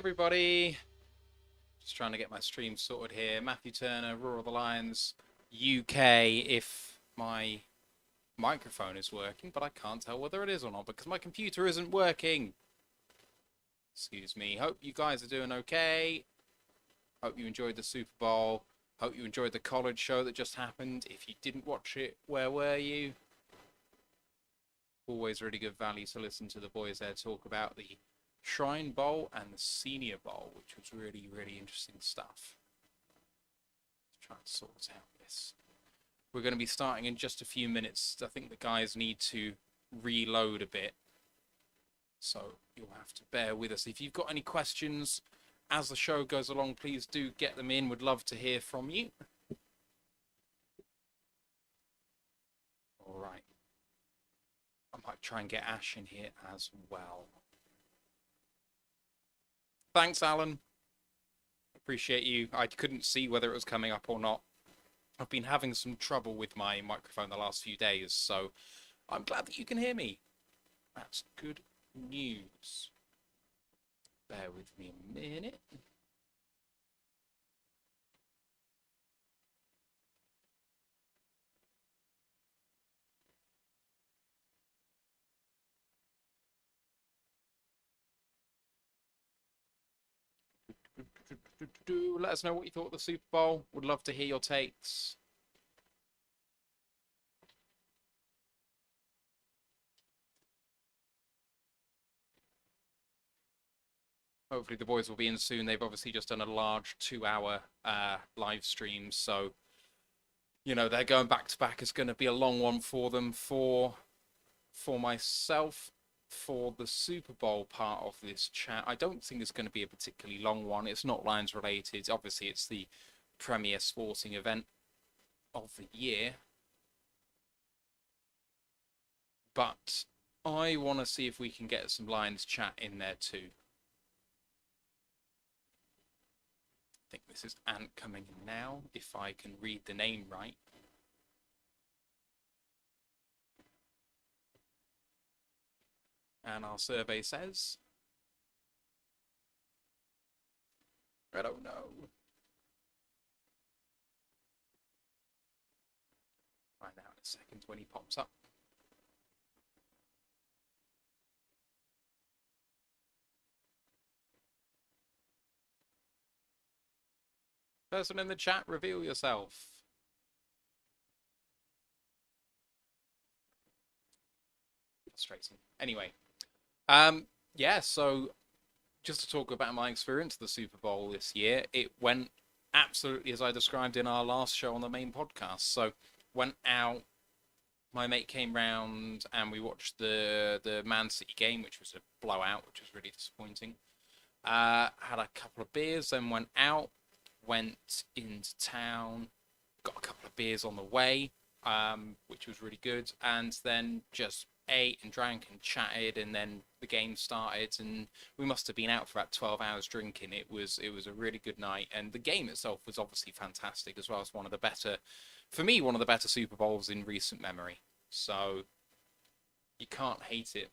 everybody. Just trying to get my stream sorted here. Matthew Turner, Roar of the Lions, UK, if my microphone is working, but I can't tell whether it is or not because my computer isn't working. Excuse me. Hope you guys are doing okay. Hope you enjoyed the Super Bowl. Hope you enjoyed the college show that just happened. If you didn't watch it, where were you? Always really good value to listen to the boys there talk about the Shrine Bowl and the Senior Bowl, which was really, really interesting stuff. Let's try and sort out this. We're going to be starting in just a few minutes. I think the guys need to reload a bit, so you'll have to bear with us. If you've got any questions as the show goes along, please do get them in. Would love to hear from you. All right. I might try and get Ash in here as well. Thanks, Alan. Appreciate you. I couldn't see whether it was coming up or not. I've been having some trouble with my microphone the last few days, so I'm glad that you can hear me. That's good news. Bear with me a minute. Let us know what you thought of the Super Bowl. Would love to hear your takes. Hopefully the boys will be in soon. They've obviously just done a large 2-hour live stream, so you know they're going back to back. It's going to be a long one for them. For myself, for the Super Bowl part of this chat, I don't think it's going to be a particularly long one. It's not Lions related. Obviously, it's the premier sporting event of the year, but I want to see if we can get some Lions chat in there too. I think this is Ant coming in now, if I can read the name right. And our survey says, I don't know. Find out in a second when he pops up. Person in the chat, reveal yourself. Frustrating. Anyway, yeah, so just to talk about my experience of the Super Bowl this year, it went absolutely as I described in our last show on the main podcast. So went out, my mate came round and we watched the Man City game, which was a blowout, which was really disappointing. Had a couple of beers, then went out, went into town, got a couple of beers on the way, which was really good, and then just ate and drank and chatted, and then the game started, and we must have been out for about 12 hours drinking. It was a really good night, and the game itself was obviously fantastic as well. It's one of the better, for me, one of the better Super Bowls in recent memory. So you can't hate it.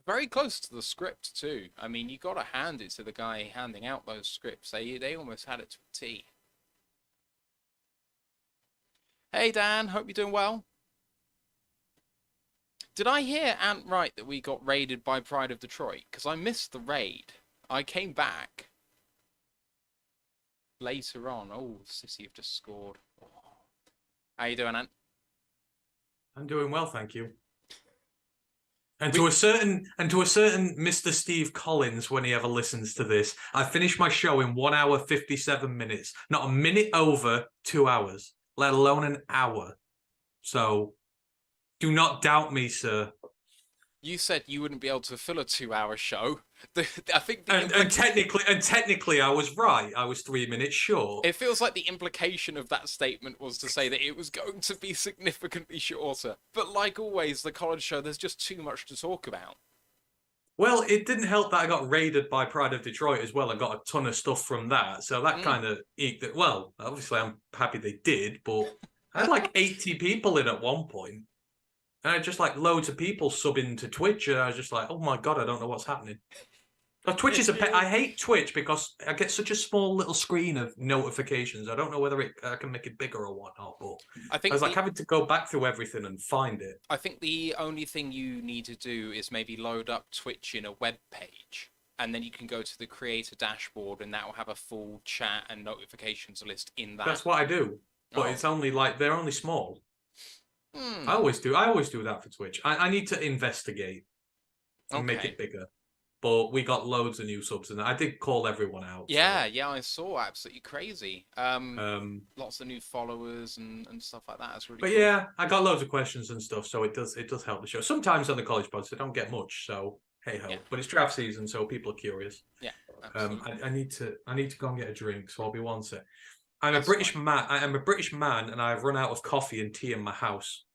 Very close to the script too. I mean, you got to hand it to the guy handing out those scripts. They almost had it to a T. Hey Dan, hope you're doing well. Did I hear Ant right that we got raided by Pride of Detroit? Because I missed the raid. I came back later on. Oh, Sissy have just scored. Oh. How you doing, Ant? I'm doing well, thank you. And to a certain Mr. Steve Collins, when he ever listens to this, I finished my show in 1 hour 57 minutes. Not a minute over 2 hours, let alone an hour. So do not doubt me, sir. You said you wouldn't be able to fill a 2-hour show. I think technically I was right. I was 3 minutes short. It feels like the implication of that statement was to say that it was going to be significantly shorter. But like always, the college show, there's just too much to talk about. Well, it didn't help that I got raided by Pride of Detroit as well. I got a ton of stuff from that. So that kind of eked it. Well, obviously I'm happy they did, but I had like 80 people in at one point. And I just like loads of people subbing to Twitch, and I was just like, oh my God, I don't know what's happening. Oh, Twitch is I hate Twitch because I get such a small little screen of notifications. I don't know whether I can make it bigger or whatnot, but I I was think like having to go back through everything and find it. I think the only thing you need to do is maybe load up Twitch in a web page, and then you can go to the creator dashboard, and that will have a full chat and notifications list in that. That's what I do, but it's only like they're only small. I always do. I always do that for Twitch. I need to investigate and make it bigger. But we got loads of new subs, and I did call everyone out. Yeah, so. yeah, I saw. Absolutely crazy. Lots of new followers and stuff like that. It's really But cool. yeah, I got loads of questions and stuff, so it does help the show. Sometimes on the college pods, I don't get much, so hey ho. Yeah. But it's draft season, so people are curious. Yeah, absolutely. I need to go and get a drink, so I'll be one sec. I'm a British man, and I've run out of coffee and tea in my house.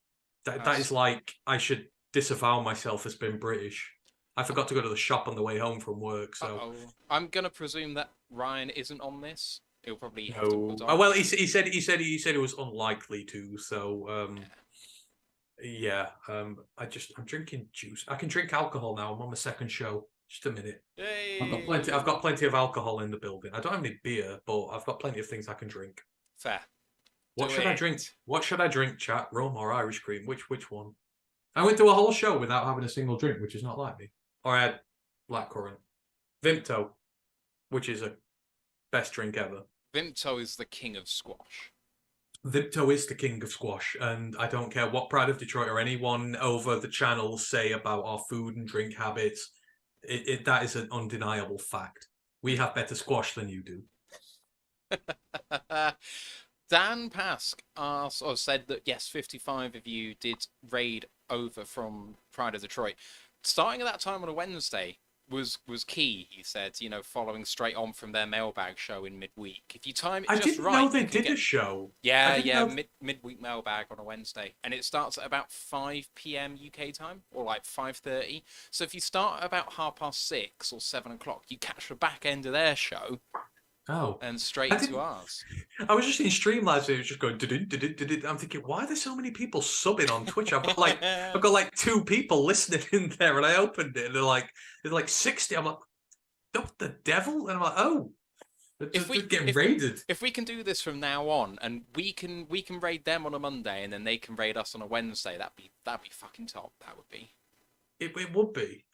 That is like I should disavow myself as being British. I forgot to go to the shop on the way home from work, so I'm gonna presume that Ryan isn't on this. He'll probably have no. to put Oh well, he said it was unlikely to. So yeah. I'm drinking juice. I can drink alcohol now. I'm on my second show. Just a minute. Yay! I've got plenty of alcohol in the building. I don't have any beer, but I've got plenty of things I can drink. Fair. What should I drink? What should I drink, chat? Rum or Irish cream? Which one? I went through a whole show without having a single drink, which is not like me. Or I had blackcurrant. Vimto, which is a best drink ever. Vimto is the king of squash. Vimto is the king of squash, and I don't care what Pride of Detroit or anyone over the channel say about our food and drink habits. That is an undeniable fact. We have better squash than you do. Dan Pask said that yes, 55 of you did raid over from Pride of Detroit. Starting at that time on a Wednesday was key, he said, following straight on from their mailbag show in midweek. If you time it I just didn't right, know they did a show. Yeah, midweek mailbag on a Wednesday. And it starts at about 5 p.m. UK time, or like 5:30. So if you start at about 6:30 or 7 o'clock, you catch the back end of their show. Oh, and straight into ours. I was just in Streamlabs. It was just going. I'm thinking, why are there so many people subbing on Twitch? I've got like 2 people listening in there, and I opened it, and there's like 60. I'm like, the devil, and I'm like, oh, they're getting raided. If we can do this from now on, and we can raid them on a Monday, and then they can raid us on a Wednesday, that'd be fucking top. That would be. It would be.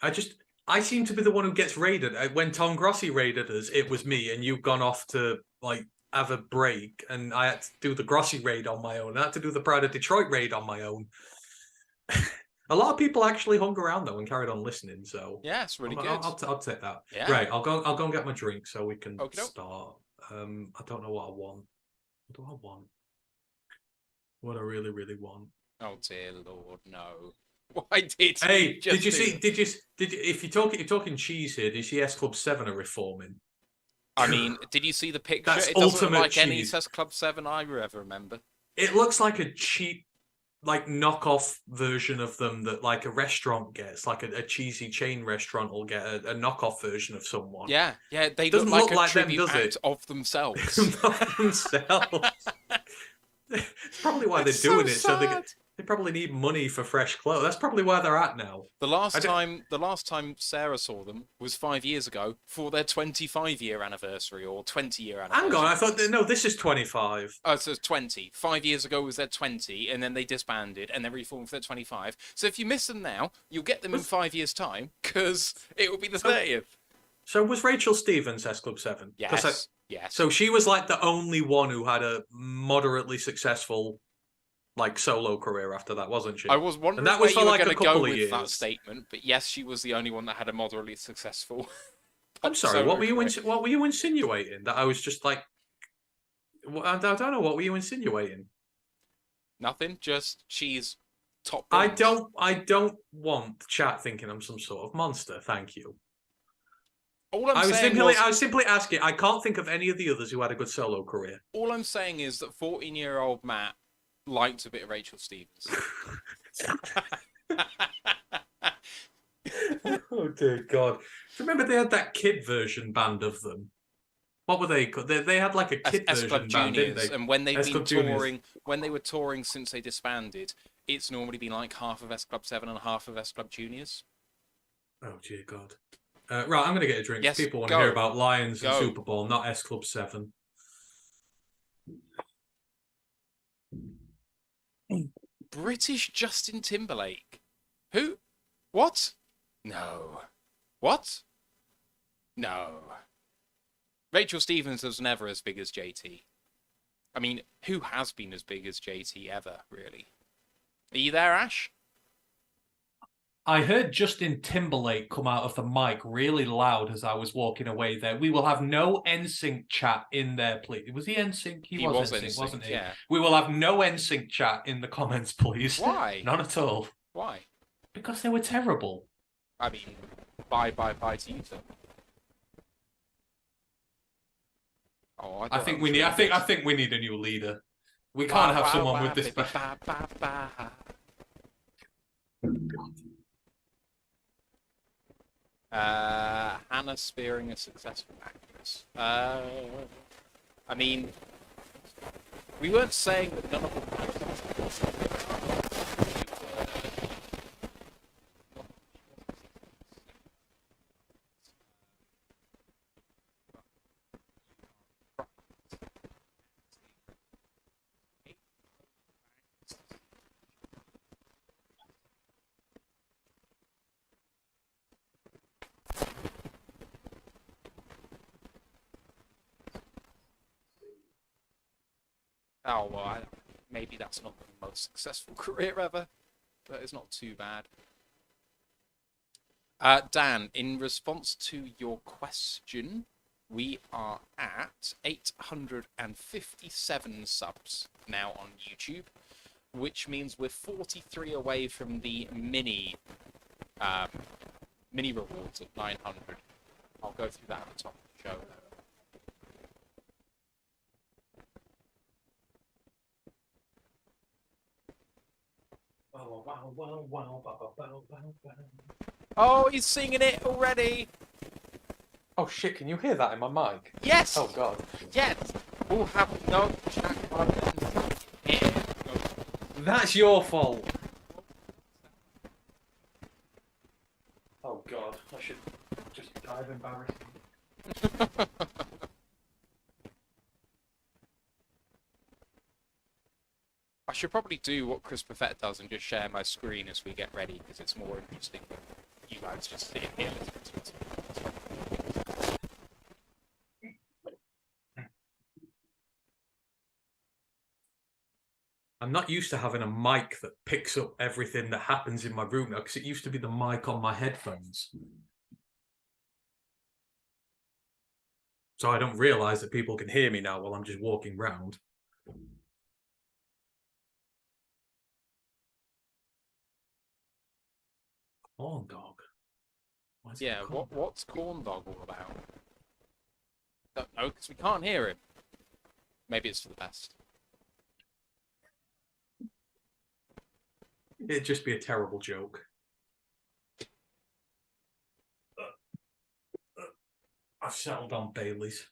I seem to be the one who gets raided. When Tom Grossi raided us, it was me, and you've gone off to like have a break, and I had to do the Grossi raid on my own. I had to do the Pride of Detroit raid on my own. A lot of people actually hung around though and carried on listening. So yeah, it's really good. I'll take that. Yeah. Right, I'll go and get my drink so we can start. I don't know what I want. What do I want? What I really, really want. Oh dear Lord, no. Why did did you see if you're talking cheese here, did you see S Club 7 are reforming? I mean, did you see the picture? That's it doesn't look like cheese. any S Club 7 I ever remember. It looks like a cheap knockoff version of them that like a restaurant gets, like a cheesy chain restaurant will get a knockoff version of someone. Yeah, they doesn't look like a them, tribute does act it? of themselves. Not themselves. It's probably why they're doing it. So they probably need money for fresh clothes. That's probably where they're at now. The last time Sarah saw them was 5 years ago for their 25-year anniversary or 20-year anniversary. Hang on, I thought no, this is 25. Oh, so it's 20. 5 years ago was their 20, and then they disbanded and then reformed for their 25. So if you miss them now, you'll get them in 5 years' time because it will be the 30th. So was Rachel Stevens S Club 7? Yes. Yes. So she was like the only one who had a moderately successful solo career after that, wasn't she? I was wondering that was where for you were going to go with years. that statement, but yes, she was the only one that had a moderately successful. I'm sorry. What were you insinuating? That I was just like, I don't know. What were you insinuating? Nothing. Just she's top. I don't want chat thinking I'm some sort of monster. Thank you. I was simply asking. I can't think of any of the others who had a good solo career. All I'm saying is that 14-year-old Matt liked a bit of Rachel Stevens. Oh dear God! Remember they had that kid version band of them. What were they called? They had like a kid version band, didn't they? And when they've been touring, when they were touring since they disbanded, it's normally been like half of S Club 7 and half of S Club Juniors. Oh dear God! Right, I'm going to get a drink. Yes, People want to go. hear about Lions and Go. Super Bowl, not S Club 7. British Justin Timberlake. Who? What? No. What? No. Rachel Stevens was never as big as JT. I mean, who has been as big as JT ever, really? Are you there, Ash? I heard Justin Timberlake come out of the mic really loud as I was walking away there. We will have no NSYNC chat in there, please. Was he NSYNC? He was NSYNC, wasn't he? Yeah. We will have no NSYNC chat in the comments, please. Why? None at all. Why? Because they were terrible. I mean, bye to you, sir. Oh, I think we need a new leader. We can't have someone with this. Hannah Spearing, a successful actress. I mean, we weren't saying that none of them. Oh, well, maybe that's not the most successful career ever, but it's not too bad. Dan, in response to your question, we are at 857 subs now on YouTube, which means we're 43 away from the mini rewards at 900. I'll go through that at the top of the show. Oh, he's singing it already. Oh shit! Can you hear that in my mic? Yes. Oh god. Yes. We'll have no chat content here. That's your fault. Oh god, I should just die of embarrassment. I should probably do what Chris Buffett does and just share my screen as we get ready, because it's more interesting than you guys just sitting here listening to it. I'm not used to having a mic that picks up everything that happens in my room now, because it used to be the mic on my headphones. So I don't realise that people can hear me now while I'm just walking round. Corn dog. Yeah, what's Corn Dog all about? Don't know, because we can't hear him. Maybe it's for the best. It'd just be a terrible joke. I've settled on Bailey's.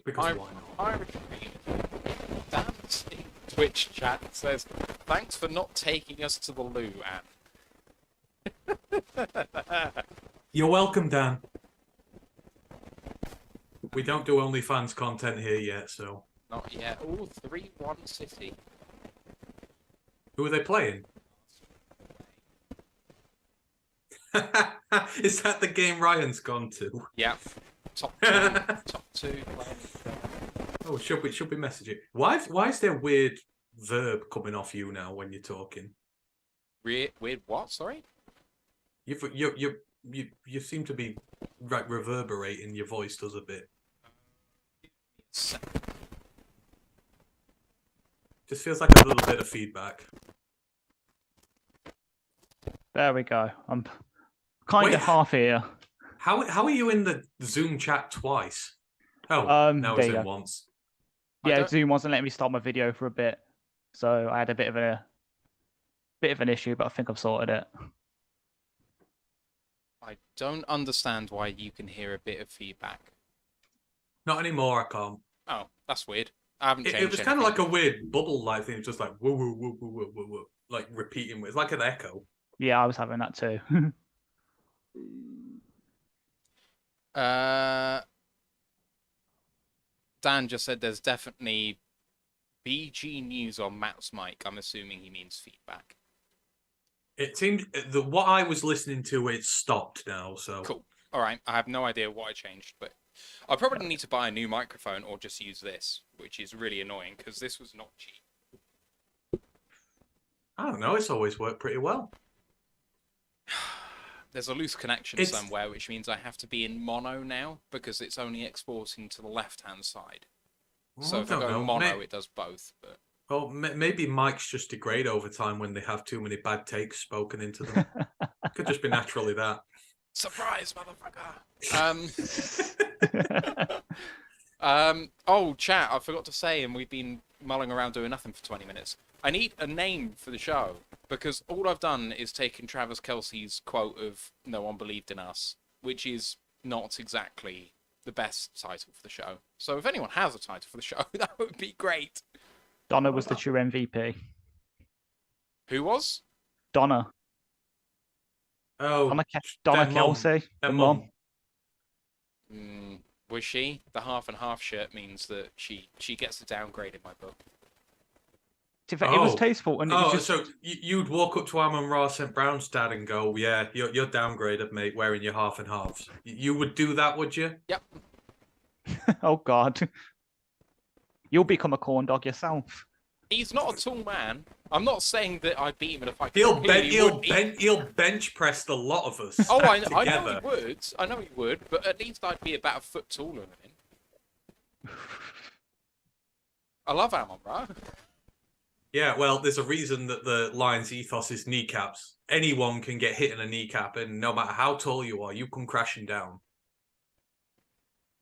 Because why not? Dan's in Twitch chat says, "Thanks for not taking us to the loo, Anne." You're welcome, Dan. We don't do OnlyFans content here yet, so. Not yet. Ooh, 3-1 City. Who are they playing? Is that the game Ryan's gone to? Yeah. Top two. Oh, should we message it? Why is there weird verb coming off you now when you're talking? Weird what? Sorry. You seem to be like reverberating. Your voice does a bit. Just feels like a little bit of feedback. There we go. I'm kind of half here. How are you in the Zoom chat twice? Oh, now it's in once. Yeah, Zoom wasn't letting me start my video for a bit, so I had a bit of an issue, but I think I've sorted it. I don't understand why you can hear a bit of feedback. Not anymore, I can't. Oh, that's weird. I haven't changed It was kind of like a weird bubble-like thing. It's just like woo woo woo woo woo woo woo, like repeating. It's like an echo. Yeah, I was having that too. Dan just said there's definitely BG News on Matt's mic. I'm assuming he means feedback. It seemed what I was listening to, it stopped now. So Cool. All right. I have no idea what I changed, but I probably need to buy a new microphone or just use this, which is really annoying because this was not cheap. I don't know. It's always worked pretty well. There's a loose connection somewhere, which means I have to be in mono now because it's only exporting to the left-hand side. Well, So if I go mono, it does both. But well, maybe mics just degrade over time when they have too many bad takes spoken into them. Could just be naturally that. Surprise, motherfucker! Oh, chat, I forgot to say, and we've been mulling around doing nothing for 20 minutes. I need a name for the show, because all I've done is taken Travis Kelce's quote of "No one believed in us," which is not exactly the best title for the show. So if anyone has a title for the show, that would be great. Donna was the true MVP. Who was? Donna. Oh, Donna Kelsey, the mum. Was she? The half and half shirt means that she gets a downgrade in my book. It was tasteful. And it was just... so you'd walk up to Amon-Ra St. Brown's dad and go, "Yeah, you're downgraded, mate, wearing your half and halves." You would do that, would you? Yep. Oh God. You'll become a corn dog yourself. He's not a tall man. I'm not saying that I'd beat him in a fight. He'll bench press the lot of us. Oh, I know he would. I know he would, but at least I'd be about a foot taller than him. I love Amon-Ra. Yeah, well, there's a reason that the Lions' ethos is kneecaps. Anyone can get hit in a kneecap, and no matter how tall you are, you come crashing down.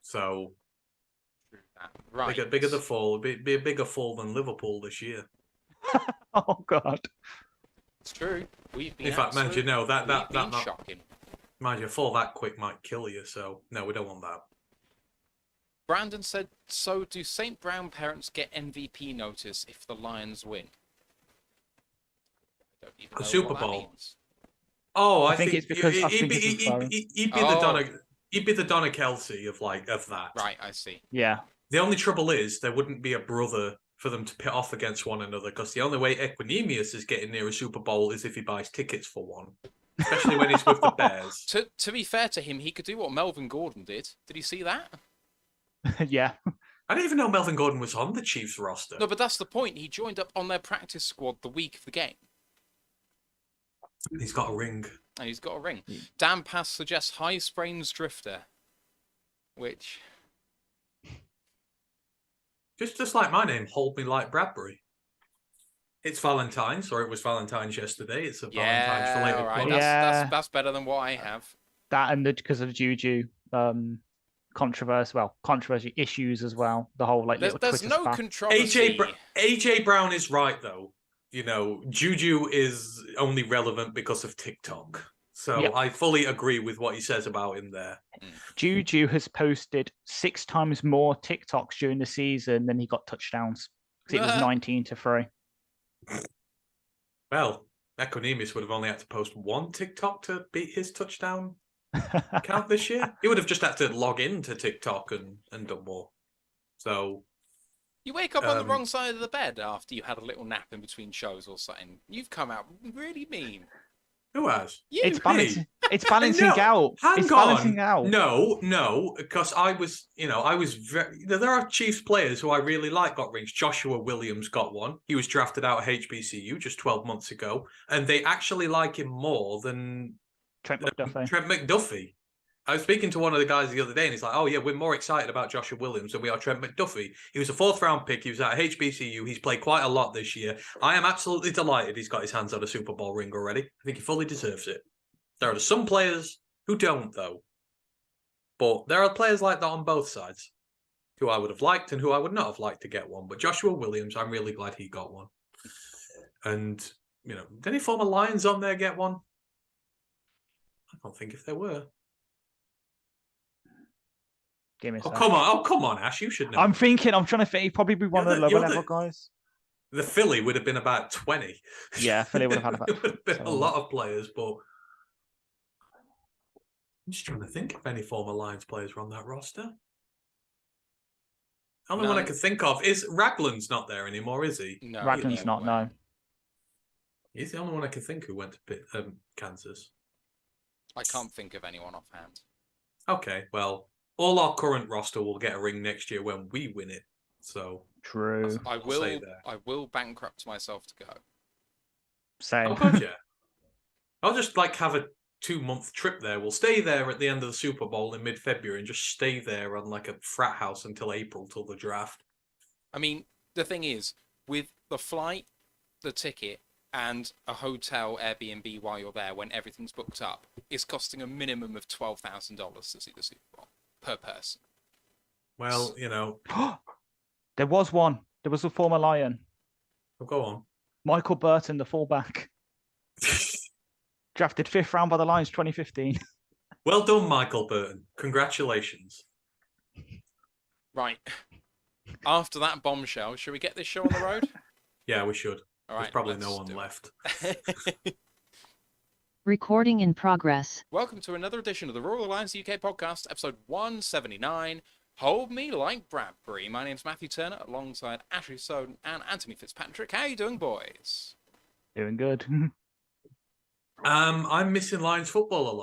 So, right. Bigger the fall. Be a bigger fall than Liverpool this year. Oh God, it's true. We've been. In fact, mind you, no, that shocking. Mind you, fall that quick might kill you. So, no, we don't want that. Brandon said, "So do St. Brown parents get MVP notice if the Lions win?" I don't even know Super what Bowl. That means. Oh, I think it's because he'd be the Donna Kelsey of that. Right, I see. Yeah. The only trouble is there wouldn't be a brother for them to pit off against one another, because the only way Equinemius is getting near a Super Bowl is if he buys tickets for one, especially when he's with the Bears. To be fair to him, he could do what Melvin Gordon did. Did you see that? Yeah. I didn't even know Melvin Gordon was on the Chiefs roster. No, but that's the point. He joined up on their practice squad the week of the game. He's got a ring. And he's got a ring. Yeah. Dan Pass suggests High Sprains Drifter, which... Just like my name, Hold Me Like Bradbury. It's Valentine's, or it was Valentine's yesterday. It's a Valentine's-related right. That's better than what I have. That and because of Juju controversy issues as well. The whole there's no controversy. AJ Brown is right though. You know, Juju is only relevant because of TikTok. So yep. I fully agree with what he says about him there. Juju has posted 6 times more TikToks during the season than he got touchdowns. Because it was 19-3. Well, Equinemius would have only had to post 1 TikTok to beat his touchdown count this year. He would have just had to log into TikTok and done more. So you wake up on the wrong side of the bed after you had a little nap in between shows or something. You've come out really mean. Who has? You. It's balancing out. Balancing out. No, because I was very. There are Chiefs players who I really like got rings. Joshua Williams got one. He was drafted out of HBCU just 12 months ago, and they actually like him more than Trent McDuffie. I was speaking to one of the guys the other day, and he's like, "Oh yeah, we're more excited about Joshua Williams than we are Trent McDuffie. He was a 4th-round pick. He was at HBCU. He's played quite a lot this year. I am absolutely delighted he's got his hands on a Super Bowl ring already. I think he fully deserves it. There are some players who don't, though. But there are players like that on both sides, who I would have liked and who I would not have liked to get one. But Joshua Williams, I'm really glad he got one. And, did any former Lions on there get one? I don't think if there were. Give me a come on, Ash, you should know. I'm trying to think. He'd probably be one of the lower level guys. The Philly would have been about 20. Yeah, Philly would have had about. It would have been a lot of players, but I'm just trying to think if any former Lions players were on that roster. Only one I None. can think of is Raglan's not there anymore, is he? No, Raglan's he not, went. no. He's the only one I can think who went to Kansas. I can't think of anyone offhand. Okay, well, all our current roster will get a ring next year when we win it. So True. I I'll say will. that. I will bankrupt myself to go. Same. Oh god, yeah. I'll just like have a 2-month trip there. We'll stay there at the end of the Super Bowl in mid-February and just stay there on like a frat house until April, till the draft. I mean, the thing is, with the flight, the ticket, and a hotel Airbnb while you're there when everything's booked up, it's costing a minimum of $12,000 to see the Super Bowl per person. Well, you know, There was one. There was a former Lion. well, go on. Michael Burton, the fullback. Drafted 5th round by the Lions 2015. Well done, Michael Burton. Congratulations. Right. After that bombshell, should we get this show on the road? Yeah, we should. All There's right. probably no let's one do left. it. Recording in progress. Welcome to another edition of the Royal Alliance UK podcast, episode 179. Hold me like Bradbury. My name's Matthew Turner, alongside Ashley Soden and Anthony Fitzpatrick. How are you doing, boys? Doing good. I'm missing Lions football a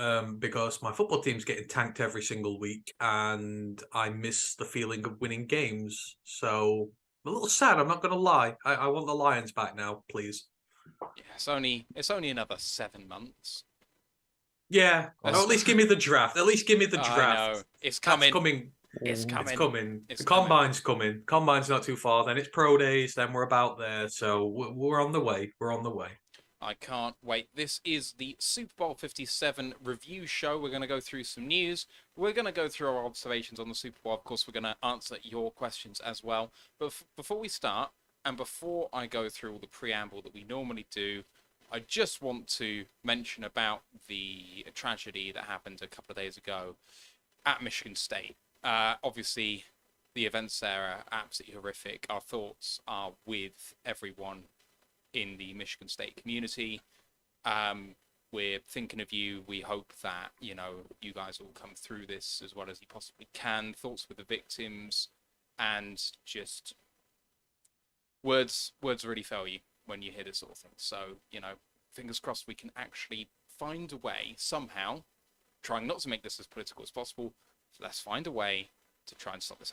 lot because my football team's getting tanked every single week, and I miss the feeling of winning games. So I'm a little sad. I'm not going to lie. I want the Lions back now, please. Yeah, it's only another 7 months. Yeah, or That's- at least give me the draft. At least give me the I draft. know. It's That's coming. coming. It's coming. It's coming. It's The coming. combine's coming. Combine's not too far. Then it's pro days. Then we're about there. So we're on the way. We're on the way. I can't wait. This is the Super Bowl 57 review show. We're going to go through some news. We're going to go through our observations on the Super Bowl. Of course, we're going to answer your questions as well. But before we start, and before I go through all the preamble that we normally do, I just want to mention about the tragedy that happened a couple of days ago at Michigan State. Obviously, the events there are absolutely horrific. Our thoughts are with everyone in the Michigan State community. We're thinking of you. We hope that, you guys will come through this as well as you possibly can. Thoughts with the victims, and just words really fail you when you hear this sort of thing. So, fingers crossed we can actually find a way somehow, trying not to make this as political as possible. Let's find a way to try and stop this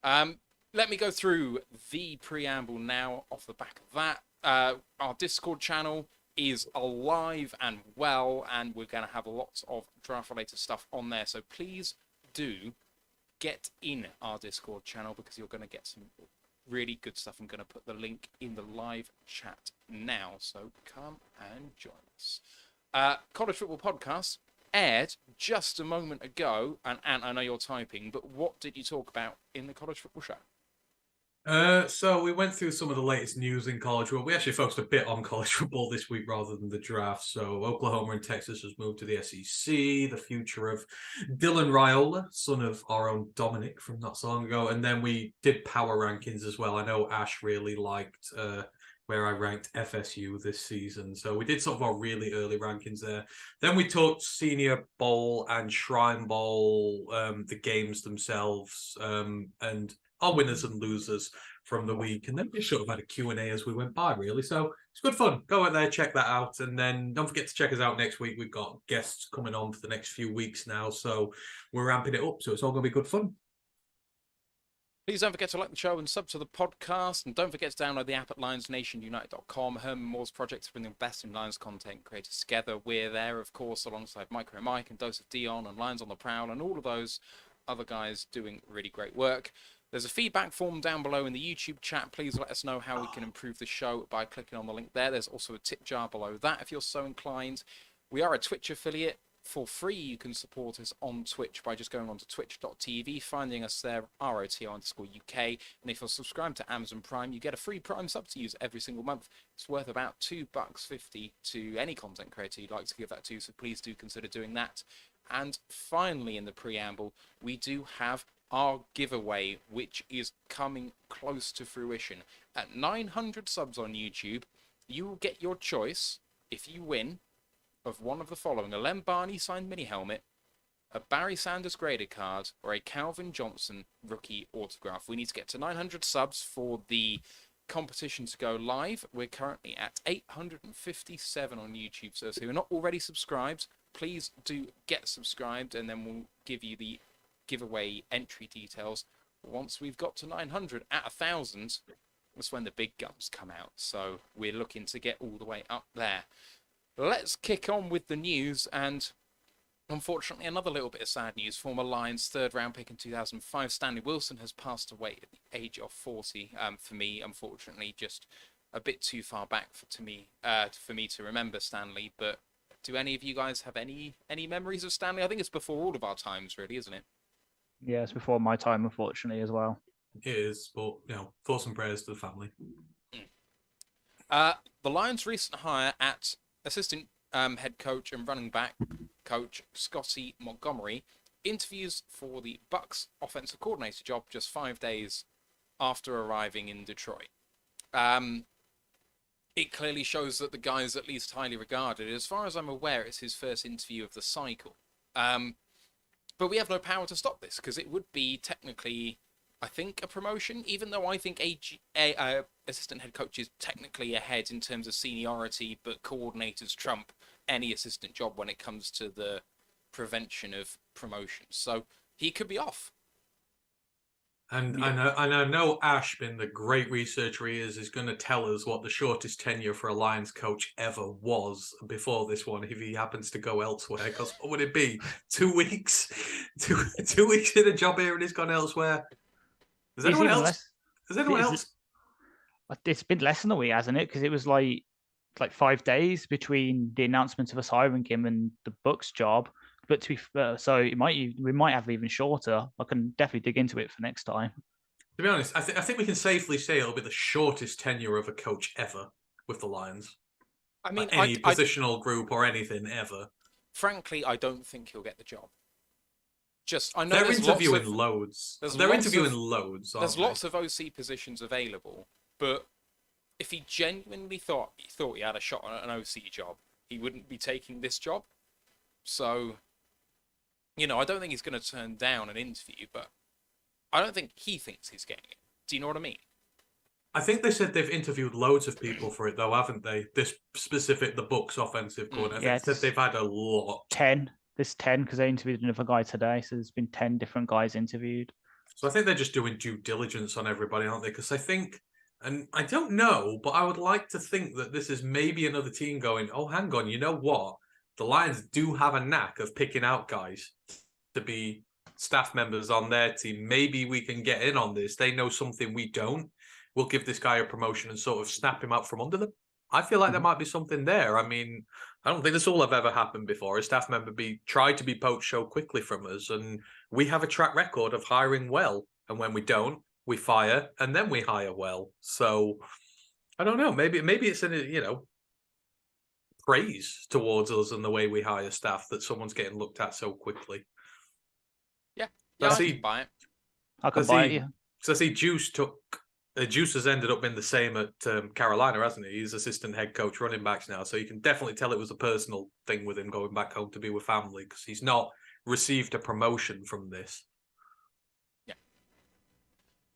happening. Let me go through the preamble now off the back of that. Our Discord channel is alive and well, and we're going to have lots of draft-related stuff on there. So please do get in our Discord channel because you're going to get some really good stuff. I'm going to put the link in the live chat now, so come and join us. College Football Podcast aired just a moment ago, and Ant, I know you're typing, but what did you talk about in the College Football Show? So we went through some of the latest news in college football. We actually focused a bit on college football this week rather than the draft. So Oklahoma and Texas has moved to the SEC. The future of Dylan Raiola, son of our own Dominic from not so long ago. And then we did power rankings as well. I know Ash really liked where I ranked FSU this season. So we did sort of our really early rankings there. Then we talked Senior Bowl and Shrine Bowl, the games themselves, and our winners and losers from the week. And then we sort of had a Q&A as we went by, really. So it's good fun. Go out there, check that out. And then don't forget to check us out next week. We've got guests coming on for the next few weeks now. So we're ramping it up. So it's all going to be good fun. Please don't forget to like the show and sub to the podcast. And don't forget to download the app at lionsnationunited.com. Herman Moore's project to bring the best in Lions content creators together. We're there, of course, alongside Micro Mike and Dose of Dion and Lions on the Prowl and all of those other guys doing really great work. There's a feedback form down below in the YouTube chat. Please let us know how we can improve the show by clicking on the link there. There's also a tip jar below that if you're so inclined. We are a Twitch affiliate. For free, you can support us on Twitch by just going on to twitch.tv, finding us there, ROTL_UK. And if you're subscribed to Amazon Prime, you get a free Prime sub to use every single month. It's worth about $2.50 to any content creator you'd like to give that to, so please do consider doing that. And finally, in the preamble, we do have our giveaway, which is coming close to fruition. At 900 subs on YouTube, you will get your choice, if you win, of one of the following: a Len Barney signed mini helmet, a Barry Sanders graded card, or a Calvin Johnson rookie autograph. We need to get to 900 subs for the competition to go live. We're currently at 857 on YouTube, so if you're not already subscribed, please do get subscribed, and then we'll give you the giveaway entry details. Once we've got to 900 at 1,000, that's when the big guns come out. So we're looking to get all the way up there. Let's kick on with the news, and unfortunately, another little bit of sad news. Former Lions third round pick in 2005, Stanley Wilson, has passed away at the age of 40. For me, unfortunately, just a bit too far back for me to remember Stanley. But do any of you guys have any memories of Stanley? I think it's before all of our times, really, isn't it? Yeah, it's before my time, unfortunately, as well. It is, but thoughts and prayers to the family. The Lions' recent hire at assistant head coach and running back coach Scotty Montgomery interviews for the Bucs offensive coordinator job just 5 days after arriving in Detroit. It clearly shows that the guy is at least highly regarded. As far as I'm aware, it's his first interview of the cycle. But we have no power to stop this, because it would be technically, I think, a promotion, even though I think assistant head coach is technically ahead in terms of seniority, but coordinators trump any assistant job when it comes to the prevention of promotions. So he could be off. And I know Ash, being the great researcher he is going to tell us what the shortest tenure for a Lions coach ever was before this one, if he happens to go elsewhere. Because what would it be? 2 weeks? 2 weeks in a job here and he's gone elsewhere? Has anyone else? It's been less than a week, hasn't it? Because it was like 5 days between the announcement of us hiring him and the Bucs job. But to be fair, so we might have even shorter. I can definitely dig into it for next time. To be honest, I think we can safely say it'll be the shortest tenure of a coach ever with the Lions. I mean, any positional group or anything ever. Frankly, I don't think he'll get the job. I know they're interviewing loads. They're interviewing loads. There's lots of OC positions available, but if he genuinely thought he had a shot on an OC job, he wouldn't be taking this job. So, I don't think he's going to turn down an interview, but I don't think he thinks he's getting it. Do you know what I mean? I think they said they've interviewed loads of people for it, though, haven't they? The Bucs offensive coordinator. Yeah, they said they've had a lot. 10. There's 10 because they interviewed another guy today, so there's been 10 different guys interviewed. So I think they're just doing due diligence on everybody, aren't they? Because I think, and I don't know, but I would like to think that this is maybe another team going, oh, hang on, you know what? The Lions do have a knack of picking out guys to be staff members on their team. Maybe we can get in on this. They know something we don't. We'll give this guy a promotion and sort of snap him out from under them. I feel like there might be something there. I mean, I don't think this will have ever happened before. A staff member tried to be poached so quickly from us, and we have a track record of hiring well. And when we don't, we fire, and then we hire well. So I don't know. Maybe it's praise towards us and the way we hire staff that someone's getting looked at so quickly. Yeah, I can buy it. I can buy it. Yeah. So I see Juice has ended up being the same at Carolina, hasn't he? He's assistant head coach, running backs now. So you can definitely tell it was a personal thing with him going back home to be with family, because he's not received a promotion from this. Yeah.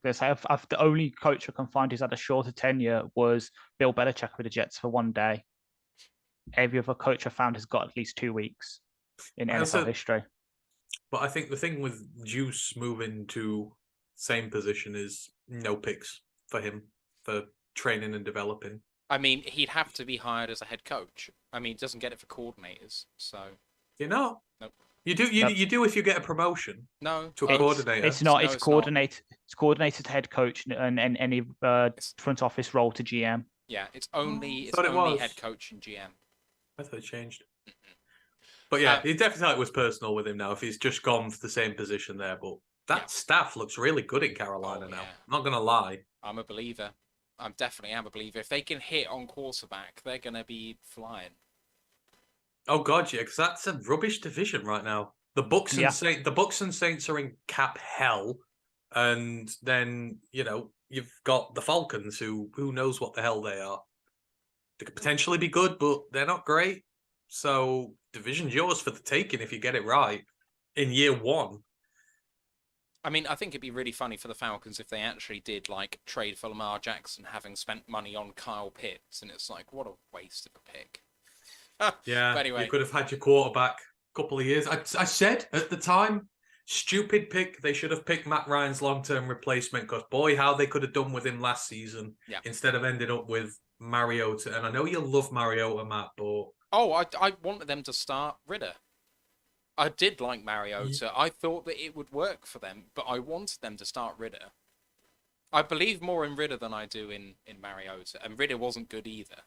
The only coach I can find who's had a shorter tenure was Bill Belichick with the Jets for 1 day. Every other coach I found has got at least 2 weeks in NFL history. But I think the thing with Juice moving to same position is no picks for him for training and developing. I mean, he'd have to be hired as a head coach. I mean, he doesn't get it for coordinators, so Nope. You do. Nope. You do if you get a promotion. No, to a coordinator. It's not. No, it's it's coordinated. It's coordinated to head coach and any front office role to GM. Yeah, it's only head coach and GM. I thought it changed. But yeah, you definitely thought it was personal with him now. If he's just gone for the same position there, but that staff looks really good in Carolina now. I'm not gonna lie. I'm a believer. I definitely am a believer. If they can hit on quarterback, they're gonna be flying. Oh god, yeah, because that's a rubbish division right now. The Bucs and Saints are in cap hell, and then you've got the Falcons, who knows what the hell they are. They could potentially be good, but they're not great. So division's yours for the taking if you get it right in year one. I mean, I think it'd be really funny for the Falcons if they actually did like trade for Lamar Jackson, having spent money on Kyle Pitts, and it's like, what a waste of a pick. Yeah, But anyway, you could have had your quarterback a couple of years. I said at the time, stupid pick. They should have picked Matt Ryan's long-term replacement because boy, how they could have done with him last season instead of ended up with Mariota. And I know you love Mariota, Matt, but I wanted them to start Ridder. I did like Mariota. I thought that it would work for them, but I wanted them to start Ridder. I believe more in Ridder than I do in Mariota, and Ridder wasn't good either.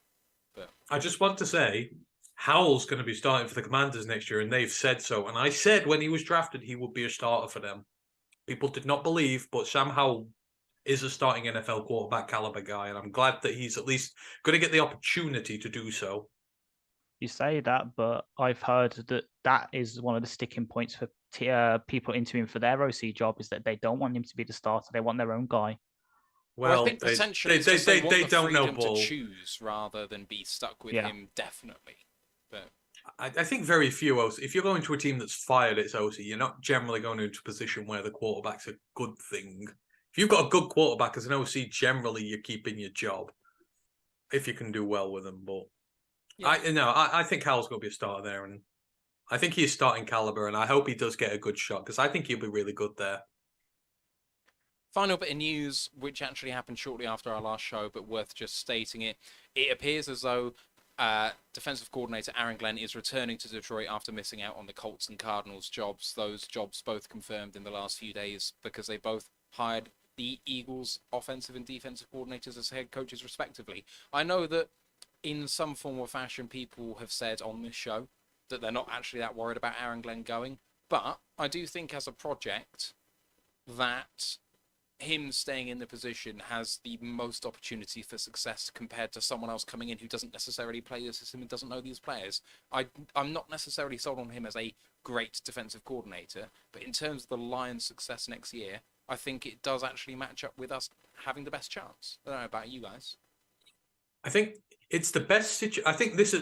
But I just want to say, Howell's going to be starting for the Commanders next year, and they've said so. And I said when he was drafted, he would be a starter for them. People did not believe, but Sam Howell is a starting NFL quarterback caliber guy, and I'm glad that he's at least going to get the opportunity to do so. You say that, but I've heard that is one of the sticking points for people interviewing for their OC job is that they don't want him to be the starter. They want their own guy. Well, I think potentially they want the don't know freedom ball. to choose rather than be stuck with him, definitely. But I think very few OC. If you're going to a team that's fired its OC, you're not generally going into a position where the quarterback's a good thing. If you've got a good quarterback as an OC, generally you're keeping your job if you can do well with them. But I think Howell's going to be a starter there, and I think he's starting caliber, and I hope he does get a good shot because I think he'll be really good there. Final bit of news, which actually happened shortly after our last show, but worth just stating it. It appears as though defensive coordinator Aaron Glenn is returning to Detroit after missing out on the Colts and Cardinals jobs. Those jobs both confirmed in the last few days because they both hired the Eagles' offensive and defensive coordinators as head coaches, respectively. I know that in some form or fashion, people have said on this show that they're not actually that worried about Aaron Glenn going, but I do think as a project that him staying in the position has the most opportunity for success compared to someone else coming in who doesn't necessarily play the system and doesn't know these players. I'm not necessarily sold on him as a great defensive coordinator, but in terms of the Lions' success next year, I think it does actually match up with us having the best chance. I don't know about you guys. I think it's the best situation. I think this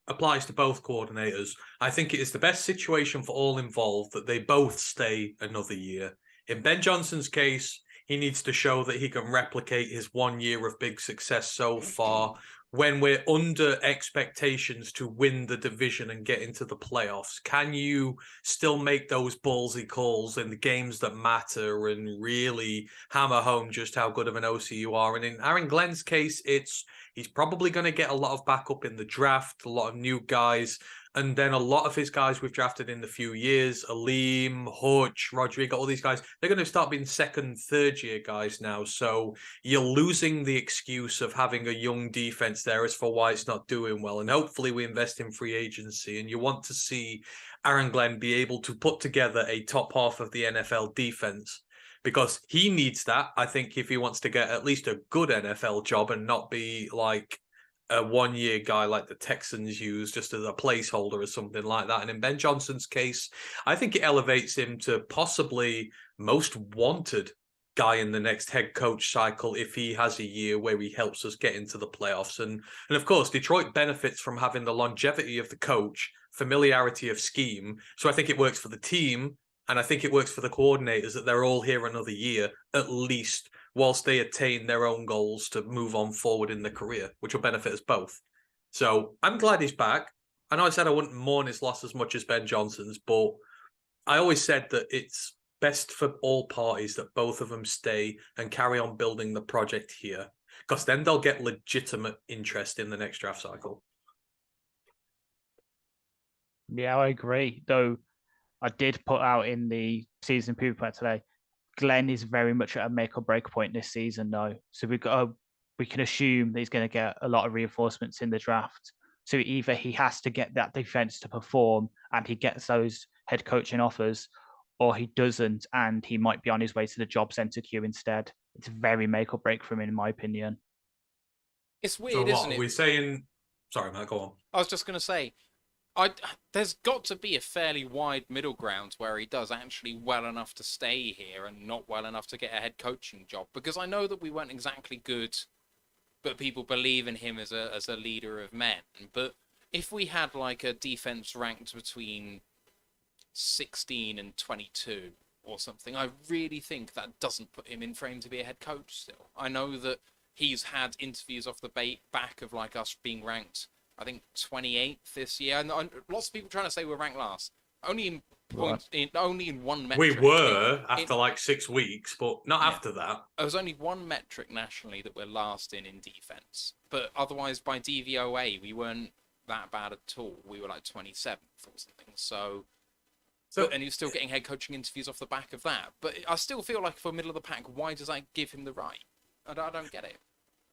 applies to both coordinators. I think it is the best situation for all involved that they both stay another year. In Ben Johnson's case, he needs to show that he can replicate his 1 year of big success so far when we're under expectations to win the division and get into the playoffs. Can you still make those ballsy calls in the games that matter and really hammer home just how good of an OC you are? And in Aaron Glenn's case, he's probably going to get a lot of backup in the draft, a lot of new guys. And then a lot of his guys we've drafted in the few years, Aleem, Hutch, Rodrigo, all these guys, they're going to start being second, third year guys now. So you're losing the excuse of having a young defense there as for why it's not doing well. And hopefully we invest in free agency. And you want to see Aaron Glenn be able to put together a top half of the NFL defense because he needs that, I think, if he wants to get at least a good NFL job and not be like a 1 year guy like the Texans use just as a placeholder or something like that. And in Ben Johnson's case, I think it elevates him to possibly most wanted guy in the next head coach cycle if he has a year where he helps us get into the playoffs. And of course, Detroit benefits from having the longevity of the coach, familiarity of scheme. So I think it works for the team. And I think it works for the coordinators that they're all here another year, at least, whilst they attain their own goals to move on forward in their career, which will benefit us both. So I'm glad he's back. I know I said I wouldn't mourn his loss as much as Ben Johnson's, but I always said that it's best for all parties that both of them stay and carry on building the project here, because then they'll get legitimate interest in the next draft cycle. Yeah, I agree. Though I did put out in the season preview plan today, Glenn is very much at a make or break point this season, though. So we can assume that he's going to get a lot of reinforcements in the draft. So either he has to get that defense to perform and he gets those head coaching offers, or he doesn't and he might be on his way to the job center queue instead. It's very make or break for him, in my opinion. It's weird, isn't it? We're saying... Sorry, Matt, go on. I was just going to say, there's got to be a fairly wide middle ground where he does actually well enough to stay here and not well enough to get a head coaching job. Because I know that we weren't exactly good, but people believe in him as a leader of men. But if we had like a defense ranked between 16 and 22 or something, I really think that doesn't put him in frame to be a head coach still. I know that he's had interviews off the back of like us being ranked, I think 28th this year, and lots of people trying to say we're ranked last. Only in only in one We metric. were after like 6 weeks, but not Yeah. after that. There was only one metric nationally that we're last in defense, but otherwise by DVOA we weren't that bad at all. We were like 27th or something. So and he's still getting head coaching interviews off the back of that. But I still feel like for middle of the pack, why does that give him the right? I don't get it.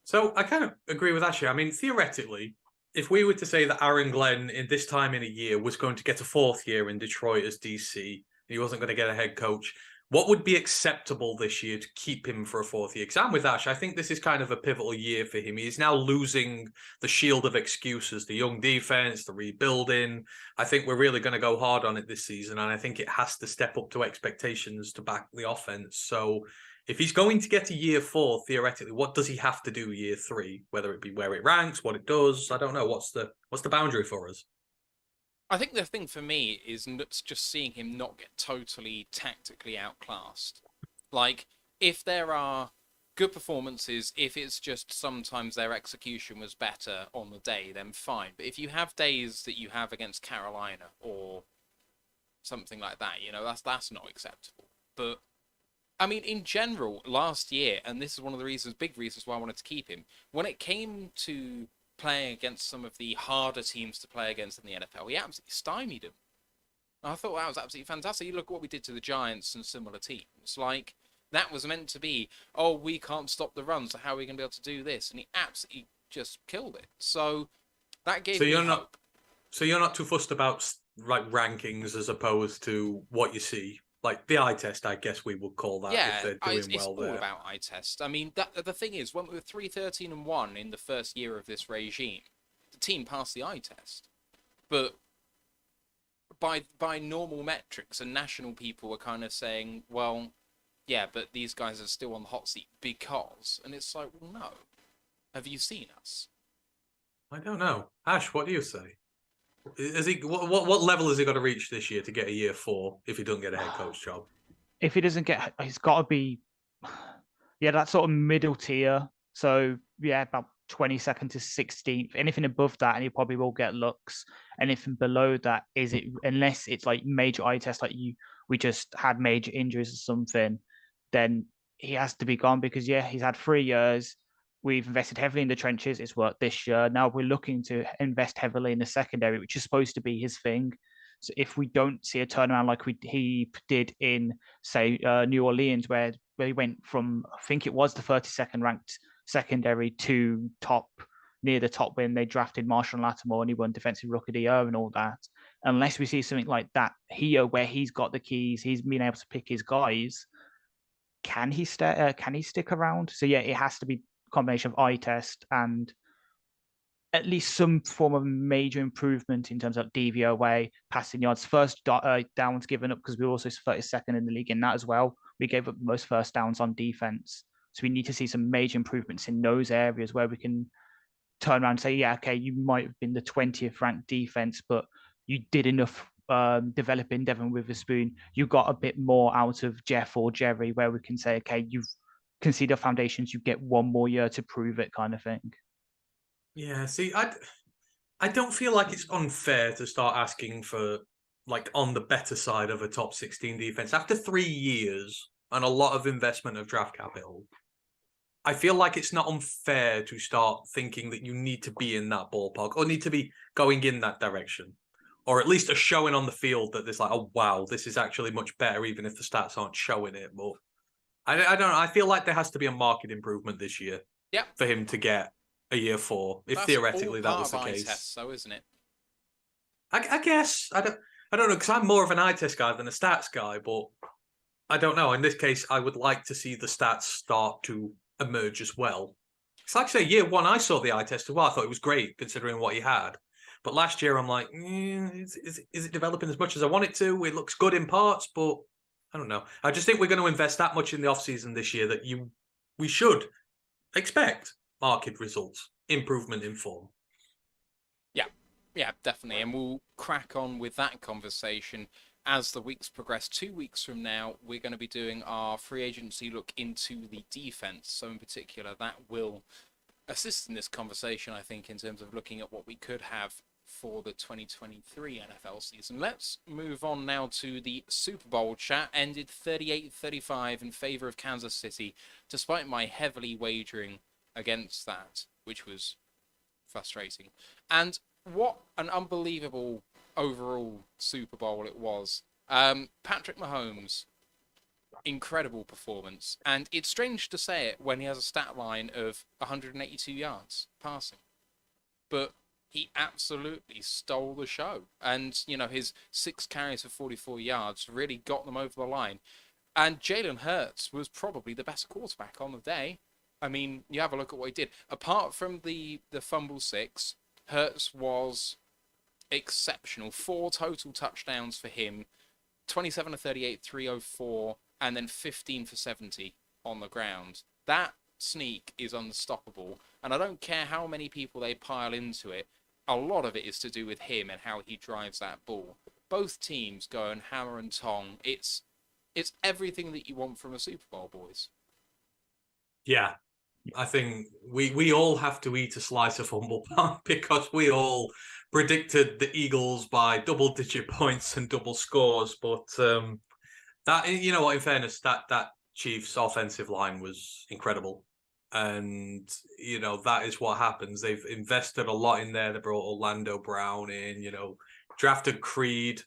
So I kind of agree with Ashley. I mean, theoretically, if we were to say that Aaron Glenn in this time in a year was going to get a 4th year in Detroit as DC, and he wasn't going to get a head coach, what would be acceptable this year to keep him for a 4th year? Because I'm with Ash. I think this is kind of a pivotal year for him. He's now losing the shield of excuses, the young defense, the rebuilding. I think we're really going to go hard on it this season, and I think it has to step up to expectations to back the offense. So if he's going to get a year 4, theoretically, what does he have to do year 3? Whether it be where it ranks, what it does, I don't know. What's the boundary for us? I think the thing for me is just seeing him not get totally tactically outclassed. Like, if there are good performances, if it's just sometimes their execution was better on the day, then fine. But if you have days that you have against Carolina or something like that, that's not acceptable. But I mean, in general, last year, and this is one of the big reasons why I wanted to keep him, when it came to playing against some of the harder teams to play against in the NFL, he absolutely stymied them. I thought that was absolutely fantastic. You look at what we did to the Giants and similar teams. Like, that was meant to be, oh, we can't stop the run, so how are we going to be able to do this? And he absolutely just killed it. So that gave me hope. So you're not too fussed about like rankings as opposed to what you see? Like the eye test, I guess we would call that if they're doing it's well there. all about eye test. I mean, the thing is, when we were 3-13-1 in the first year of this regime, the team passed the eye test. But by normal metrics, and national people were kind of saying, well, yeah, but these guys are still on the hot seat because, and it's like, well, no. Have you seen us? I don't know. Ash, what do you say? Is he what level has he got to reach this year to get a year 4 if he doesn't get a head coach job? If he doesn't get, he's got to be, that sort of middle tier. So about 22nd to 16th. Anything above that, and he probably will get looks. Anything below that, unless it's like major eye test, like we just had major injuries or something, then he has to be gone because he's had 3 years. We've invested heavily in the trenches. It's worked this year. Now we're looking to invest heavily in the secondary, which is supposed to be his thing. So if we don't see a turnaround like he did in, say, New Orleans, where he went from, I think it was the 32nd ranked secondary to near the top when they drafted Marshall Lattimore and he won Defensive Rookie of the Year and all that. Unless we see something like that here, where he's got the keys, he's been able to pick his guys. Can he stick around? So it has to be combination of eye test and at least some form of major improvement in terms of DVOA, passing yards, first downs given up, because we were also 32nd in the league in that as well. We gave up most first downs on defense. So we need to see some major improvements in those areas where we can turn around and say, okay, you might have been the 20th ranked defense, but you did enough developing Devin Witherspoon. You got a bit more out of Jeff or Jerry, where we can say, okay, you've conceded foundations, you get one more year to prove it, kind of thing. Yeah, see, I don't feel like it's unfair to start asking for, like, on the better side of a top 16 defense. After 3 years and a lot of investment of draft capital, I feel like it's not unfair to start thinking that you need to be in that ballpark or need to be going in that direction. Or at least a showing on the field that there's like, oh, wow, this is actually much better, even if the stats aren't showing it. But I don't know. I feel like there has to be a market improvement this year for him to get a year 4, if theoretically that was the case. Test, so isn't it? I guess I don't know, because I'm more of an eye test guy than a stats guy, but I don't know. In this case, I would like to see the stats start to emerge as well. It's like, say, year 1, I saw the eye test as well. I thought it was great considering what he had. But last year, I'm like, is it developing as much as I want it to? It looks good in parts, but I don't know. I just think we're going to invest that much in the offseason this year that we should expect market results, improvement in form. Yeah, definitely. And we'll crack on with that conversation as the weeks progress. 2 weeks from now, we're going to be doing our free agency look into the defense. So, in particular, that will assist in this conversation, I think, in terms of looking at what we could have for the 2023 NFL season. Let's move on now to the Super Bowl chat. Ended 38-35 in favor of Kansas City, despite my heavily wagering against that, which was frustrating. And what an unbelievable overall Super Bowl it was. Patrick Mahomes, incredible performance. And it's strange to say it when he has a stat line of 182 yards passing. But he absolutely stole the show. And, you know, his 6 carries for 44 yards really got them over the line. And Jalen Hurts was probably the best quarterback on the day. I mean, you have a look at what he did. Apart from the fumble 6, Hurts was exceptional. 4 total touchdowns for him. 27 to 38, 304, and then 15 for 70 on the ground. That sneak is unstoppable. And I don't care how many people they pile into it. A lot of it is to do with him and how he drives that ball. Both teams go and hammer and tong. It's everything that you want from a Super Bowl, boys. Yeah, I think we all have to eat a slice of humble pie because we all predicted the Eagles by double-digit points and double scores. But that, you know what, in fairness, that Chiefs offensive line was incredible. And, you know, that is what happens. They've invested a lot in there. They brought Orlando Brown in, you know, drafted Creed,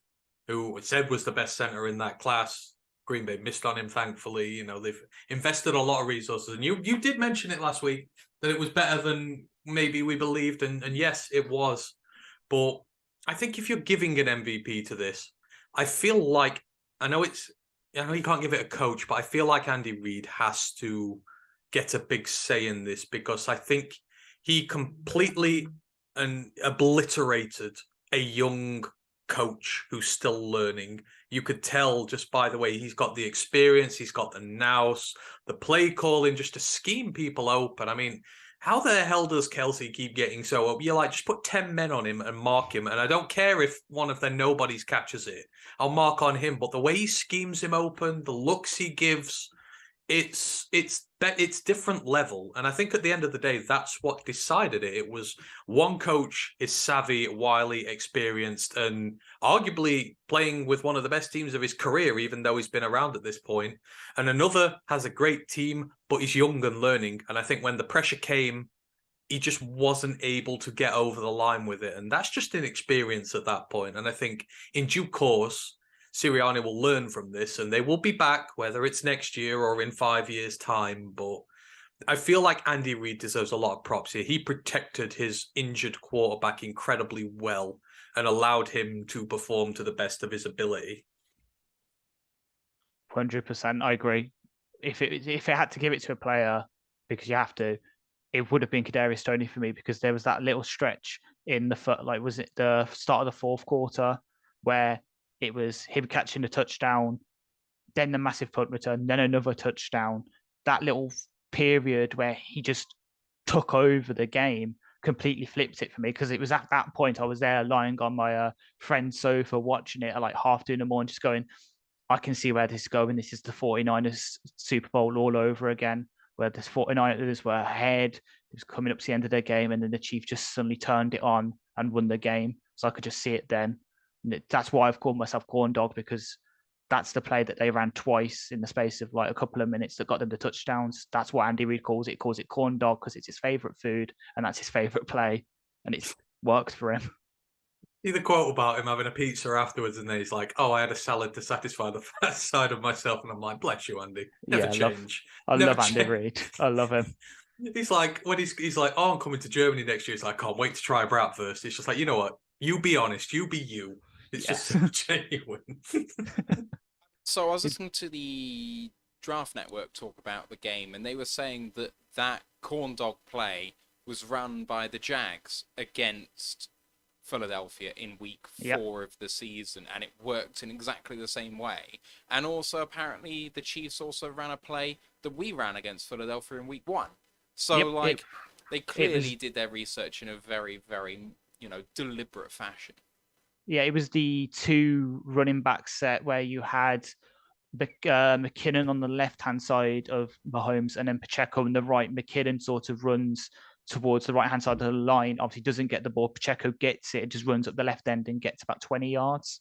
who said was the best center in that class. Green Bay missed on him, thankfully. You know, they've invested a lot of resources. And you did mention it last week that it was better than maybe we believed. And yes, it was. But I think if you're giving an MVP to this, I feel like, I know you can't give it a coach, but I feel like Andy Reid has to get a big say in this because I think he completely obliterated a young coach who's still learning. You could tell just by the way he's got the experience, he's got the nous, the play calling, just to scheme people open. I mean, how the hell does Kelsey keep getting so up? You're like, just put 10 men on him and mark him. And I don't care if one of their nobodies catches it. I'll mark on him. But the way he schemes him open, the looks he gives, it's different level. And I think at the end of the day, that's what decided it. It was one coach is savvy, wily, experienced, and arguably playing with one of the best teams of his career, even though he's been around at this point. And another has a great team, but he's young and learning. And I think when the pressure came, he just wasn't able to get over the line with it. And that's just inexperience at that point. And I think in due course, Sirianni will learn from this and they will be back, whether it's next year or in 5 years' time. But I feel like Andy Reid deserves a lot of props here. He protected his injured quarterback incredibly well and allowed him to perform to the best of his ability. 100%, I agree. If it had to give it to a player, because you have to, it would have been Kadarius Stoney for me because there was that little stretch in was it the start of the fourth quarter where it was him catching a touchdown, then the massive punt return, then another touchdown. That little period where he just took over the game completely flipped it for me because it was at that point I was there lying on my friend's sofa watching it at like 2:30 in the morning, just going, I can see where this is going. This is the 49ers Super Bowl all over again, where the 49ers were ahead. It was coming up to the end of their game, and then the Chiefs just suddenly turned it on and won the game. So I could just see it then. And that's why I've called myself corn dog, because that's the play that they ran twice in the space of like a couple of minutes that got them the touchdowns. That's what Andy Reid calls it. He calls it corn dog because it's his favorite food and that's his favorite play, and it's worked for him. See the quote about him having a pizza afterwards, and then he's like, "Oh, I had a salad to satisfy the fat side of myself," and I'm like, "Bless you, Andy. Never change. I Never love Andy change." Reid. I love him. He's like, when he's like, "Oh, I'm coming to Germany next year." He's like, "I can't wait to try bratwurst." It's just like, you know what? You be honest. You be you. It's just so genuine. So I was listening to the Draft Network talk about the game, and they were saying that corn dog play was run by the Jags against Philadelphia in week 4 of the season, and it worked in exactly the same way. And also, apparently, the Chiefs also ran a play that we ran against Philadelphia in week 1. So, they clearly did their research in a very, very, deliberate fashion. Yeah, it was the 2 running back set where you had McKinnon on the left-hand side of Mahomes and then Pacheco on the right. McKinnon sort of runs towards the right-hand side of the line. Obviously, doesn't get the ball. Pacheco gets it, just runs up the left end and gets about 20 yards.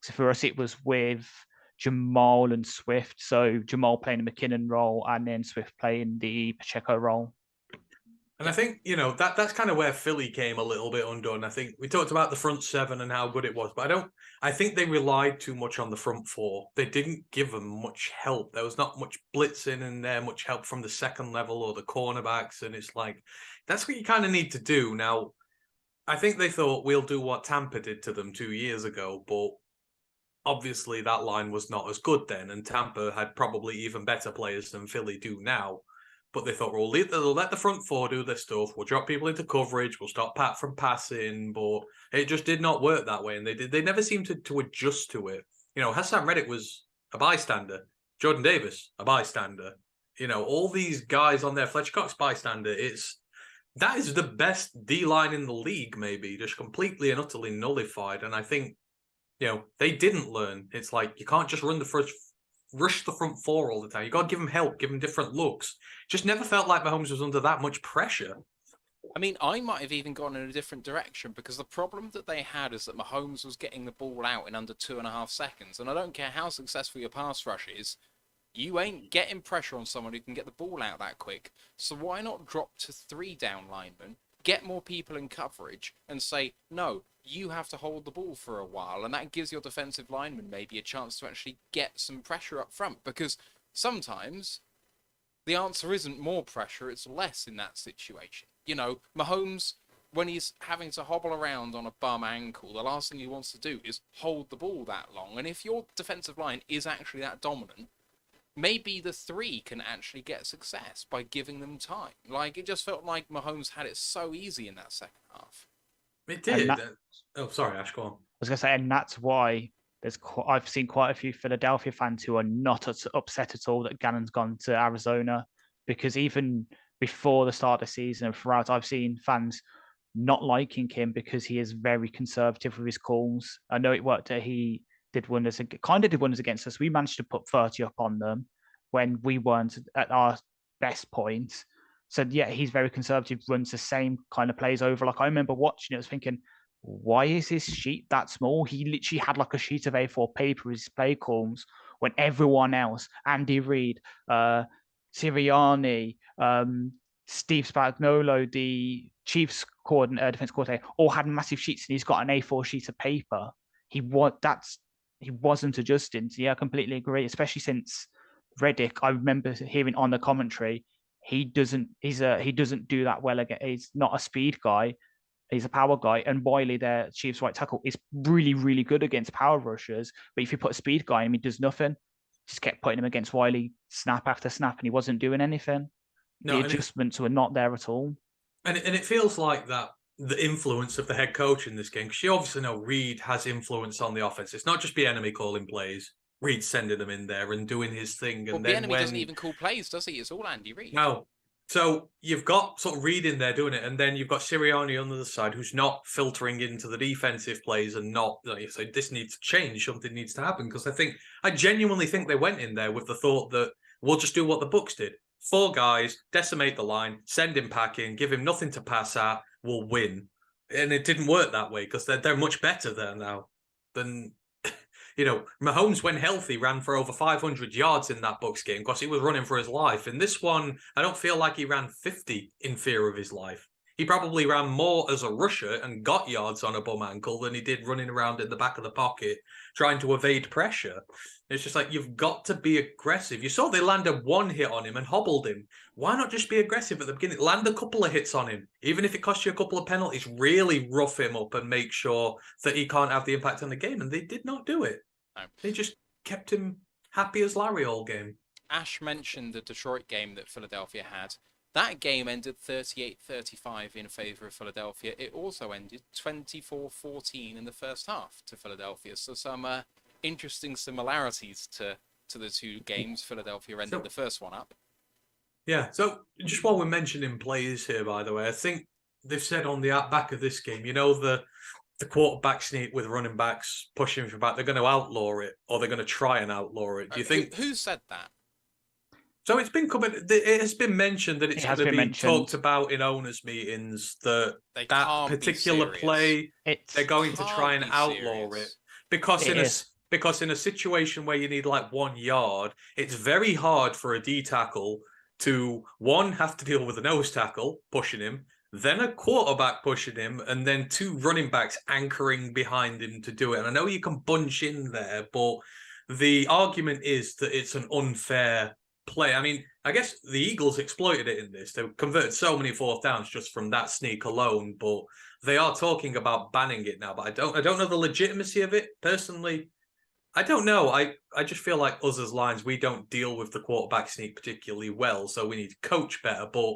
So for us, it was with Jamal and Swift. So Jamal playing the McKinnon role and then Swift playing the Pacheco role. And I think, that's kind of where Philly came a little bit undone. I think we talked about the front 7 and how good it was, but I think they relied too much on the front 4. They didn't give them much help. There was not much blitzing in there, much help from the second level or the cornerbacks. And it's like, that's what you kind of need to do. Now, I think they thought we'll do what Tampa did to them 2 years ago, but obviously that line was not as good then. And Tampa had probably even better players than Philly do now. But they thought, we'll let the front 4 do this stuff. We'll drop people into coverage. We'll stop Pat from passing. But it just did not work that way. And they never seemed to adjust to it. Hassan Reddick was a bystander. Jordan Davis, a bystander. All these guys on there. Fletcher Cox, bystander. That is the best D-line in the league, maybe. Just completely and utterly nullified. And I think, they didn't learn. It's like, you can't just rush the front 4 all the time. You got to give them help, give them different looks. Just never felt like Mahomes was under that much pressure. I mean, I might have even gone in a different direction because the problem that they had is that Mahomes was getting the ball out in under 2.5 seconds. And I don't care how successful your pass rush is, you ain't getting pressure on someone who can get the ball out that quick. So why not drop to 3 down linemen, get more people in coverage, and say, no, you have to hold the ball for a while, and that gives your defensive lineman maybe a chance to actually get some pressure up front, because sometimes the answer isn't more pressure, it's less in that situation. Mahomes, when he's having to hobble around on a bum ankle, the last thing he wants to do is hold the ball that long, and if your defensive line is actually that dominant, maybe the 3 can actually get success by giving them time. Like, it just felt like Mahomes had it so easy in that second half. It did. Oh, sorry, Ash, go on. I was going to say, and that's why I've seen quite a few Philadelphia fans who are not upset at all that Gannon's gone to Arizona, because even before the start of the season and throughout, I've seen fans not liking him because he is very conservative with his calls. I know it worked. He did wonders against us. We managed to put 30 up on them when we weren't at our best point. So yeah, he's very conservative, runs the same kind of plays over. Like, I remember watching it, I was thinking, why is his sheet that small? He literally had like a sheet of A4 paper with his play calls when everyone else, Andy Reid, Sirianni, Steve Spagnuolo, the Chiefs defense coordinator, all had massive sheets, and he's got an A4 sheet of paper. He wasn't adjusting. So yeah, I completely agree, especially since Reddick, I remember hearing on the commentary, he doesn't do that well again. He's not a speed guy. He's a power guy. And Wiley, their Chiefs right tackle, is really, really good against power rushers. But if you put a speed guy in, he does nothing. Just kept putting him against Wiley snap after snap, and he wasn't doing anything. The adjustments were not there at all. And it feels like that the influence of the head coach in this game, because you obviously know Reid has influence on the offense. It's not just Bieniemy calling plays. Reid sending them in there and doing his thing. And then Bieniemy doesn't even call plays, does he? It's all Andy Reid. No. So you've got sort of Reid in there doing it, and then you've got Sirianni on the other side who's not filtering into the defensive plays and not, so this needs to change, something needs to happen. Because I genuinely think they went in there with the thought that we'll just do what the Bucs did. 4 guys, decimate the line, send him packing, give him nothing to pass at, we'll win. And it didn't work that way because they're much better there now than... Mahomes, when healthy, ran for over 500 yards in that Bucs game because he was running for his life. In this one, I don't feel like he ran 50 in fear of his life. He probably ran more as a rusher and got yards on a bum ankle than he did running around in the back of the pocket trying to evade pressure. It's just like, you've got to be aggressive. You saw they landed 1 hit on him and hobbled him. Why not just be aggressive at the beginning? Land a couple of hits on him. Even if it costs you a couple of penalties, really rough him up and make sure that he can't have the impact on the game. And they did not do it. No. They just kept him happy as Larry all game. Ash mentioned the Detroit game that Philadelphia had. That game ended 38-35 in favour of Philadelphia. It also ended 24-14 in the first half to Philadelphia. So some interesting similarities to the 2 games. Philadelphia ended the first one up. Yeah, so just while we're mentioning players here, by the way, I think they've said on the back of this game, the quarterback sneak with running backs pushing for back, they're going to outlaw it, or they're going to try and outlaw it. Do you think? Who said that? So it's been coming. It has been mentioned that it's going to be talked about in owners' meetings that that particular play they're going to try and outlaw it because in a situation where you need like 1 yard, it's very hard for a D tackle to have to deal with a nose tackle pushing him, then a quarterback pushing him, and then 2 running backs anchoring behind him to do it. And I know you can bunch in there, but the argument is that it's an unfair play. I mean, I guess the Eagles exploited it in this. They converted so many 4th downs just from that sneak alone, but they are talking about banning it now. But I don't know the legitimacy of it. Personally, I don't know. I just feel like us as Lions, we don't deal with the quarterback sneak particularly well, so we need to coach better. But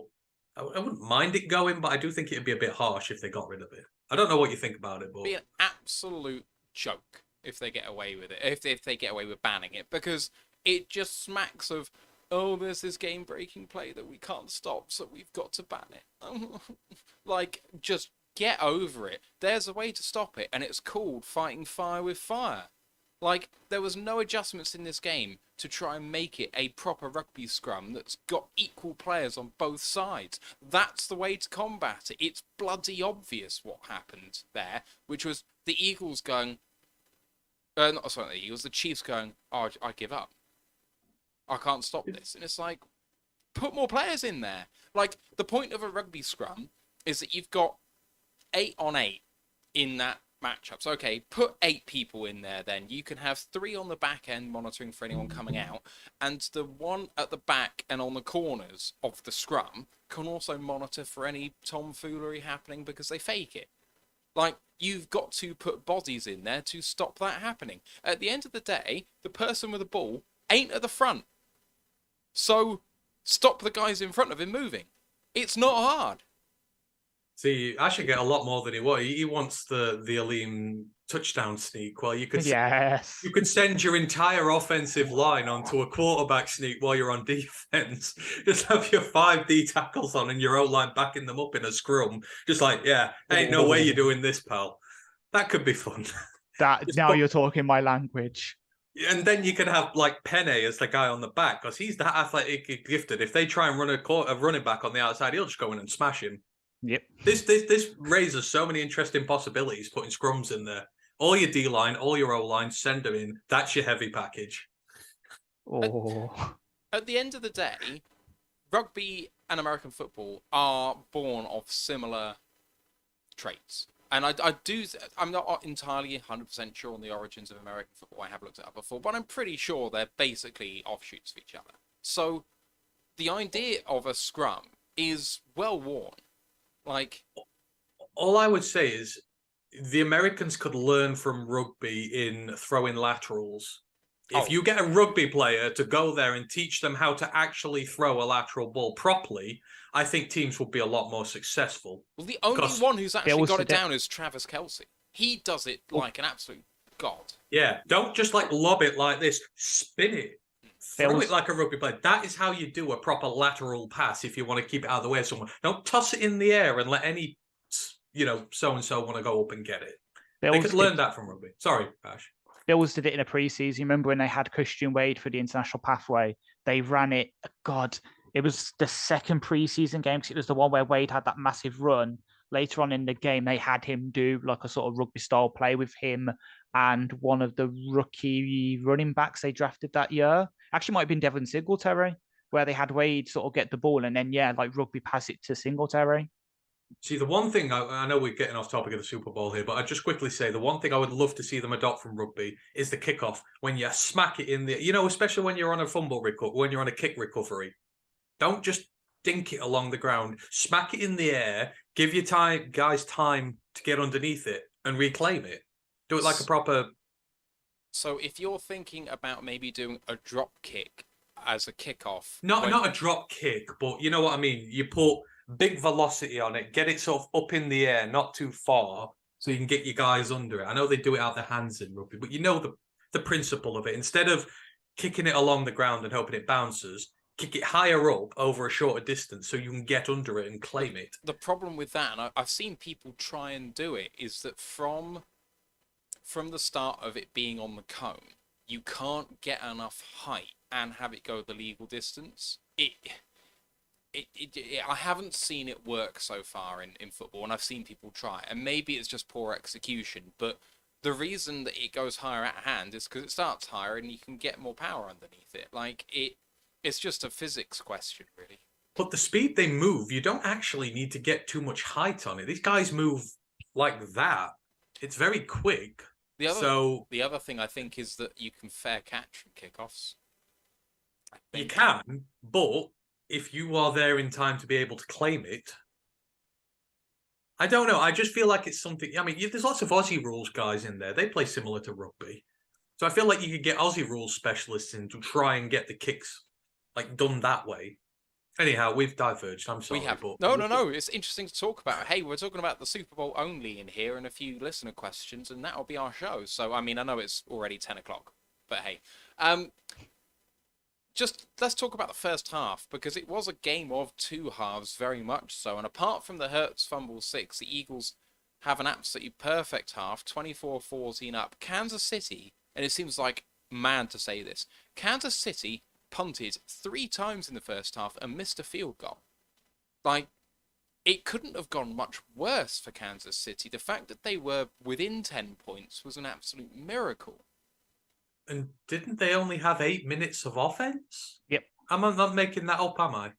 I wouldn't mind it going, but I do think it'd be a bit harsh if they got rid of it. I don't know what you think about it, but it'd be an absolute joke if they get away with it. If they get away with banning it, because it just smacks of, oh, there's this game-breaking play that we can't stop, so we've got to ban it. Like, just get over it. There's a way to stop it, and it's called fighting fire with fire. Like, there was no adjustments in this game to try and make it a proper rugby scrum that's got equal players on both sides. That's the way to combat it. It's bloody obvious what happened there, which was the Eagles going... the Eagles, the Chiefs going, oh, I give up. I can't stop this. And it's like, put more players in there. Like, the point of a rugby scrum is that you've got 8 on 8 in that matchup. So, okay, put 8 people in there then. You can have 3 on the back end monitoring for anyone coming out, and the one at the back and on the corners of the scrum can also monitor for any tomfoolery happening because they fake it. Like, you've got to put bodies in there to stop that happening. At the end of the day, the person with the ball ain't at the front. So, stop the guys in front of him moving. It's not hard. See, I should get a lot more than he wants. He wants the Aleem touchdown sneak. Well, you could send your entire offensive line onto a quarterback sneak while you're on defense. Just have your 5 D tackles on and your O-line backing them up in a scrum. Just like, ain't no way you're doing this, pal. That could be fun. You're talking my language. And then you can have like Penne as the guy on the back because he's that athletic gifted. If they try and run a running back on the outside, he'll just go in and smash him. Yep. This raises so many interesting possibilities putting scrums in there. All your D line, all your O line, send them in. That's your heavy package. Oh. At the end of the day, rugby and American football are born of similar traits. And I'm not entirely 100% sure on the origins of American football. I have looked it up before, but I'm pretty sure they're basically offshoots of each other. So the idea of a scrum is well worn. Like, all I would say is the Americans could learn from rugby in throwing laterals. If you get a rugby player to go there and teach them how to actually throw a lateral ball properly, I think teams would be a lot more successful. Well, the only one who's actually got it down is Travis Kelce. He does it like an absolute god. Yeah, don't just like lob it like this. Spin it. Throw it like a rugby player. That is how you do a proper lateral pass if you want to keep it out of the way of someone. Don't toss it in the air and let any, so-and-so want to go up and get it. They could learn that from rugby. Sorry, Bash. Bills did it in a preseason. Remember when they had Christian Wade for the international pathway? They ran it. God, it was the second preseason game because it was the one where Wade had that massive run. Later on in the game, they had him do like a sort of rugby style play with him and one of the rookie running backs they drafted that year. Actually, might have been Devin Singletary, where they had Wade sort of get the ball and then rugby pass it to Singletary. See, the one thing, I know we're getting off topic of the Super Bowl here, but I'd just quickly say the one thing I would love to see them adopt from rugby is the kickoff. When you smack it in the, especially when you're on a when you're on a kick recovery. Don't just dink it along the ground. Smack it in the air. Give your guys time to get underneath it and reclaim it. Do it like a proper... So if you're thinking about maybe doing a drop kick as a kickoff... Not a drop kick, but you know what I mean? You put... big velocity on it, get it sort of up in the air, not too far, so you can get your guys under it. I know they do it out their hands in rugby, but you know the principle of it. Instead of kicking it along the ground and hoping it bounces, kick it higher up over a shorter distance so you can get under it and claim it. The problem with that, and I've seen people try and do it, is that from the start of it being on the cone, you can't get enough height and have it go the legal distance. I haven't seen it work so far in football, and I've seen people try, and maybe it's just poor execution, but the reason that it goes higher at hand is because it starts higher and you can get more power underneath it. Like, it's just a physics question, really. But the speed they move, you don't actually need to get too much height on it. These guys move like that. It's very quick. The other thing I think is that you can fair catch from kickoffs. You can, but if you are there in time to be able to claim it, I don't know. I just feel like it's something. I mean, there's lots of Aussie rules guys in there. They play similar to rugby, so I feel like you could get Aussie rules specialists in to try and get the kicks like done that way. Anyhow, we've diverged. I'm sorry. We have. But No. It's interesting to talk about. Hey, we're talking about the Super Bowl only in here and a few listener questions, and that'll be our show. So, I mean, I know it's already 10 o'clock, but hey. Just let's talk about the first half, because it was a game of two halves, very much so. And apart from the Hurts fumble 6, the Eagles have an absolutely perfect half, 24-14 up. Kansas City, and it seems like mad to say this, Kansas City punted 3 times in the first half and missed a field goal. Like, it couldn't have gone much worse for Kansas City. The fact that they were within 10 points was an absolute miracle. And didn't they only have 8 minutes of offense? Yep. I'm not making that up, am I?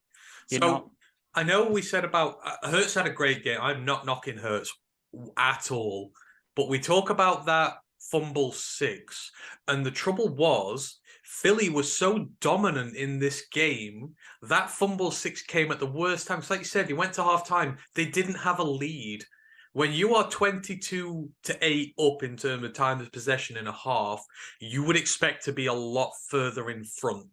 You're so not. I know we said about Hurts had a great game. I'm not knocking Hurts at all, but we talk about that fumble 6, and the trouble was Philly was so dominant in this game. That fumble 6 came at the worst time. Like you said, you went to halftime. They didn't have a lead. When you are 22-8 up in terms of time of possession in a half, you would expect to be a lot further in front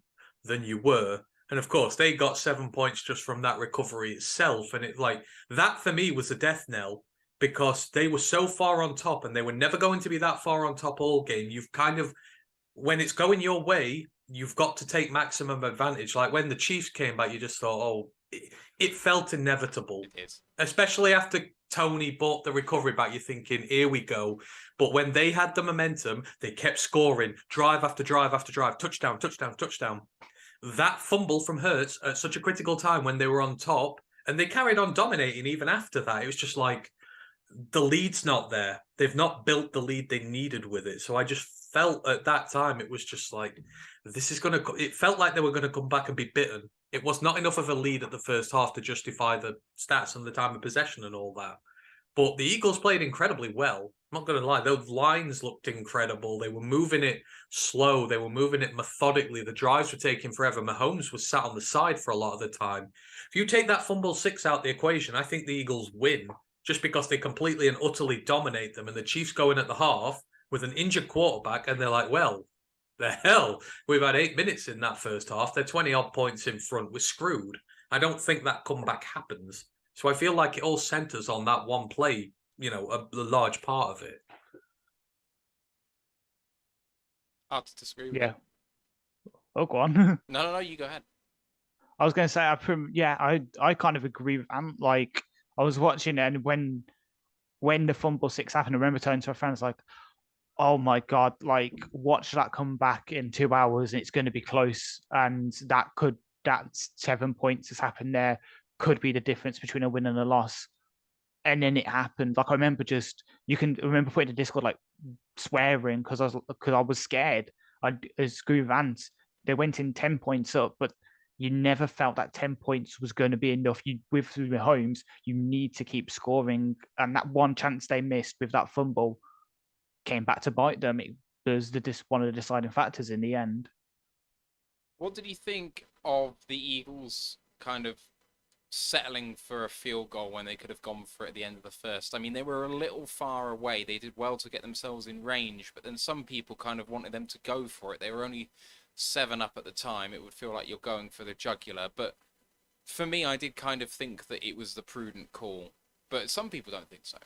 than you were. And of course, they got 7 points just from that recovery itself. And that for me was a death knell, because they were so far on top and they were never going to be that far on top all game. You've kind of, when it's going your way, you've got to take maximum advantage. Like when the Chiefs came back, you just thought, oh, it felt inevitable. It is. Especially after Tony bought the recovery back, you're thinking, here we go. But when they had the momentum, they kept scoring, drive after drive after drive, touchdown, touchdown, touchdown. That fumble from Hurts at such a critical time when they were on top, and they carried on dominating even after that. It was just like, the lead's not there. They've not built the lead they needed with it. So I just felt at that time, it was just like, it felt like they were going to come back and be bitten. It was not enough of a lead at the first half to justify the stats and the time of possession and all that. But the Eagles played incredibly well. I'm not going to lie. Those lines looked incredible. They were moving it slow. They were moving it methodically. The drives were taking forever. Mahomes was sat on the side for a lot of the time. If you take that fumble 6 out the equation, I think the Eagles win, just because they completely and utterly dominate them. And the Chiefs go in at the half with an injured quarterback, and they're like, well, the hell, we've had 8 minutes in that first half. They're 20-odd points in front. We're screwed. I don't think that comeback happens. So I feel like it all centers on that one play, a large part of it. Hard to disagree with. Yeah. Oh, go on. No, you go ahead. I was going to say, I kind of agree with Ant. Like, I was watching it, and when the fumble 6 happened, I remember turning to a friend, like, oh my God, like, watch that come back in 2 hours and it's going to be close. And that 7 points has happened there could be the difference between a win and a loss. And then it happened. Like, I remember remember putting the Discord, like, swearing because I was scared. I agree with Ant. They went in 10 points up, but you never felt that 10 points was going to be enough. With Mahomes, you need to keep scoring. And that one chance they missed with that fumble came back to bite them. It was one of the deciding factors in the end. What did you think of the Eagles kind of settling for a field goal when they could have gone for it at the end of the first? I mean, they were a little far away. They did well to get themselves in range, but then some people kind of wanted them to go for it. They were only 7 up at the time. It would feel like you're going for the jugular. But for me, I did kind of think that it was the prudent call. But some people don't think so.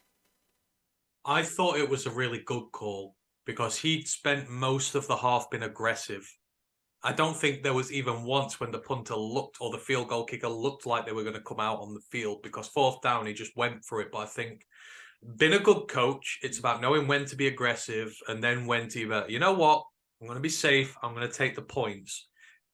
I thought it was a really good call because he'd spent most of the half being aggressive. I don't think there was even once when the punter looked or the field goal kicker looked like they were going to come out on the field, because fourth down, he just went for it. But I think being a good coach, it's about knowing when to be aggressive and then when to be, you know what, I'm going to be safe. I'm going to take the points.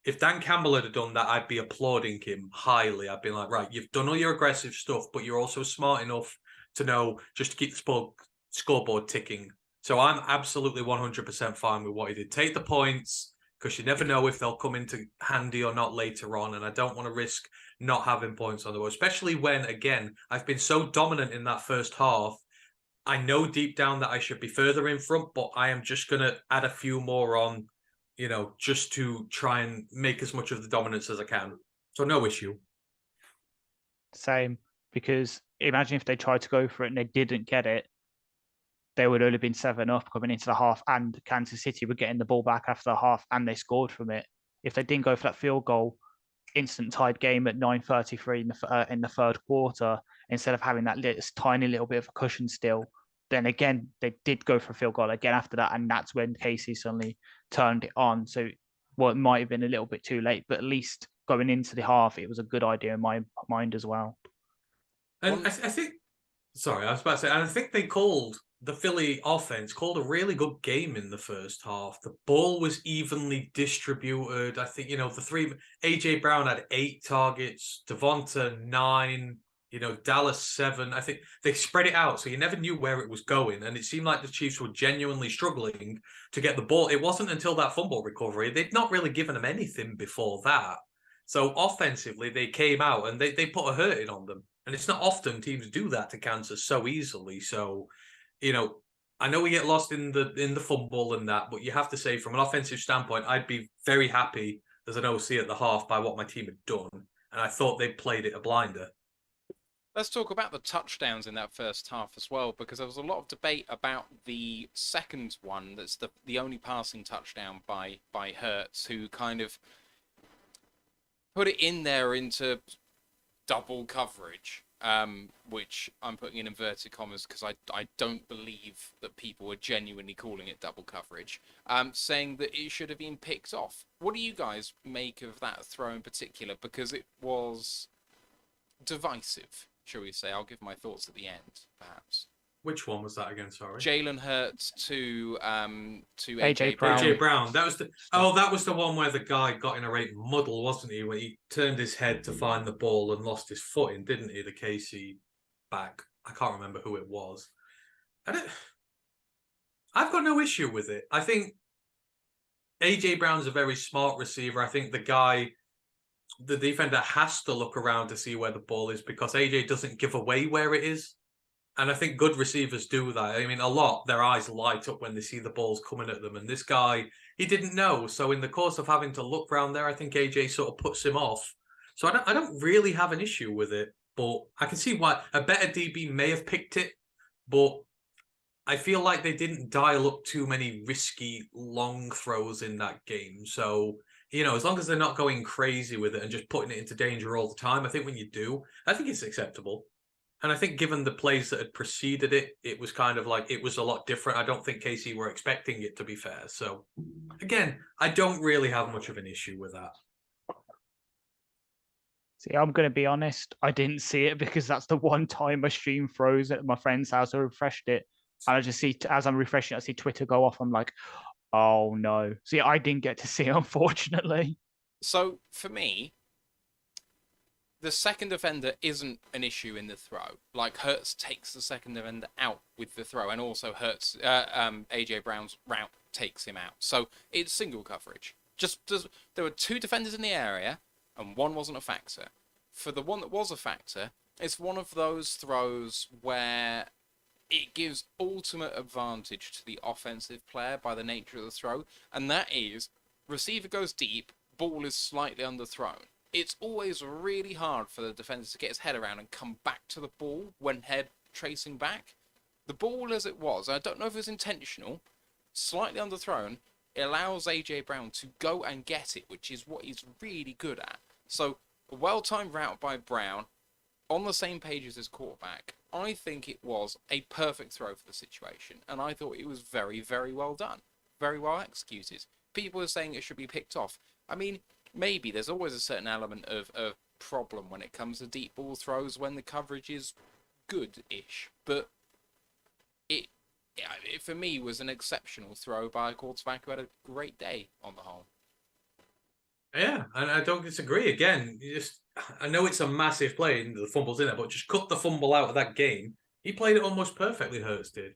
If Dan Campbell had done that, I'd be applauding him highly. I'd be like, right, you've done all your aggressive stuff, but you're also smart enough to know just to keep the scoreboard ticking. So I'm absolutely 100% fine with what he did. Take the points, because you never know if they'll come into handy or not later on. And I don't want to risk not having points on the board, especially when, again, I've been so dominant in that first half. I know deep down that I should be further in front, but I am just going to add a few more on, just to try and make as much of the dominance as I can. So no issue. Same, because imagine if they tried to go for it and they didn't get it, they would only have been 7-up coming into the half, and Kansas City were getting the ball back after the half, and they scored from it. If they didn't go for that field goal, instant tied game at 9:33 in the third quarter, instead of having that tiny little bit of a cushion still, then again they did go for a field goal again after that, and that's when Casey suddenly turned it on. So, well, it might have been a little bit too late, but at least going into the half, it was a good idea in my mind as well. And I think, sorry, I was about to say, and I think the Philly offense called a really good game in the first half. The ball was evenly distributed. I think, AJ Brown had 8 targets, Devonta 9, Dallas 7. I think they spread it out, so you never knew where it was going. And it seemed like the Chiefs were genuinely struggling to get the ball. It wasn't until that fumble recovery. They'd not really given them anything before that. So offensively, they came out and they put a hurting on them. And it's not often teams do that to Kansas so easily. So, I know we get lost in the fumble and that, but you have to say, from an offensive standpoint, I'd be very happy as an OC at the half by what my team had done. And I thought they played it a blinder. Let's talk about the touchdowns in that first half as well, because there was a lot of debate about the second one. That's the only passing touchdown by Hurts, who kind of put it in there into double coverage, which I'm putting in inverted commas because I don't believe that people are genuinely calling it double coverage, saying that it should have been picked off. What do you guys make of that throw in particular? Because it was divisive, shall we say. I'll give my thoughts at the end, perhaps. Which one was that again? Sorry. Jalen Hurts to AJ Brown. AJ Brown. That was the one where the guy got in a right muddle, wasn't he? When he turned his head to find the ball and lost his footing, didn't he? The KC back. I can't remember who it was. I've got no issue with it. I think AJ Brown's a very smart receiver. I think the defender has to look around to see where the ball is, because AJ doesn't give away where it is. And I think good receivers do that. I mean, a lot, their eyes light up when they see the balls coming at them. And this guy, he didn't know. So in the course of having to look around there, I think AJ sort of puts him off. So I don't really have an issue with it. But I can see why a better DB may have picked it. But I feel like they didn't dial up too many risky long throws in that game. So, as long as they're not going crazy with it and just putting it into danger all the time, I think when you do, I think it's acceptable. And I think given the plays that had preceded it, it was kind of like, it was a lot different. I don't think KC were expecting it, to be fair. So, again, I don't really have much of an issue with that. See, I'm going to be honest. I didn't see it because that's the one time my stream froze at my friend's house. I refreshed it. And I just see, as I'm refreshing, I see Twitter go off. I'm like, oh no. See, I didn't get to see it, unfortunately. So, for me, the second defender isn't an issue in the throw. Like, Hurts takes the second defender out with the throw, and also Hurts, AJ Brown's route takes him out. So it's single coverage. There were 2 defenders in the area, and one wasn't a factor. For the one that was a factor, it's one of those throws where it gives ultimate advantage to the offensive player by the nature of the throw, and that is receiver goes deep, ball is slightly underthrown. It's always really hard for the defender to get his head around and come back to the ball when head tracing back. The ball as it was, I don't know if it was intentional, slightly underthrown, it allows AJ Brown to go and get it, which is what he's really good at. So, a well-timed route by Brown, on the same page as his quarterback. I think it was a perfect throw for the situation, and I thought it was very, very well done. Very well executed. people are saying it should be picked off. I mean, maybe there's always a certain element of problem when it comes to deep ball throws when the coverage is good-ish, but it for me was an exceptional throw by a quarterback who had a great day on the whole. Yeah, and I don't disagree. Again, I know it's a massive play and the fumble's in it, but just cut the fumble out of that game. He played it almost perfectly, Hurts did.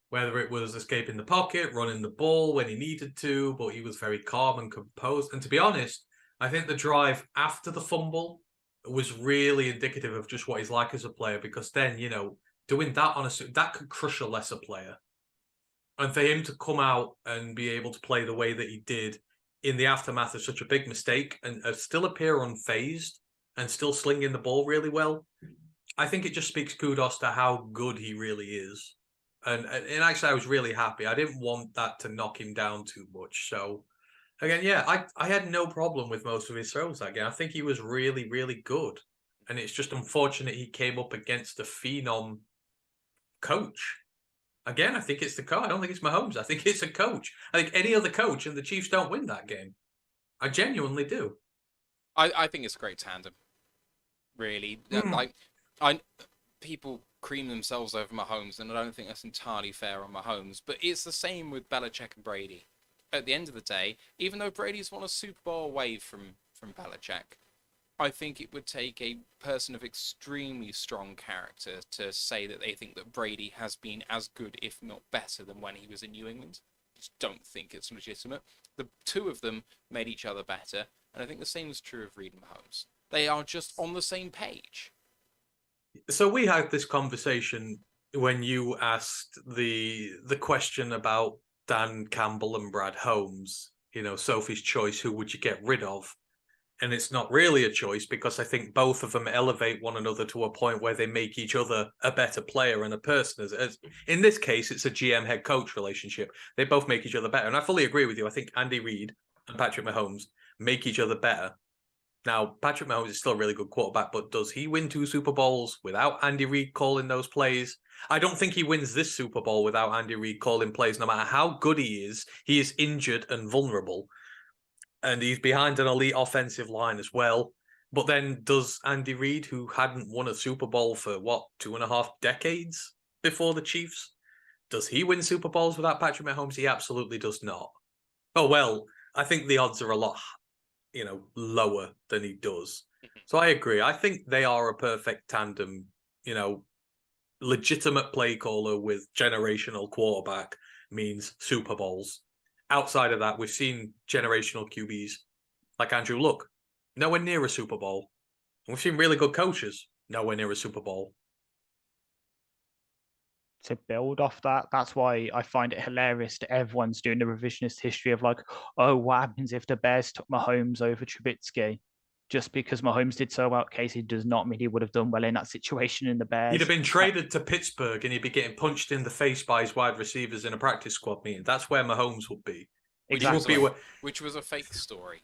Whether it was escaping the pocket, running the ball when he needed to, but he was very calm and composed. And to be honest, I think the drive after the fumble was really indicative of just what he's like as a player, because then, doing that that could crush a lesser player. And for him to come out and be able to play the way that he did in the aftermath of such a big mistake and still appear unfazed and still slinging the ball really well, I think it just speaks kudos to how good he really is. And actually, I was really happy. I didn't want that to knock him down too much. So, again, yeah, I had no problem with most of his throws that game. I think he was really, really good. And it's just unfortunate he came up against a phenom coach. Again, I think it's the coach. I don't think it's Mahomes. I think it's a coach. I think any other coach and the Chiefs don't win that game. I genuinely do. I think it's a great tandem. Really, people cream themselves over Mahomes, and I don't think that's entirely fair on Mahomes. But it's the same with Belichick and Brady. At the end of the day, even though Brady's won a Super Bowl away from Belichick, I think it would take a person of extremely strong character to say that they think that Brady has been as good, if not better, than when he was in New England. I just don't think it's legitimate. The two of them made each other better, and I think the same is true of Reed and Mahomes. They are just on the same page. So we had this conversation when you asked the question about Dan Campbell and Brad Holmes, Sophie's choice, who would you get rid of? And it's not really a choice, because I think both of them elevate one another to a point where they make each other a better player and a person. As in this case, it's a GM head coach relationship. They both make each other better. And I fully agree with you. I think Andy Reid and Patrick Mahomes make each other better. Now, Patrick Mahomes is still a really good quarterback, but does he win 2 Super Bowls without Andy Reid calling those plays? I don't think he wins this Super Bowl without Andy Reid calling plays. No matter how good he is injured and vulnerable. And he's behind an elite offensive line as well. But then does Andy Reid, who hadn't won a Super Bowl for, 2.5 decades before the Chiefs, does he win Super Bowls without Patrick Mahomes? He absolutely does not. Oh, well, I think the odds are a lot, lower than he does. So I agree. I think they are a perfect tandem, legitimate play caller with generational quarterback means Super Bowls. Outside of that, we've seen generational QBs like Andrew Luck, nowhere near a Super Bowl. And we've seen really good coaches, nowhere near a Super Bowl. To build off that, that's why I find it hilarious that everyone's doing the revisionist history of like, oh, what happens if the Bears took Mahomes over Trubisky? Just because Mahomes did so well, Casey does not mean he would have done well in that situation in the Bears. He'd have been traded to Pittsburgh and he'd be getting punched in the face by his wide receivers in a practice squad meeting. That's where Mahomes would be. Exactly. Which was a fake story.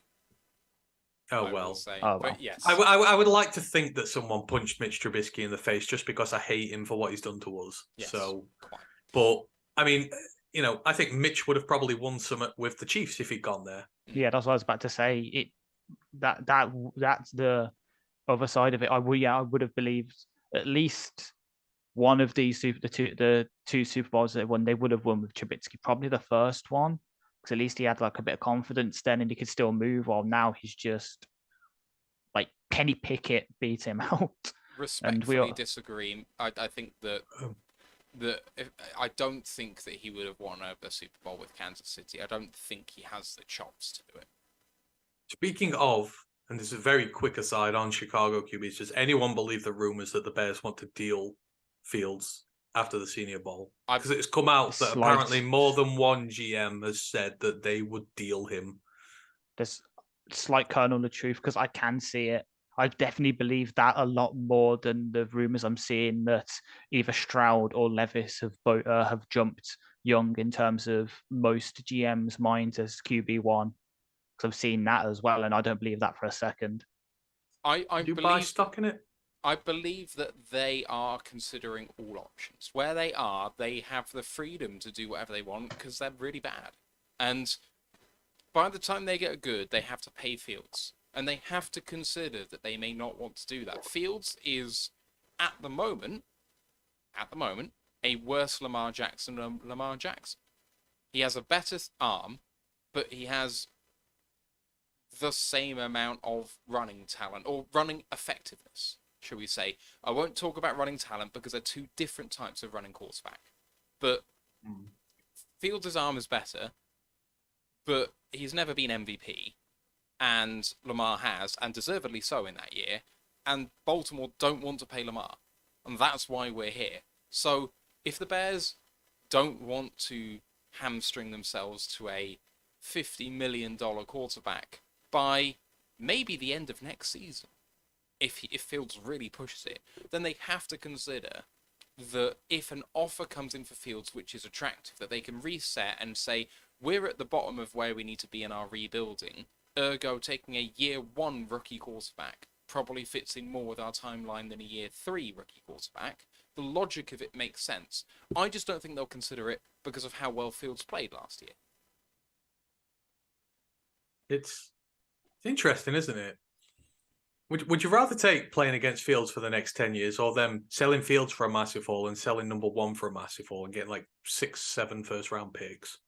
Oh, well. But yes. I would like to think that someone punched Mitch Trubisky in the face just because I hate him for what he's done to us. Yes, so, quite. But, I mean, I think Mitch would have probably won some with the Chiefs if he'd gone there. Yeah, that's what I was about to say. That's the other side of it. I would have believed at least one of these the two Super Bowls they won, they would have won with Trubisky. Probably the first one, because at least he had like a bit of confidence then, and he could still move. While now he's just like Kenny Pickett beat him out. Respectfully disagree. I think that I don't think that he would have won a Super Bowl with Kansas City. I don't think he has the chops to do it. Speaking of, and this is a very quick aside on Chicago QBs, does anyone believe the rumors that the Bears want to deal Fields after the Senior Bowl? Because it's come out that apparently more than one GM has said that they would deal him. There's slight kernel of truth, because I can see it. I definitely believe that a lot more than the rumors I'm seeing that either Stroud or Levis have jumped Young in terms of most GMs' minds as QB1. Because I've seen that as well, and I don't believe that for a second. Do you buy stock in it? I believe that they are considering all options. Where they are, they have the freedom to do whatever they want because they're really bad. And by the time they get good, they have to pay Fields. And they have to consider that they may not want to do that. Fields is, at the moment, a worse Lamar Jackson than Lamar Jackson. He has a better arm, but he has the same amount of running talent, or running effectiveness, shall we say. I won't talk about running talent because they're two different types of running quarterback. But Fields' arm is better, but he's never been MVP. And Lamar has, and deservedly so in that year. And Baltimore don't want to pay Lamar. And that's why we're here. So if the Bears don't want to hamstring themselves to a $50 million quarterback by maybe the end of next season, if Fields really pushes it, then they have to consider that if an offer comes in for Fields which is attractive, that they can reset and say, we're at the bottom of where we need to be in our rebuilding, ergo taking a year one rookie quarterback probably fits in more with our timeline than a year three rookie quarterback. The logic of it makes sense. I just don't think they'll consider it because of how well Fields played last year. It's interesting, isn't it? Would you rather take playing against Fields for the next 10 years, or them selling Fields for a massive haul and selling number one for a massive haul and getting like 6, 7 first round picks?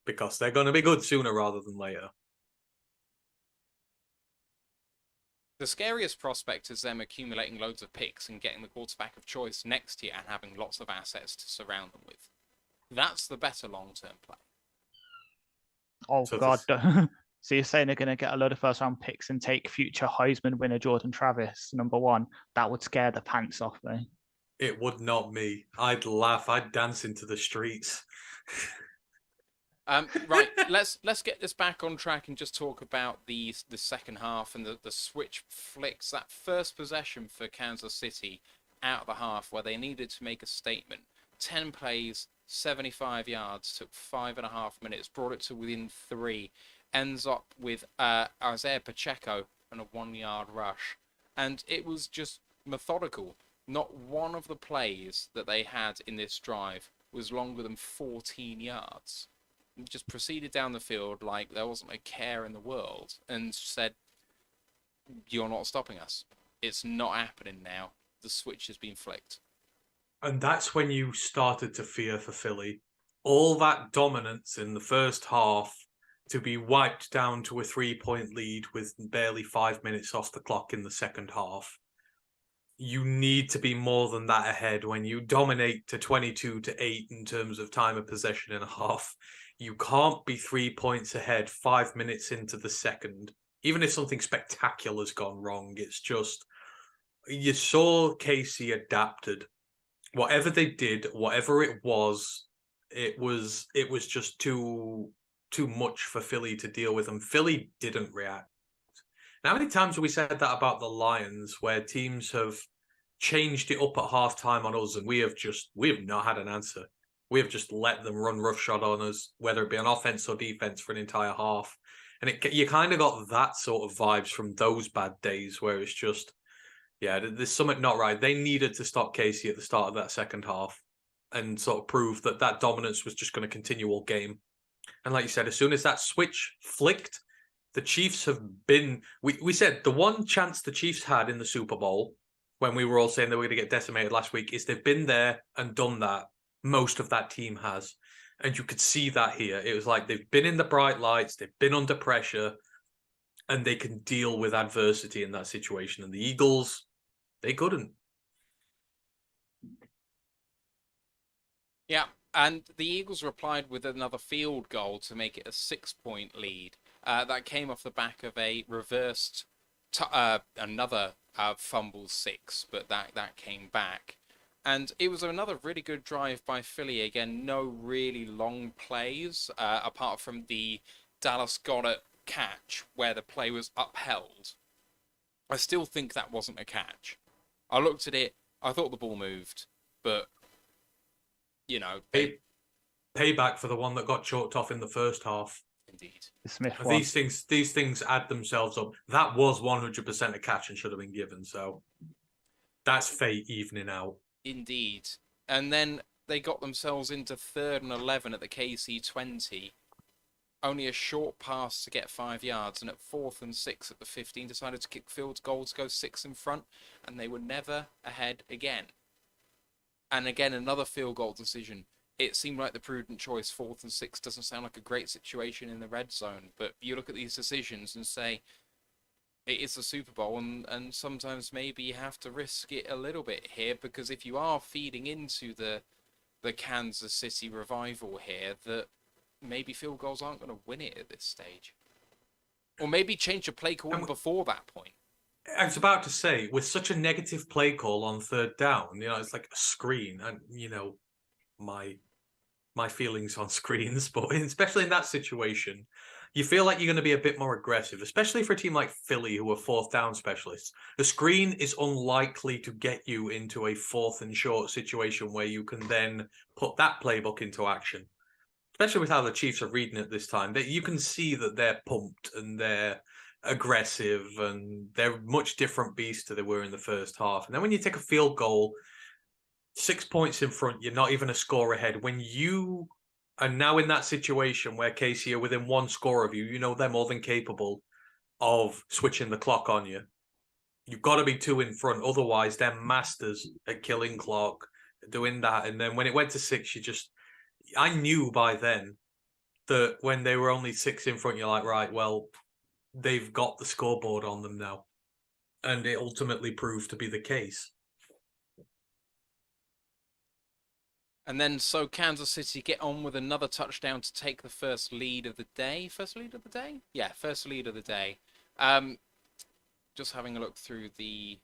Because they're going to be good sooner rather than later. The scariest prospect is them accumulating loads of picks and getting the quarterback of choice next year and having lots of assets to surround them with. That's the better long-term play. Oh, So God. this- So you're saying they're going to get a load of first-round picks and take future Heisman winner Jordan Travis, number one? That would scare the pants off me. It would not me. I'd laugh. I'd dance into the streets. Right, let's get this back on track and just talk about the second half and the switch flicks. That first possession for Kansas City out of the half where they needed to make a statement. 10 plays, 75 yards, took 5.5 minutes, brought it to within 3, ends up with Isaiah Pacheco and a 1-yard rush. And it was just methodical. Not one of the plays that they had in this drive was longer than 14 yards. Just proceeded down the field like there wasn't a care in the world and said, you're not stopping us. It's not happening now. The switch has been flicked. And that's when you started to fear for Philly. All that dominance in the first half to be wiped down to a 3-point lead with barely 5 minutes off the clock in the second half. You need to be more than that ahead when you dominate to 22-8 in terms of time of possession and a half. You can't be 3 points ahead 5 minutes into the second, even if something spectacular's gone wrong. It's just, you saw Casey adapted. Whatever they did, whatever it was just too much for Philly to deal with, and Philly didn't react. Now, how many times have we said that about the Lions, where teams have changed it up at halftime on us, and we have not had an answer. We have just let them run roughshod on us, whether it be on offense or defense, for an entire half. And you kind of got that sort of vibes from those bad days where it's just, yeah, there's something not right. They needed to stop Casey at the start of that second half and sort of prove that dominance was just going to continue all game. And like you said, as soon as that switch flicked, the Chiefs have been... We said the one chance the Chiefs had in the Super Bowl, when we were all saying they were going to get decimated last week, is they've been there and done that. Most of that team has. And you could see that here. It was like they've been in the bright lights, they've been under pressure, and they can deal with adversity in that situation. And the Eagles, they couldn't. Yeah, and the Eagles replied with another field goal to make it a 6-point lead. That came off the back of a reversed, another fumble 6, but that came back. And it was another really good drive by Philly. Again, no really long plays, apart from the Dallas Goedert catch where the play was upheld. I still think that wasn't a catch. I looked at it, I thought the ball moved, but, you know... Payback for the one that got chalked off in the first half. Indeed. The Smith one. These things add themselves up. That was 100% a catch and should have been given, so that's fate evening out. Indeed. And then they got themselves into 3rd and 11 at the KC 20. only a short pass to get 5 yards, and at 4th and 6 at the 15 decided to kick field goal to go 6 in front, and they were never ahead again. And again, another field goal decision. It seemed like the prudent choice. 4th and 6 doesn't sound like a great situation in the red zone, but you look at these decisions and say, it is the Super Bowl, and sometimes maybe you have to risk it a little bit here, because if you are feeding into the Kansas City revival here, that maybe field goals aren't going to win it at this stage. Or maybe change the play calling before that point. I was about to say, with such a negative play call on 3rd down, it's like a screen, and my feelings on screens, but especially in that situation, you feel like you're going to be a bit more aggressive, especially for a team like Philly, who are 4th down specialists. The screen is unlikely to get you into a 4th and short situation where you can then put that playbook into action. Especially with how the Chiefs are reading it this time, that you can see that they're pumped and they're aggressive and they're much different beasts than they were in the first half. And then when you take a field goal, 6 points in front, you're not even a score ahead. When you are now in that situation where KC are within 1 score of you, you know they're more than capable of switching the clock on you. You've got to be 2 in front. Otherwise, they're masters at killing clock, doing that. And then when it went to 6, I knew by then that when they were only 6 in front, you're like, right, well, they've got the scoreboard on them now. And it ultimately proved to be the case. And then so Kansas City get on with another touchdown to take the first lead of the day. First lead of the day? Yeah, first lead of the day. Just having a look through the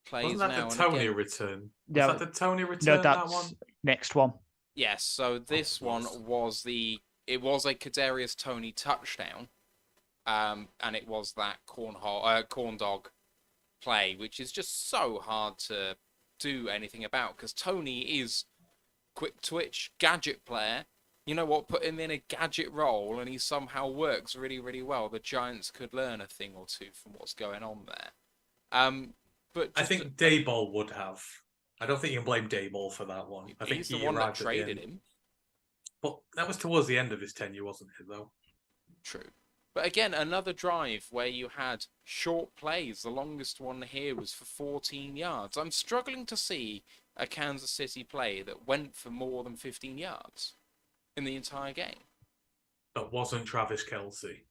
plays now. Wasn't that the Tony return? Was that the Tony return, no, that's that one? Next one. Yes, so this one was a Kadarius Toney touchdown. And it was that corn dog play, which is just so hard to do anything about, because Toney is quick twitch, gadget player. You know what? Put him in a gadget role and he somehow works really, really well. The Giants could learn a thing or two from what's going on there. But I think Daboll would have. I don't think you can blame Daboll for that one. I think he's the one that traded him. But that was towards the end of his tenure, wasn't it, though? True. But again, another drive where you had short plays. The longest one here was for 14 yards. I'm struggling to see a Kansas City play that went for more than 15 yards in the entire game. That wasn't Travis Kelce.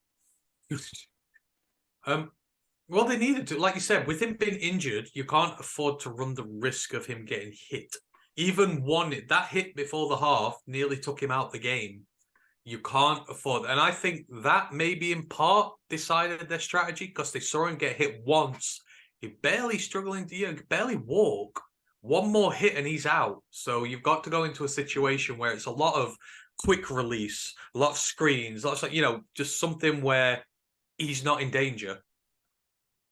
Well, they needed to. Like you said, with him being injured, you can't afford to run the risk of him getting hit. Even that hit before the half nearly took him out the game. You can't afford, and I think that maybe in part decided their strategy, because they saw him get hit once. He barely struggling to barely walk. One more hit and he's out. So you've got to go into a situation where it's a lot of quick release, a lot of screens, lots of, just something where he's not in danger.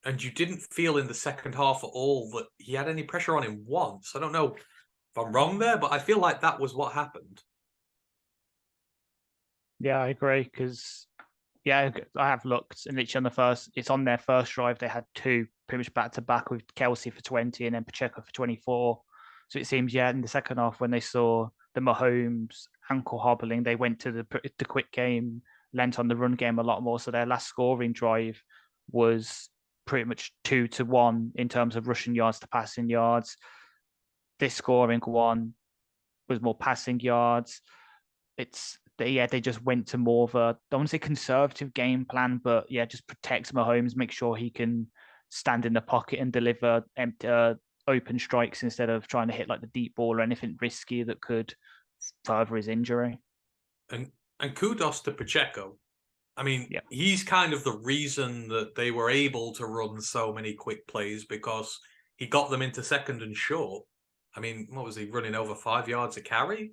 And you didn't feel in the second half at all that he had any pressure on him once. I don't know if I'm wrong there, but I feel like that was what happened. Yeah, I agree, because I have looked, and literally it's on their first drive, they had 2 pretty much back to back with Kelce for 20 and then Pacheco for 24. So it seems, in the second half, when they saw the Mahomes ankle hobbling, they went to the quick game, lent on the run game a lot more. So their last scoring drive was pretty much 2-1 in terms of rushing yards to passing yards. This scoring one was more passing yards. They just went to more of a, I don't want to say conservative game plan, but just protect Mahomes, make sure he can stand in the pocket and deliver open strikes instead of trying to hit like the deep ball or anything risky that could further his injury. And kudos to Pacheco. I mean, he's kind of the reason that they were able to run so many quick plays, because he got them into 2nd and short. I mean, what was he running, over 5 yards a carry?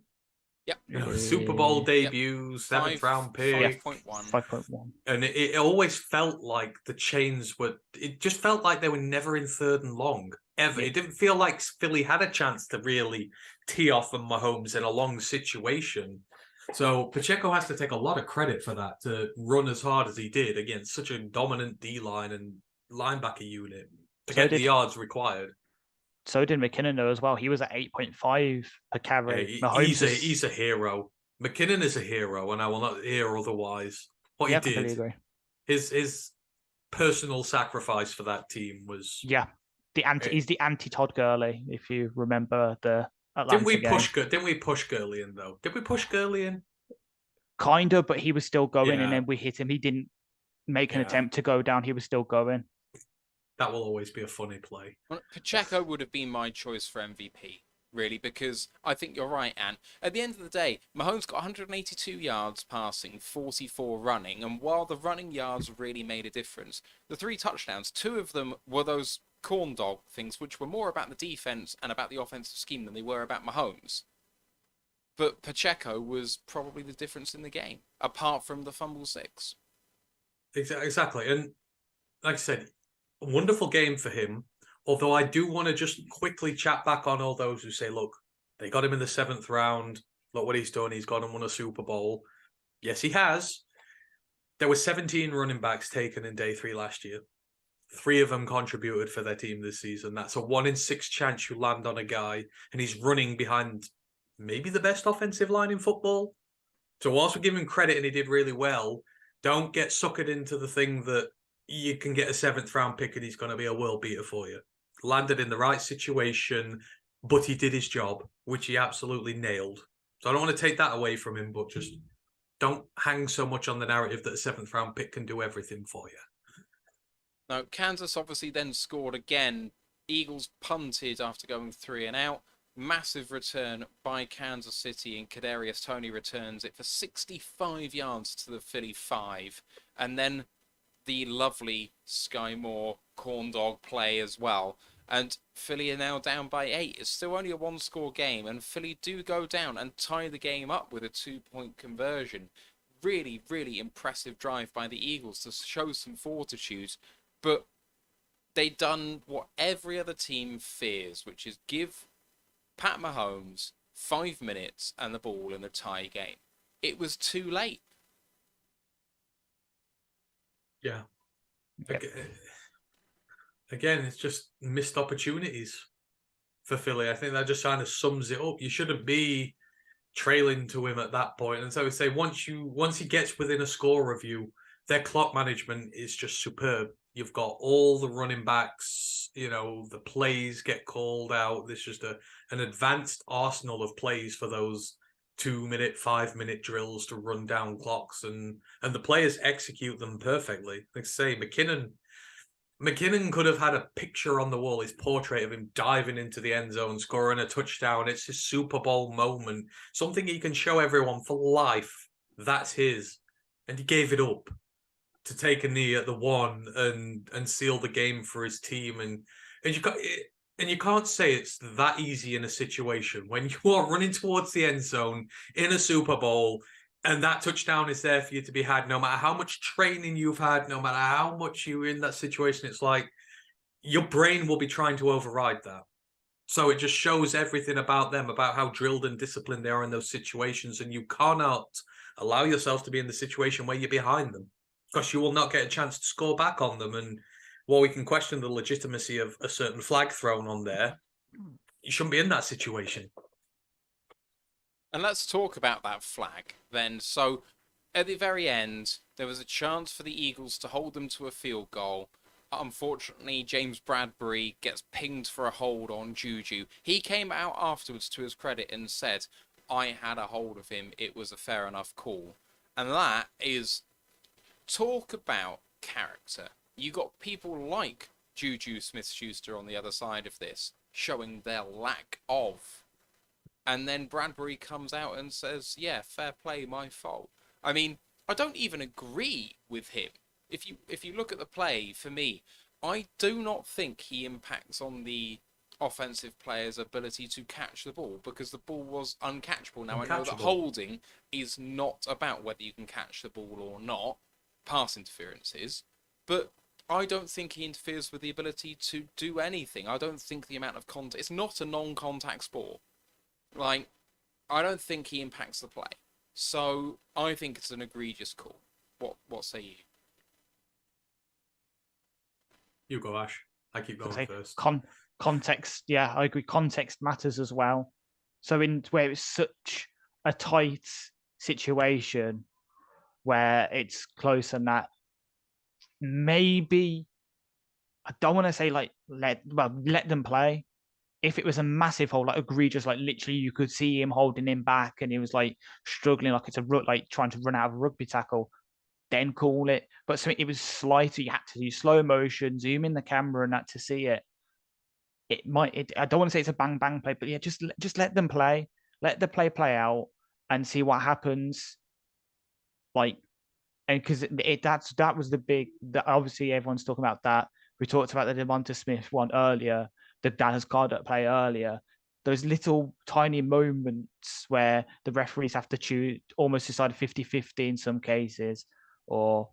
Yep. Super Bowl debut, 7th round pick. 5.1. And it always felt like the chains it just felt like they were never in 3rd and long, ever. It didn't feel like Philly had a chance to really tee off on Mahomes in a long situation. So Pacheco has to take a lot of credit for that, to run as hard as he did against such a dominant D-line and linebacker unit to get the yards required. So did McKinnon though as well. He was at 8.5 per carry. He's a hero. McKinnon is a hero, and I will not hear otherwise. what Yeah, he completely did, agree. his personal sacrifice for that team was. Yeah, he's the anti Todd Gurley, if you remember the Atlanta game. Didn't we push Gurley in though? Did we push Gurley in? Kind of, but he was still going, and Yeah. then we hit him. He didn't make an Yeah. attempt to go down. He was still going. That will always be a funny play. Well, Pacheco would have been my choice for MVP, really, because I think you're right, Anne. At the end of the day, Mahomes got 182 yards passing, 44 running, and while the running yards really made a difference, the 3 touchdowns, 2 of them were those corn dog things, which were more about the defense and about the offensive scheme than they were about Mahomes. But Pacheco was probably the difference in the game, apart from the fumble 6. Exactly. And like I said, a wonderful game for him. Although I do want to just quickly chat back on all those who say, look, they got him in the 7th round. Look what he's done. He's gone and won a Super Bowl. Yes, he has. There were 17 running backs taken in day 3 last year. 3 of them contributed for their team this season. That's a 1 in 6 chance you land on a guy, and he's running behind maybe the best offensive line in football. So whilst we give him credit and he did really well, don't get suckered into the thing that you can get a 7th round pick and he's going to be a world beater for you. Landed in the right situation, but he did his job, which he absolutely nailed. So I don't want to take that away from him, but just don't hang so much on the narrative that a 7th round pick can do everything for you. Now, Kansas obviously then scored again. Eagles punted after going 3 and out. Massive return by Kansas City, and Kadarius Toney returns it for 65 yards to the Philly 5. And then the lovely Sky Moore corn dog play as well. And Philly are now down by 8. It's still only a 1-score game, and Philly do go down and tie the game up with a 2-point conversion. Really, really impressive drive by the Eagles to show some fortitude. But they done what every other team fears, which is give Pat Mahomes 5 minutes and the ball in a tie game. It was too late. Yeah. Yep. Again, it's just missed opportunities for Philly. I think that just kind of sums it up. You shouldn't be trailing to him at that point. And so we say once he gets within a score of you, their clock management is just superb. You've got all the running backs, the plays get called out. There's just an advanced arsenal of plays for those 2-minute, 5-minute drills to run down clocks, and the players execute them perfectly. Like I say, McKinnon could have had a picture on the wall, his portrait of him diving into the end zone, scoring a touchdown. It's his Super Bowl moment, something he can show everyone for life. That's his. And he gave it up to take a knee at the 1 and seal the game for his team. And you can't say it's that easy in a situation when you are running towards the end zone in a Super Bowl and that touchdown is there for you to be had, no matter how much training you've had, no matter how much you're in that situation. It's like your brain will be trying to override that. So it just shows everything about them, about how drilled and disciplined they are in those situations. And you cannot allow yourself to be in the situation where you're behind them, because you will not get a chance to score back on them. And while we can question the legitimacy of a certain flag thrown on there, you shouldn't be in that situation. And let's talk about that flag then. So at the very end, there was a chance for the Eagles to hold them to a field goal. Unfortunately, James Bradbury gets pinged for a hold on Juju. He came out afterwards to his credit and said, I had a hold of him. It was a fair enough call. And that is, talk about character. You got people like Juju Smith-Schuster on the other side of this, showing their lack of. And then Bradbury comes out and says, yeah, fair play, my fault. I mean, I don't even agree with him. If you look at the play, for me, I do not think he impacts on the offensive player's ability to catch the ball, because the ball was uncatchable. Now, I know that holding is not about whether you can catch the ball or not. Pass interference is. But I don't think he interferes with the ability to do anything. I don't think the amount of contact... It's not a non-contact sport. Like, I don't think he impacts the play. So, I think it's an egregious call. What say you? You go, Ash. I keep going first. Context, yeah, I agree. Context matters as well. So in where it's such a tight situation where it's close and that maybe I don't want to say like let them play. If it was a massive hold, like egregious, like literally you could see him holding him back and he was like struggling, like it's like trying to run out of a rugby tackle, then call it. But something it was slighter, you had to do slow motion, zoom in the camera and that to see it. I don't want to say it's a bang bang play, but yeah, just let them play. Let the play out and see what happens. Like, and because that was the big that obviously everyone's talking about that. We talked about the Devonta Smith one earlier, the Dallas Goedert play earlier. Those little tiny moments where the referees have to choose, almost decide 50-50 in some cases, or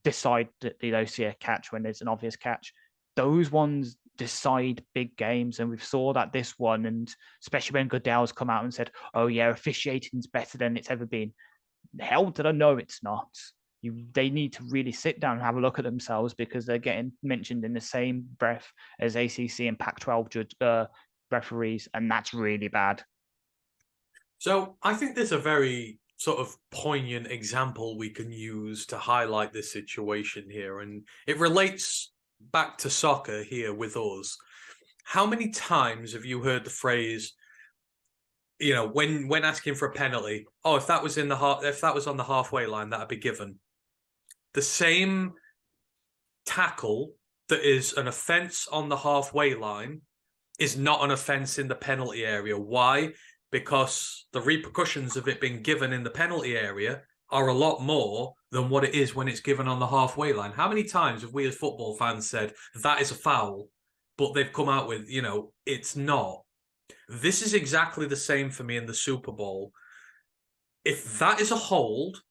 decide that see a catch when there's an obvious catch. Those ones decide big games, and we saw that this one, and especially when Goodell's come out and said, "Oh yeah, officiating's better than it's ever been." Hell, did I know it's not? They need to really sit down and have a look at themselves because they're getting mentioned in the same breath as ACC and Pac-12 referees, and that's really bad. So I think there's a very sort of poignant example we can use to highlight this situation here, and it relates back to soccer here with us. How many times have you heard the phrase, when asking for a penalty, oh, if that was on the halfway line, that'd be given. The same tackle that is an offence on the halfway line is not an offence in the penalty area. Why? Because the repercussions of it being given in the penalty area are a lot more than what it is when it's given on the halfway line. How many times have we as football fans said that is a foul, but they've come out with, it's not? This is exactly the same for me in the Super Bowl. If that is a hold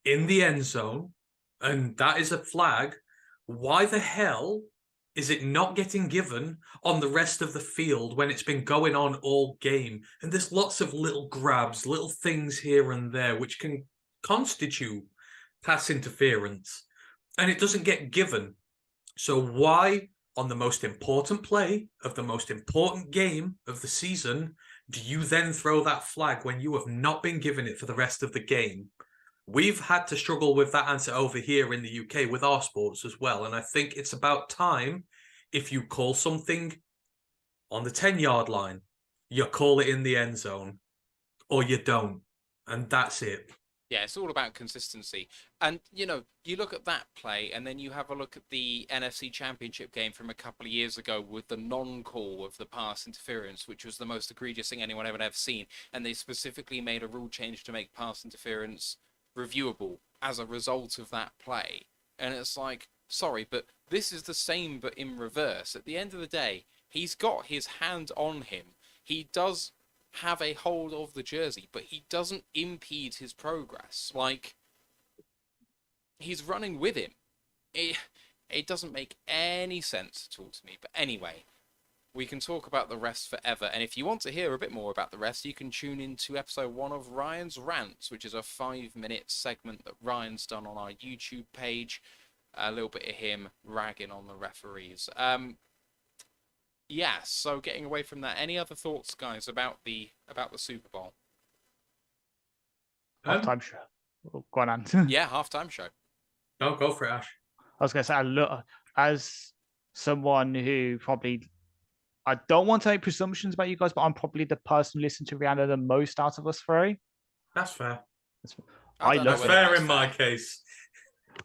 in the end zone and that is a flag, why the hell is it not getting given on the rest of the field when it's been going on all game? And there's lots of little grabs, little things here and there, which can constitute pass interference, and it doesn't get given. So why, on the most important play of the most important game of the season, do you then throw that flag when you have not been given it for the rest of the game? We've had to struggle with that answer over here in the UK with our sports as well. And I think it's about time, if you call something on the 10-yard line, you call it in the end zone, or you don't. And that's it. Yeah, it's all about consistency. And, you look at that play and then you have a look at the NFC Championship game from a couple of years ago with the non-call of the pass interference, which was the most egregious thing anyone ever seen. And they specifically made a rule change to make pass interference reviewable as a result of that play. And it's like, sorry, but this is the same but in reverse. At the end of the day, he's got his hand on him. He does have a hold of the jersey, but he doesn't impede his progress. Like, he's running with him. It doesn't make any sense at all to me. But anyway, we can talk about the rest forever. And if you want to hear a bit more about the rest, you can tune into episode 1 of Ryan's Rants, which is a 5-minute segment that Ryan's done on our YouTube page. A little bit of him ragging on the referees. Yeah, so getting away from that, any other thoughts, guys, about the Super Bowl? Halftime show. Oh, go on, Ant. Yeah, halftime show. No, go for it, Ash. I was going to say, as someone who probably, I don't want to make presumptions about you guys, but I'm probably the person who listened to Rihanna the most out of us three. That's fair. That's fair in my case.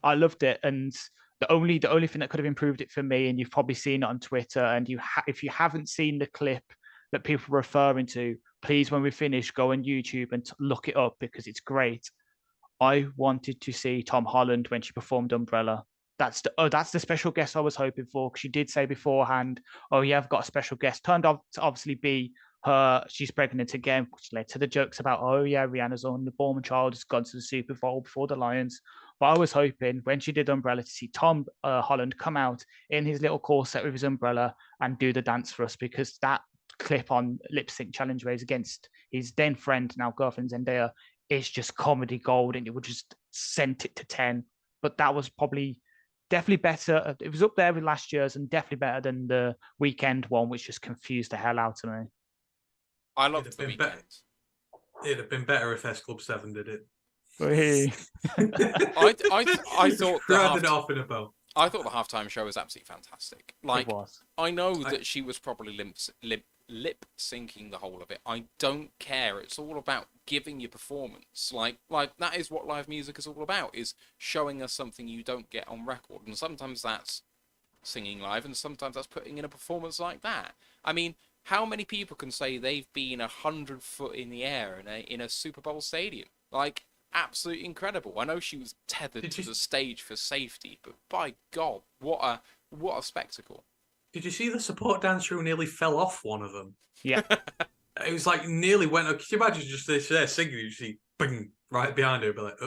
I loved it, and the only thing that could have improved it for me, and you've probably seen it on Twitter, and if you haven't seen the clip that people are referring to, please, when we finish, go on YouTube and look it up because it's great. I wanted to see Tom Holland when she performed Umbrella. That's the special guest I was hoping for, because she did say beforehand, "Oh yeah, I've got a special guest." Turned out to obviously be her. She's pregnant again, which led to the jokes about, "Oh yeah, Rihanna's unborn child has gone to the Super Bowl before the Lions." But I was hoping when she did Umbrella to see Tom Holland come out in his little corset with his umbrella and do the dance for us, because that clip on Lip Sync Challenge where he's against his then friend, now girlfriend Zendaya, is just comedy gold, and it would just sent it to 10. But that was definitely better. It was up there with last year's and definitely better than the weekend one, which just confused the hell out of me. I loved the weekend. It'd have been better if S Club 7 did it. Whee. I thought the Rounded it off in a bow. I thought the halftime show was absolutely fantastic. Like, It was. I know that she was probably lip syncing the whole of it. I don't care. It's all about giving your performance. Like that is what live music is all about, is showing us something you don't get on record. And sometimes that's singing live, and sometimes that's putting in a performance like that. I mean, how many people can say they've been 100 foot in the air in a Super Bowl stadium? Like, absolutely incredible. I know she was tethered to the stage for safety, but by God, what a spectacle. Did you see the support dancer who nearly fell off one of them? Yeah. It was like nearly went. Could you imagine just there singing? You see, bing, right behind her, be like,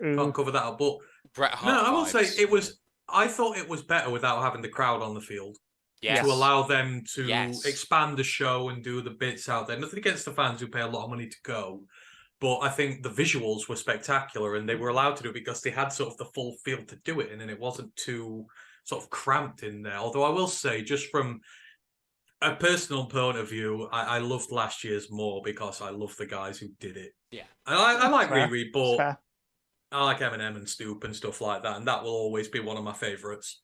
can't cover that up. But Bret Hart I will say vibes. it was. I thought it was better without having the crowd on the field Yes. to allow them to Yes. expand the show and do the bits out there. Nothing against the fans who pay a lot of money to go, but I think the visuals were spectacular, and they were allowed to do it because they had sort of the full field to do it in, and it wasn't too sort of cramped in there. Although I will say, just from a personal point of view, I loved last year's more because I love the guys who did it. Yeah. And I like Fair. Riri, It's but fair. I like Eminem and Stoop and stuff like that, and that will always be one of my favourites,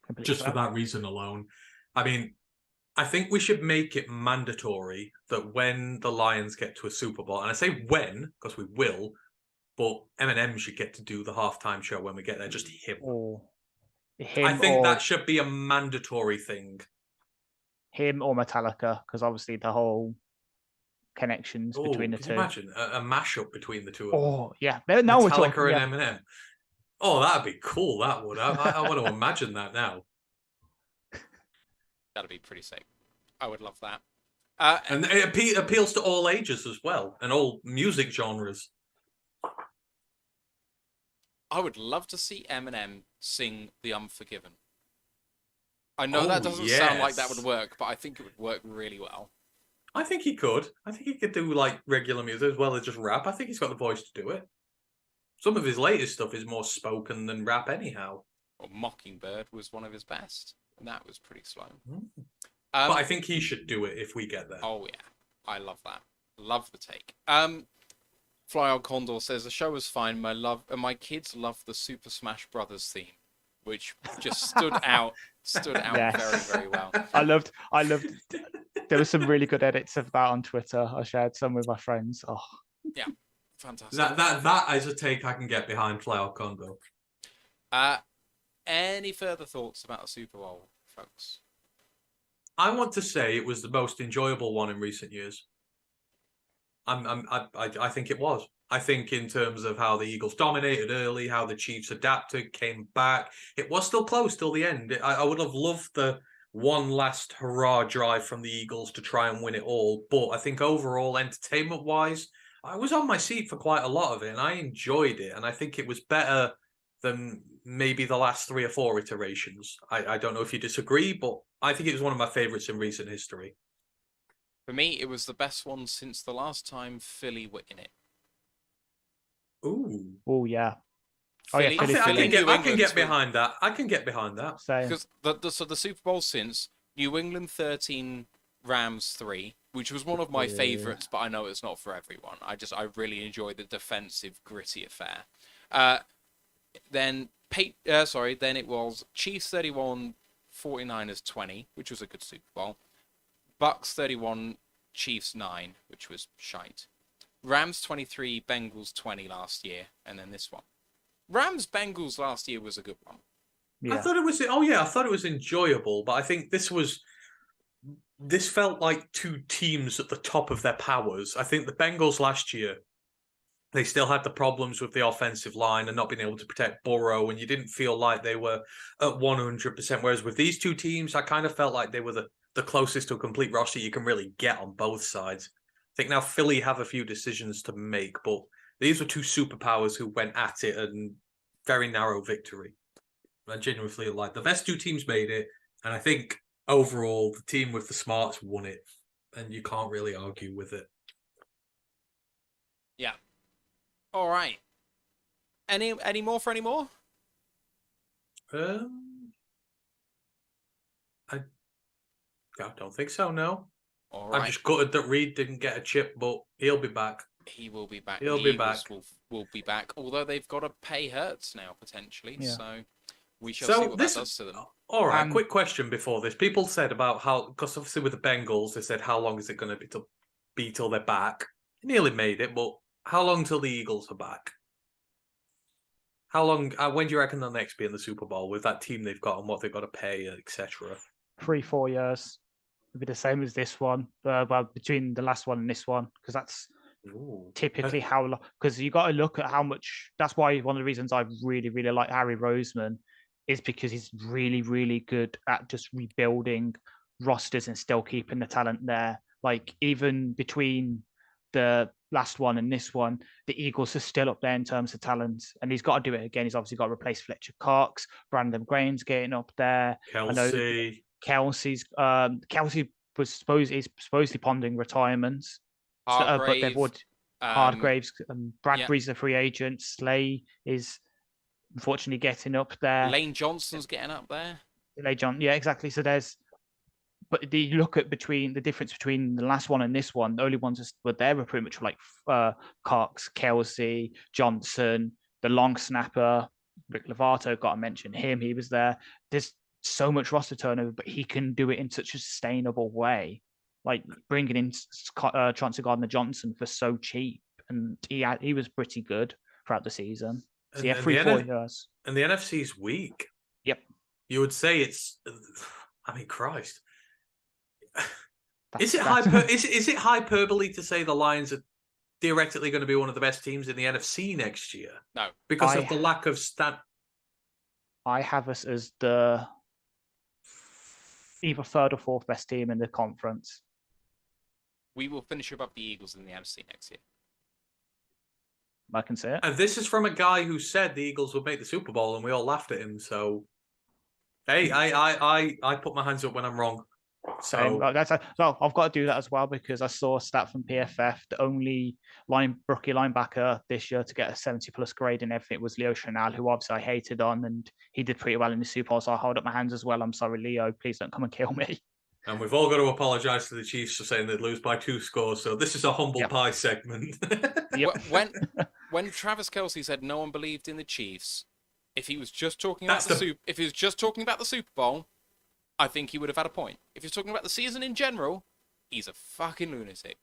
Completely just for fair. that reason alone. I mean, I think we should make it mandatory that when the Lions get to a Super Bowl, and I say when, because we will, but Eminem should get to do the halftime show when we get there, just him. Or him, I think or that should be a mandatory thing. him or Metallica, because obviously the whole connections Oh, between the can two. you imagine a mashup between the two of them? Oh yeah, now we're talking. Metallica Yeah. and Eminem. Oh, that'd be cool. That would. I want to imagine that now. That'd be pretty sick. I would love that. And it appeals to all ages as well, and all music genres. I would love to see Eminem sing The Unforgiven. I know that doesn't sound like that would yes. work, but I think it would work really well. I think he could. I think he could do like regular music as well as just rap. I think he's got the voice to do it. Some of his latest stuff is more spoken than rap anyhow. Or Mockingbird was one of his best, and that was pretty slow. But I think he should do it if we get there. Oh yeah, I love that. Love the take. Fly Out Condor says the show was fine. My kids love the Super Smash Brothers theme, which just stood out Yes. very, very well. I loved. There were some really good edits of that on Twitter. I shared some with my friends. Oh, Yeah, fantastic. That is a take I can get behind. Fly Out Condor. Any further thoughts about the Super Bowl, folks? I want to say it was the most enjoyable one in recent years. I think it was. I think in terms of how the Eagles dominated early, how the Chiefs adapted, came back. It was still close till the end. I would have loved the one last hurrah drive from the Eagles to try and win it all. But I think overall, entertainment-wise, I was on my seat for quite a lot of it, and I enjoyed it. And I think it was better than maybe the last 3 or 4 iterations. I don't know if you disagree, but I think it was one of my favourites in recent history. For me, it was the best one since the last time Philly were in it. Ooh. oh yeah. Oh, yeah, Philly, Philly, I Philly, can get, New I can England get were- behind that. I can get behind that. So Because the Super Bowl since New England 13, Rams 3, which was one of my Yeah. favourites, but I know it's not for everyone. I really enjoy the defensive, gritty affair. Then it was Chiefs 31, 49ers 20, which was a good Super Bowl. Bucks 31, Chiefs 9, which was shite. Rams 23, Bengals 20 last year, and then this one. Rams Bengals last year was a good one. yeah. I thought it was. Oh yeah, I thought it was enjoyable, but I think this felt like two teams at the top of their powers. I think the Bengals last year, they still had the problems with the offensive line and not being able to protect Burrow, and you didn't feel like they were at 100%. Whereas with these two teams, I kind of felt like they were the closest to a complete roster you can really get on both sides. I think now Philly have a few decisions to make, but these were two superpowers who went at it and very narrow victory. I genuinely feel like the best two teams made it, and I think overall the team with the smarts won it, and you can't really argue with it. Yeah. All right. Any more for any more? I don't think so. No, All right. I'm just gutted that Reed didn't get a chip, but he'll be back. He will be back. He'll The be Eagles back. will be back, although they've got to pay Hurts now potentially. Yeah. So we shall see So what this, that does to them. all right. Um, Quick question before this: people said about how, because obviously with the Bengals, they said how long is it going to be till they're back? Nearly made it, but how long till the Eagles are back? How long? When do you reckon they'll next be in the Super Bowl with that team they've got and what they've got to pay, etc.? 3-4 years. It'll be the same as this one. Well, between the last one and this one, because that's Ooh. typically how long. Because you got to look at how much. That's why one of the reasons I really, really like Harry Roseman is because he's really, really good at just rebuilding rosters and still keeping the talent there. Like even between the last one and this one, the Eagles are still up there in terms of talent, and he's got to do it again. He's obviously got to replace Fletcher Cox. Brandon Graham's getting up there. I know Kelsey. Kelsey is supposedly pondering retirement, but they've Hargrave, would um, Hardgraves, yeah, Bradbury's a free agent. Slay is unfortunately getting up there. Lane Johnson's getting up there. Slay John, yeah, exactly. So there's, but you look at between the difference between the last one and this one. The only ones were there were pretty much like Cox, Kelsey, Johnson, the long snapper, Rick Lovato. Got to mention him. He was there. There's so much roster turnover, but he can do it in such a sustainable way. Like bringing in Chauncey Gardner-Johnson for so cheap, and he was pretty good throughout the season. So yeah, 3-4 years. And the NFC's weak. Yep. You would say it's. I mean, Christ. That's, Is it hyperbole to say the Lions are theoretically going to be one of the best teams in the NFC next year? No, Because of the lack of I have us as the either third or fourth best team in the conference. we will finish above the Eagles in the NFC next year. I can see it. And this is from a guy who said the Eagles would make the Super Bowl, and we all laughed at him. So, hey, I put my hands up when I'm wrong. Same. So Well, I've got to do that as well because I saw a stat from PFF. The only rookie linebacker this year to get a 70+ grade and everything was Leo Chenal, who obviously I hated on, and he did pretty well in the Super Bowl. So I hold up my hands as well. I'm sorry, Leo. Please don't come and kill me. And we've all got to apologise to the Chiefs for saying they'd lose by 2 scores. So this is a humble pie segment. Yep. When Travis Kelce said no one believed in the Chiefs, if he was just talking about if he was just talking about the Super Bowl, I think he would have had a point. If he's talking about the season in general, he's a fucking lunatic.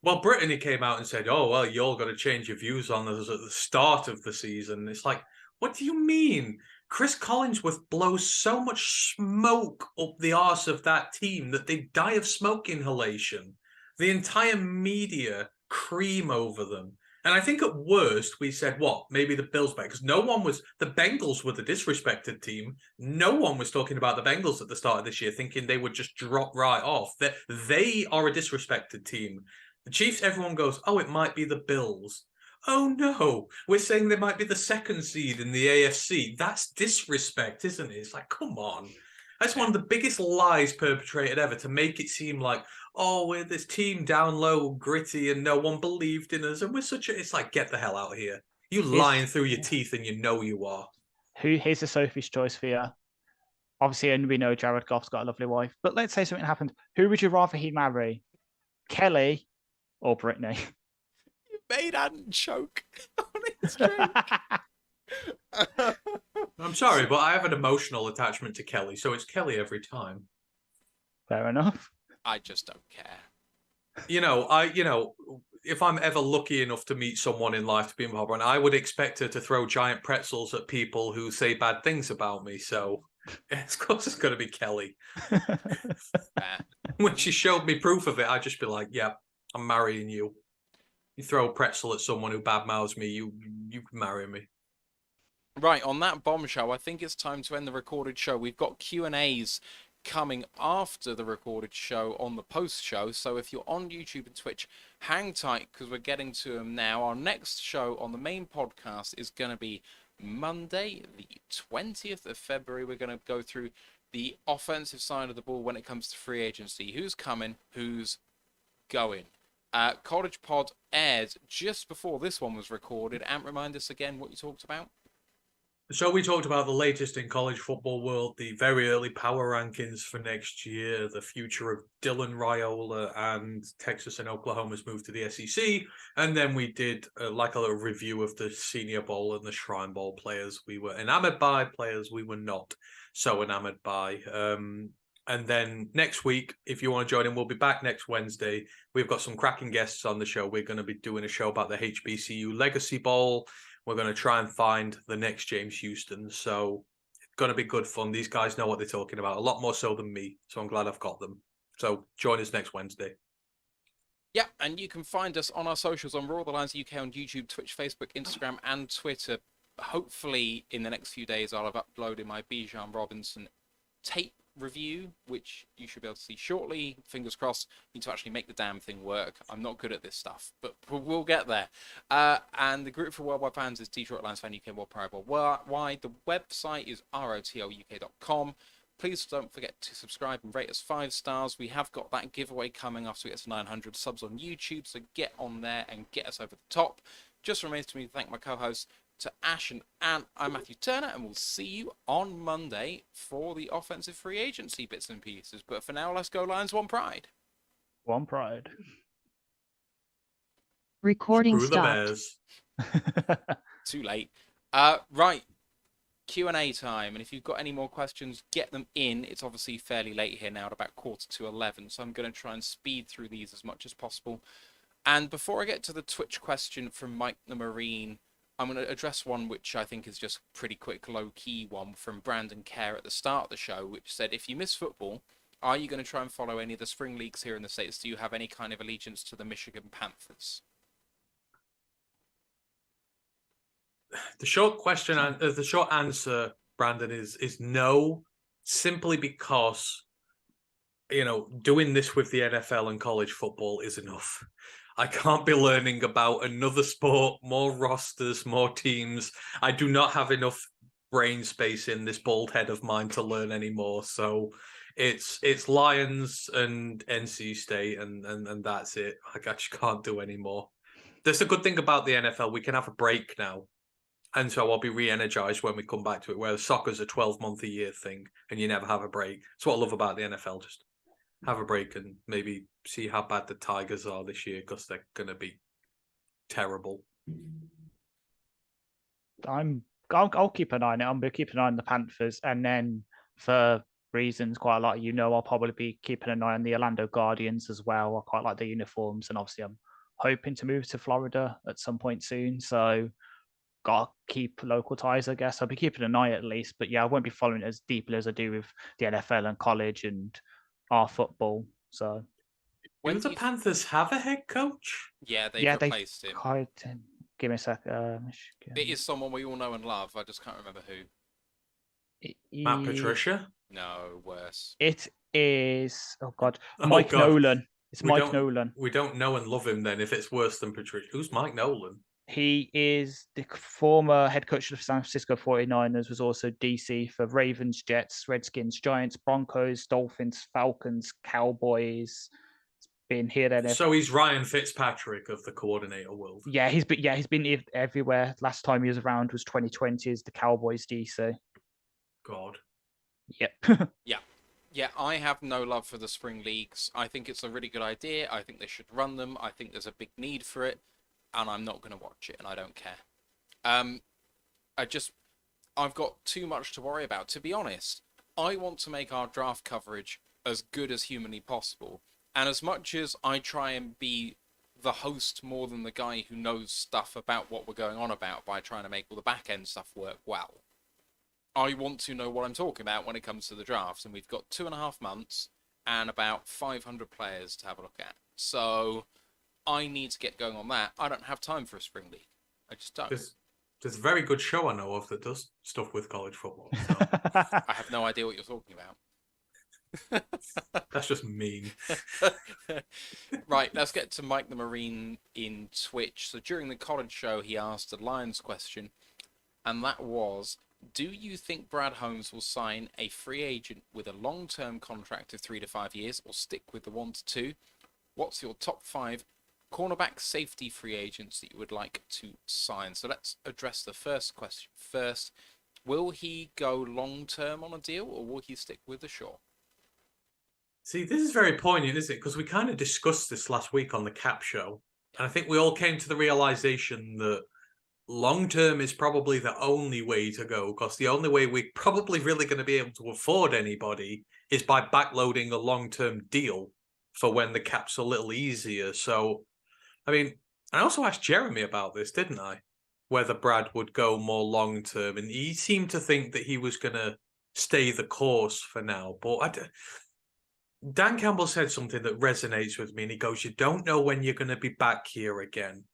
Well, Brittany came out and said, "Oh, well, you all got to change your views on us at the start of the season." It's like, what do you mean? Chris Collinsworth blows so much smoke up the arse of that team that they die of smoke inhalation. The entire media cream over them. And I think at worst, we said, what? Maybe the Bills back. Because the Bengals were the disrespected team. No one was talking about the Bengals at the start of this year, thinking they would just drop right off. They are a disrespected team. The Chiefs, everyone goes, oh, it might be the Bills. Oh, no, we're saying they might be the second seed in the AFC. That's disrespect, isn't it? It's like, come on. That's one of the biggest lies perpetrated ever, to make it seem like, oh, we're this team down low, gritty, and no one believed in us. And we're it's like, get the hell out of here. You lying through your teeth and you know you are. Here's a Sophie's choice for you. Obviously, and we know Jared Goff's got a lovely wife, but let's say something happened. Who would you rather he marry? Kelly or Brittany? You made Adam choke on his drink. I'm sorry, but I have an emotional attachment to Kelly, so it's Kelly every time. Fair enough. I just don't care. If I'm ever lucky enough to meet someone in life to be involved in, I would expect her to throw giant pretzels at people who say bad things about me. So, of course, it's going to be Kelly. When she showed me proof of it, I'd just be like, "Yeah, I'm marrying you." You throw a pretzel at someone who badmouths me, you can marry me. Right, on that bombshell, I think it's time to end the recorded show. We've got Q&As coming after the recorded show on the post show, so if you're on YouTube and Twitch, hang tight because we're getting to them now. Our next show on the main podcast is going to be Monday the 20th of February. We're going to go through the offensive side of the ball when it comes to free agency. Who's coming, who's going. College Pod aired just before this one was recorded. Ant, remind us again what you talked about. So we talked about the latest in college football world, the very early power rankings for next year, the future of Dylan Raiola and Texas and Oklahoma's move to the SEC, and then we did like a little review of the Senior Bowl and the Shrine Bowl players we were enamored by, players we were not so enamored by. And then next week, if you want to join in, we'll be back next Wednesday. We've got some cracking guests on the show. We're going to be doing a show about the HBCU Legacy Bowl. We're going to try and find the next James Houston. So it's going to be good fun. These guys know what they're talking about, a lot more so than me. So I'm glad I've got them. So join us next Wednesday. Yeah, and you can find us on our socials on Raw the Lines UK on YouTube, Twitch, Facebook, Instagram, and Twitter. Hopefully, in the next few days, I'll have uploaded my Bijan Robinson tape review, which you should be able to see shortly. Fingers crossed. Need to actually make the damn thing work. I'm not good at this stuff, but we'll get there. And the group for Worldwide fans is Detroit Lions Fan UK World Pride Worldwide. The website is rotluk.com. Please don't forget to subscribe and rate us 5 stars. We have got that giveaway coming after we get to 900 subs on YouTube, so get on there and get us over the top. Just remains to me to thank my co-hosts, to Ash and Ant. I'm Matthew Turner, and we'll see you on Monday for the offensive free agency bits and pieces. But for now, let's go Lions, one pride. One pride. Recording Screw the stopped. Bears. Too late. Right. Q&A time, and if you've got any more questions, get them in. It's obviously fairly late here now at about 11:15, so I'm going to try and speed through these as much as possible. And before I get to the Twitch question from Mike the Marine, I'm going to address one which I think is just pretty quick, low-key one from Brandon Kerr at the start of the show, which said, if you miss football, are you going to try and follow any of the spring leagues here in the States? Do you have any kind of allegiance to the Michigan Panthers? The short question and the short answer, Brandon, is no, simply because doing this with the NFL and college football is enough. I can't be learning about another sport, more rosters, more teams. I do not have enough brain space in this bald head of mine to learn anymore. So it's Lions and NC State and that's it. I just can't do anymore. That's the good thing about the NFL. We can have a break now. And so I'll be re-energized when we come back to it, whereas soccer's a 12-month-a-year thing and you never have a break. That's what I love about the NFL. Just have a break and maybe see how bad the Tigers are this year, because they're going to be terrible. I'll keep an eye on it. I'm going to keep an eye on the Panthers, and then for reasons quite a lot, I'll probably be keeping an eye on the Orlando Guardians as well. I quite like their uniforms, and obviously I'm hoping to move to Florida at some point soon. So got to keep local ties, I guess. I'll be keeping an eye at least, but yeah, I won't be following it as deeply as I do with the NFL and college and our football. So Do the Panthers have a head coach? Yeah, they've replaced him. Hired him. Give me a sec. It is someone we all know and love. I just can't remember who. Matt Patricia? No, worse. It is. Oh God, Mike Nolan. It's Mike Nolan. We don't know and love him then. If it's worse than Patricia, who's Mike Nolan? He is the former head coach of the San Francisco 49ers, was also DC for Ravens, Jets, Redskins, Giants, Broncos, Dolphins, Falcons, Cowboys. Been here, there. So he's Ryan Fitzpatrick of the coordinator world. Yeah, he's been everywhere. Last time he was around was 2020 as the Cowboys DC. God. Yep. Yeah, I have no love for the spring leagues. I think it's a really good idea. I think they should run them. I think there's a big need for it. And I'm not going to watch it, and I don't care. I've got too much to worry about. To be honest, I want to make our draft coverage as good as humanly possible. And as much as I try and be the host more than the guy who knows stuff about what we're going on about by trying to make all the back-end stuff work well, I want to know what I'm talking about when it comes to the drafts. And we've got 2.5 months and about 500 players to have a look at. So I need to get going on that. I don't have time for a spring league. I just don't. There's a very good show I know of that does stuff with college football. So. I have no idea what you're talking about. That's just mean. Right, let's get to Mike the Marine in Twitch. So during the college show, he asked a Lions question, and that was, do you think Brad Holmes will sign a free agent with a long-term contract of 3 to 5 years, or stick with the 1 to 2? What's your top 5 cornerback safety free agents that you would like to sign? So let's address the first question first. Will he go long-term on a deal, or will he stick with the short? See, this is very poignant, isn't it? Because we kind of discussed this last week on the Cap Show. And I think we all came to the realization that long term is probably the only way to go, because the only way we're probably really going to be able to afford anybody is by backloading a long term deal for when the cap's a little easier. So, I mean, I also asked Jeremy about this, didn't I? Whether Brad would go more long term, and he seemed to think that he was going to stay the course for now. But Dan Campbell said something that resonates with me, and he goes, "You don't know when you're going to be back here again.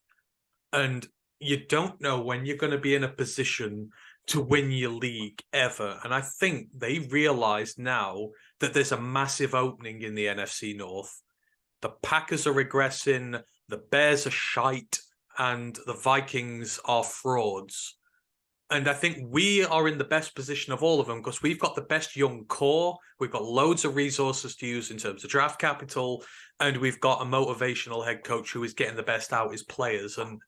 And you don't know when you're going to be in a position to win your league ever." And I think they realize now that there's a massive opening in the NFC North. The Packers are regressing, the Bears are shite, and the Vikings are frauds. And I think we are in the best position of all of them because we've got the best young core. We've got loads of resources to use in terms of draft capital. And we've got a motivational head coach who is getting the best out of his players. And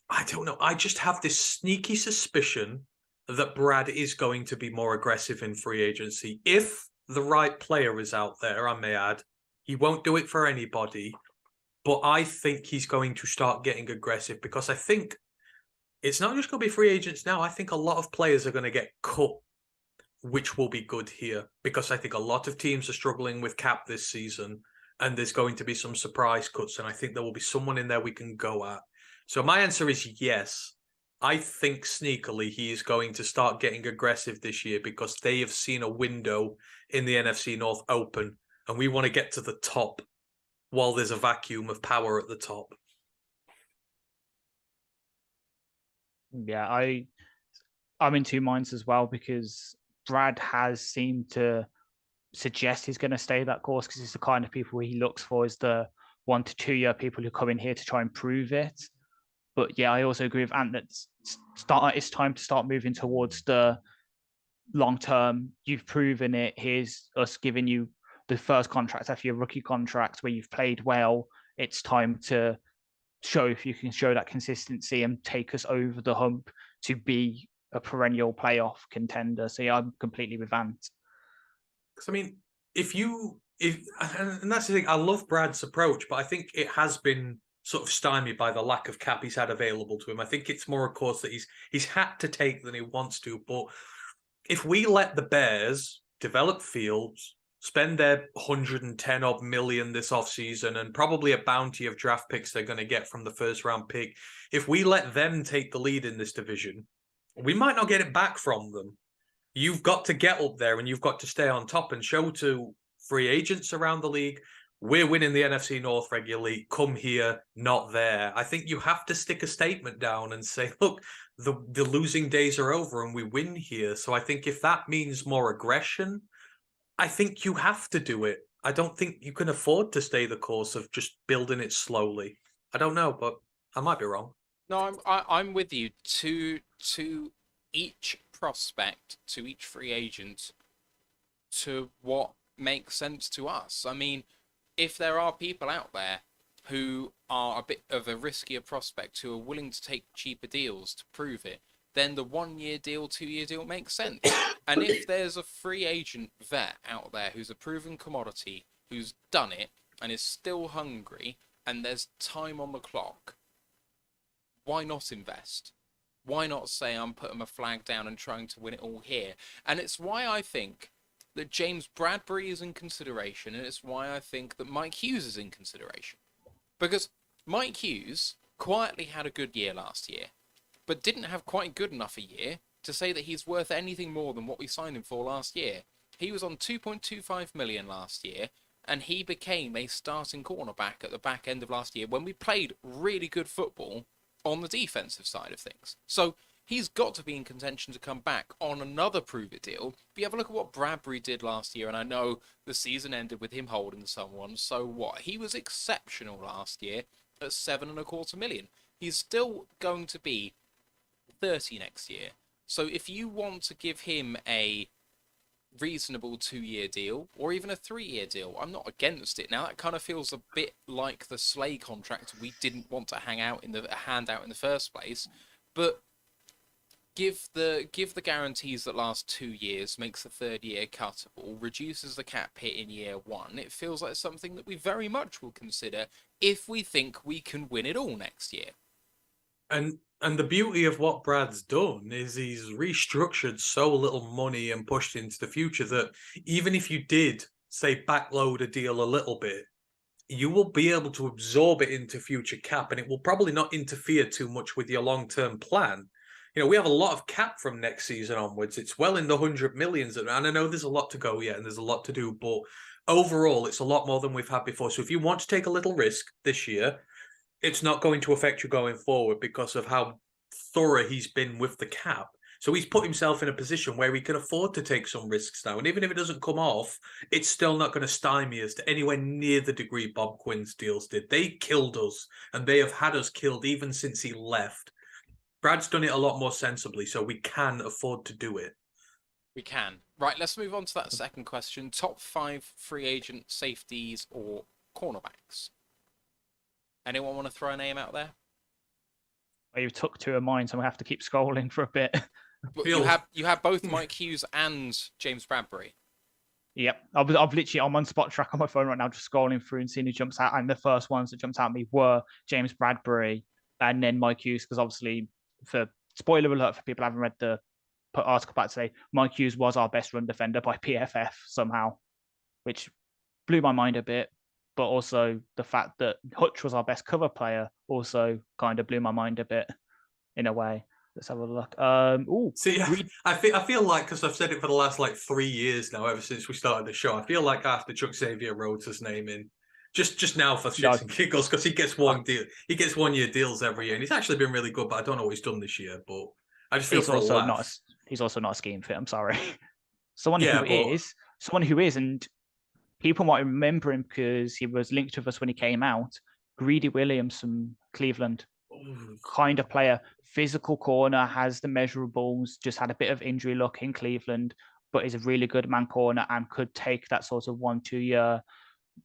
I don't know. I just have this sneaky suspicion that Brad is going to be more aggressive in free agency. If the right player is out there, I may add, he won't do it for anybody. But I think he's going to start getting aggressive because I think it's not just going to be free agents now. I think a lot of players are going to get cut, which will be good here because I think a lot of teams are struggling with cap this season and there's going to be some surprise cuts. And I think there will be someone in there we can go at. So my answer is yes. I think sneakily he is going to start getting aggressive this year because they have seen a window in the NFC North open and we want to get to the top while there's a vacuum of power at the top. Yeah, I'm in two minds as well because Brad has seemed to suggest he's going to stay that course because he's the kind of people he looks for is the 1 to 2 year people who come in here to try and prove it. But yeah, I also agree with Ant that it's time to start moving towards the long term. You've proven it. Here's us giving you the first contract after your rookie contract where you've played well. It's time to show if you can show that consistency and take us over the hump to be a perennial playoff contender. So yeah, I'm completely with Ant. Because I mean, and that's the thing, I love Brad's approach, but I think it has been sort of stymied by the lack of cap he's had available to him. I think it's more a course that he's had to take than he wants to. But if we let the Bears develop Fields, spend their 110 odd million this offseason and probably a bounty of draft picks they're going to get from the first round pick, if we let them take the lead in this division, we might not get it back from them. You've got to get up there and you've got to stay on top and show to free agents around the league, we're winning the NFC North regularly, come here, not there. I think you have to stick a statement down and say, look, the losing days are over and we win here. So I think if that means more aggression, I think you have to do it. I don't think you can afford to stay the course of just building it slowly. I don't know, but I might be wrong. No, I'm with you. To each prospect, to each free agent, to what makes sense to us. I mean, if there are people out there who are a bit of a riskier prospect who are willing to take cheaper deals to prove it, then the 1 year deal, 2 year deal makes sense. And if there's a free agent vet out there who's a proven commodity, who's done it and is still hungry, and there's time on the clock, why not invest? Why not say I'm putting my flag down and trying to win it all here? And it's why I think that James Bradbury is in consideration, and it's why I think that Mike Hughes is in consideration. Because Mike Hughes quietly had a good year last year, but didn't have quite good enough a year to say that he's worth anything more than what we signed him for last year. He was on 2.25 million last year, and he became a starting cornerback at the back end of last year when we played really good football on the defensive side of things. So he's got to be in contention to come back on another prove-it deal. But you have a look at what Bradbury did last year, and I know the season ended with him holding someone, so what? He was exceptional last year at $7.25 million. He's still going to be 30 next year. So if you want to give him a reasonable 2-year deal or even a 3-year deal, I'm not against it. Now that kind of feels a bit like the Slay contract we didn't want to hand out in the first place, but give the guarantees that last 2 years, makes the third year cuttable, reduces the cap hit in year 1. It feels like something that we very much will consider if we think we can win it all next year. And the beauty of what Brad's done is he's restructured so little money and pushed into the future that even if you did, say, backload a deal a little bit, you will be able to absorb it into future cap, and it will probably not interfere too much with your long-term plan. You know, we have a lot of cap from next season onwards. It's well in the 100 millions, and I know there's a lot to go yet, and there's a lot to do, but overall, it's a lot more than we've had before. So if you want to take a little risk this year, it's not going to affect you going forward because of how thorough he's been with the cap. So he's put himself in a position where he can afford to take some risks now. And even if it doesn't come off, it's still not going to stymie us to anywhere near the degree Bob Quinn's deals did. They killed us, and they have had us killed even since he left. Brad's done it a lot more sensibly, so we can afford to do it. We can. Right, let's move on to that second question. Top 5 free agent safeties or cornerbacks? Anyone want to throw a name out there? Well, you took 2 of mine, so I have to keep scrolling for a bit. You have both Mike Hughes and James Bradbury. Yep, I'm literally on Spot Track on my phone right now, just scrolling through and seeing who jumps out. And the first ones that jumped out at me were James Bradbury and then Mike Hughes, because obviously, for spoiler alert for people who haven't read the article back today, Mike Hughes was our best run defender by PFF somehow, which blew my mind a bit. But also the fact that Hutch was our best cover player also kind of blew my mind a bit in a way. Let's have a look. See, I feel like, because I've said it for the last 3 years now, ever since we started the show, I feel like I have to chuck Xavier Rhodes' name in just now for shits and giggles, because he gets 1 deal. He gets 1 year deals every year, and he's actually been really good. But I don't know what he's done this year. But I just feel he's also not a scheme fit. I'm sorry. someone who is, and people might remember him because he was linked with us when he came out. Greedy Williams from Cleveland. Kind of player, physical corner, has the measurables, just had a bit of injury luck in Cleveland, but is a really good man corner and could take that sort of 1-2 year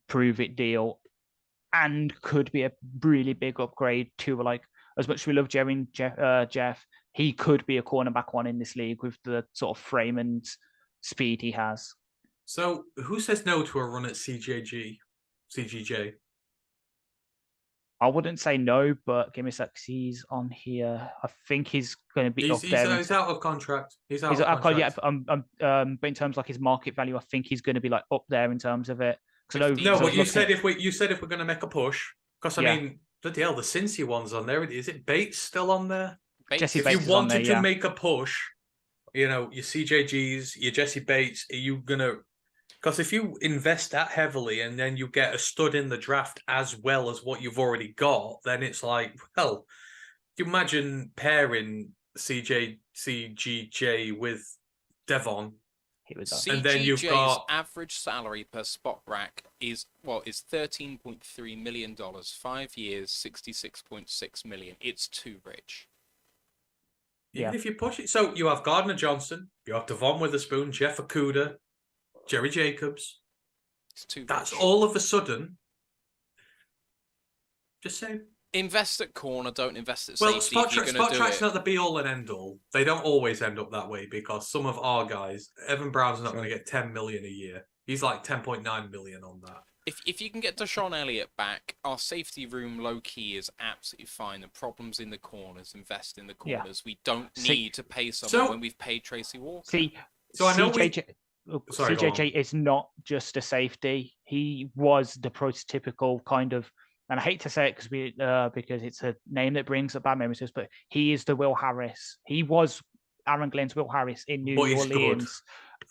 prove it deal and could be a really big upgrade to, as much as we love Jeff, he could be a cornerback 1 in this league with the sort of frame and speed he has. So who says no to a run at CGJ? I wouldn't say no, but give me a sec. He's on here. I think he's going to be up there. He's out of contract. He's out of contract. Yeah, but in terms of his market value, I think he's going to be up there in terms of it. No, but you said if we're going to make a push, because I mean, bloody hell, the Cincy one's on there. Is it Bates still on there? Jesse if Bates you wanted to make a push, your CJGs, your Jesse Bates, are you gonna? Because if you invest that heavily and then you get a stud in the draft as well as what you've already got, then it's like, well, you imagine pairing CGJ with Devon. And then you've got average salary per spot rack is $13.3 million, 5 years, $66.6 million. It's too rich. Even if you push it, so you have Gardner Johnson, you have Devon Witherspoon, Jeff Okudah, Jerry Jacobs. It's too rich. That's all of a sudden. Just saying. Invest at corner, don't invest at safety. Well, Spot Track's not the be-all and end-all. They don't always end up that way because some of our guys, Evan Brown's not going to get $10 million a year. He's like $10.9 million on that. If you can get Deshaun Elliott back, our safety room low-key is absolutely fine. The problem's in the corners. Invest in the corners. We don't need to pay someone when we've paid Tracy Walker. So I know CJJ is not just a safety. He was the prototypical kind of, and I hate to say it because it's a name that brings up bad memories to us, but he is the Will Harris. He was Aaron Glenn's Will Harris in New Orleans,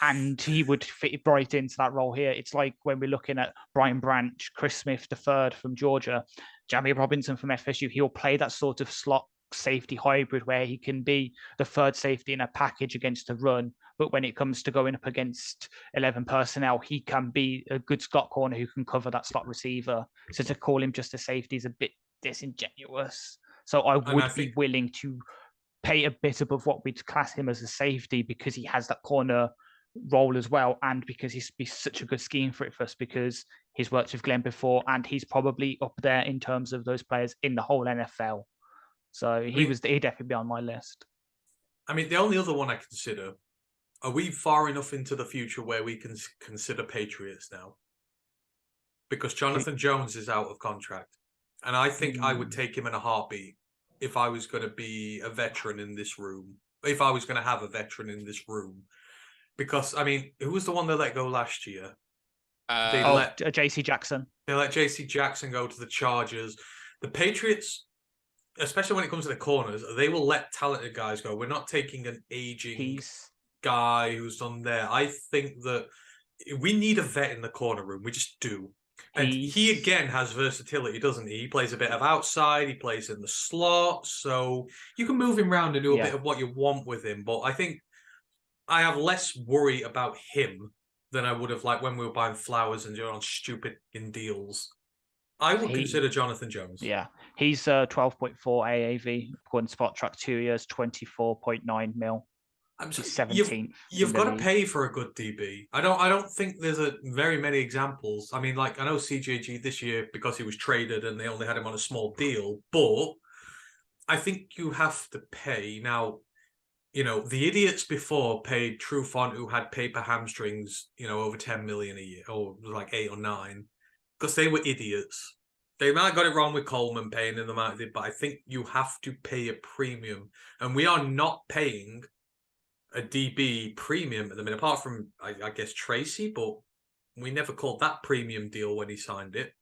and he would fit right into that role here. It's like when we're looking at Brian Branch, Chris Smith III from Georgia, Jamie Robinson from FSU, he'll play that sort of slot safety hybrid where he can be the third safety in a package against a run, but when it comes to going up against 11 personnel, he can be a good slot corner who can cover that slot receiver. So to call him just a safety is a bit disingenuous. So I would be willing to pay a bit above what we'd class him as a safety because he has that corner role as well, and because he's such a good scheme for us because he's worked with Glenn before and he's probably up there in terms of those players in the whole NFL. So he'd definitely be on my list. I mean, the only other one I consider, are we far enough into the future where we can consider Patriots now? Because Jonathan Jones is out of contract. And I think I would take him in a heartbeat if I was going to be a veteran in this room. If I was going to have a veteran in this room. Because, I mean, who was the one they let go last year? J.C. Jackson. They let J.C. Jackson go to the Chargers. The Patriots, especially when it comes to the corners, they will let talented guys go. We're not taking an aging guy who's done there. I think that we need a vet in the corner room. We just do. And he again has versatility, doesn't he? He plays a bit of outside. He plays in the slot. So you can move him around and do a bit of what you want with him. But I think I have less worry about him than I would have like when we were buying Flowers and on stupid in deals. I would consider Jonathan Jones. Yeah. He's 12.4 AAV, according to Spot Track, 2 years, 24.9 mil. He's 17th. You've got to pay for a good DB. I don't think there's very many examples. I mean, like I know CJG this year because he was traded and they only had him on a small deal, but I think you have to pay. Now, you know, the idiots before paid Trufant, who had paper hamstrings, you know, over 10 million a year, or like 8 or 9, because they were idiots. They might have got it wrong with Coleman paying in the amount they did, but I think you have to pay a premium. And we are not paying a DB premium at the minute, apart from, I guess, Tracy, but we never called that premium deal when he signed it.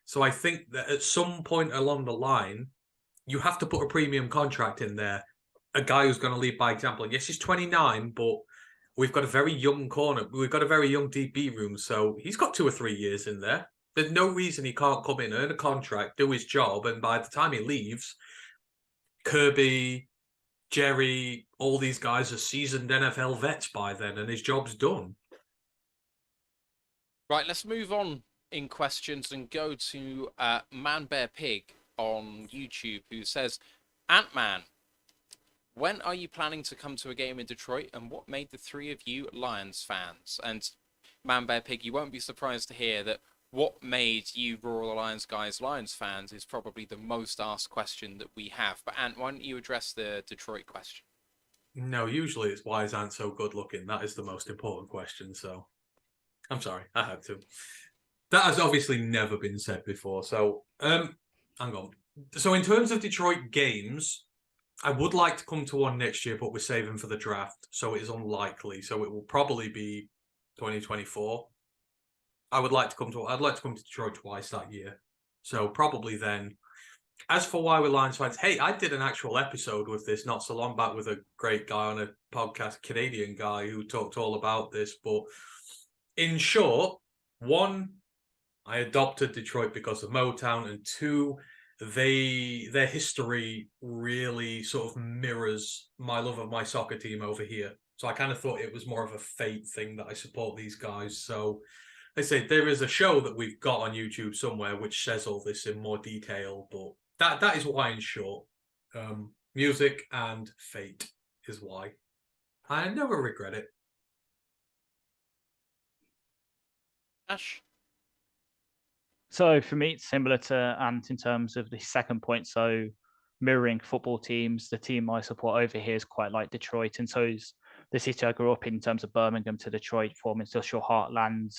So I think that at some point along the line, you have to put a premium contract in there. A guy who's going to lead by example. And yes, he's 29, but we've got a very young corner. We've got a very young DB room, so he's got 2 or 3 years in there. There's no reason he can't come in, earn a contract, do his job, and by the time he leaves, Kirby, Jerry, all these guys are seasoned NFL vets by then, and his job's done. Right, let's move on in questions and go to Man Bear Pig on YouTube, who says, Ant-Man, when are you planning to come to a game in Detroit, and what made the 3 of you Lions fans? And Man Bear Pig, you won't be surprised to hear that what made you Rural Alliance guys Lions fans is probably the most asked question that we have. But Ant, why don't you address the Detroit question? No, usually it's why is Ant so good looking? That is the most important question, so I'm sorry, I had to. That has obviously never been said before, so hang on. So in terms of Detroit games, I would like to come to one next year, but we're saving for the draft, so it is unlikely. So it will probably be 2024. I'd like to come to Detroit twice that year. So probably then. As for why we're Lions fans, hey, I did an actual episode with this not so long back with a great guy on a podcast, Canadian guy, who talked all about this. But in short, 1, I adopted Detroit because of Motown, and 2, their history really sort of mirrors my love of my soccer team over here. So I kind of thought it was more of a fate thing that I support these guys. So I say there is a show that we've got on YouTube somewhere which says all this in more detail, but that is why in short. Music and fate is why. I never regret it. Ash? So for me, it's similar to Ant in terms of the second point. So mirroring football teams, the team I support over here is quite like Detroit, and so is the city I grew up in terms of Birmingham to Detroit, forming social heartlands,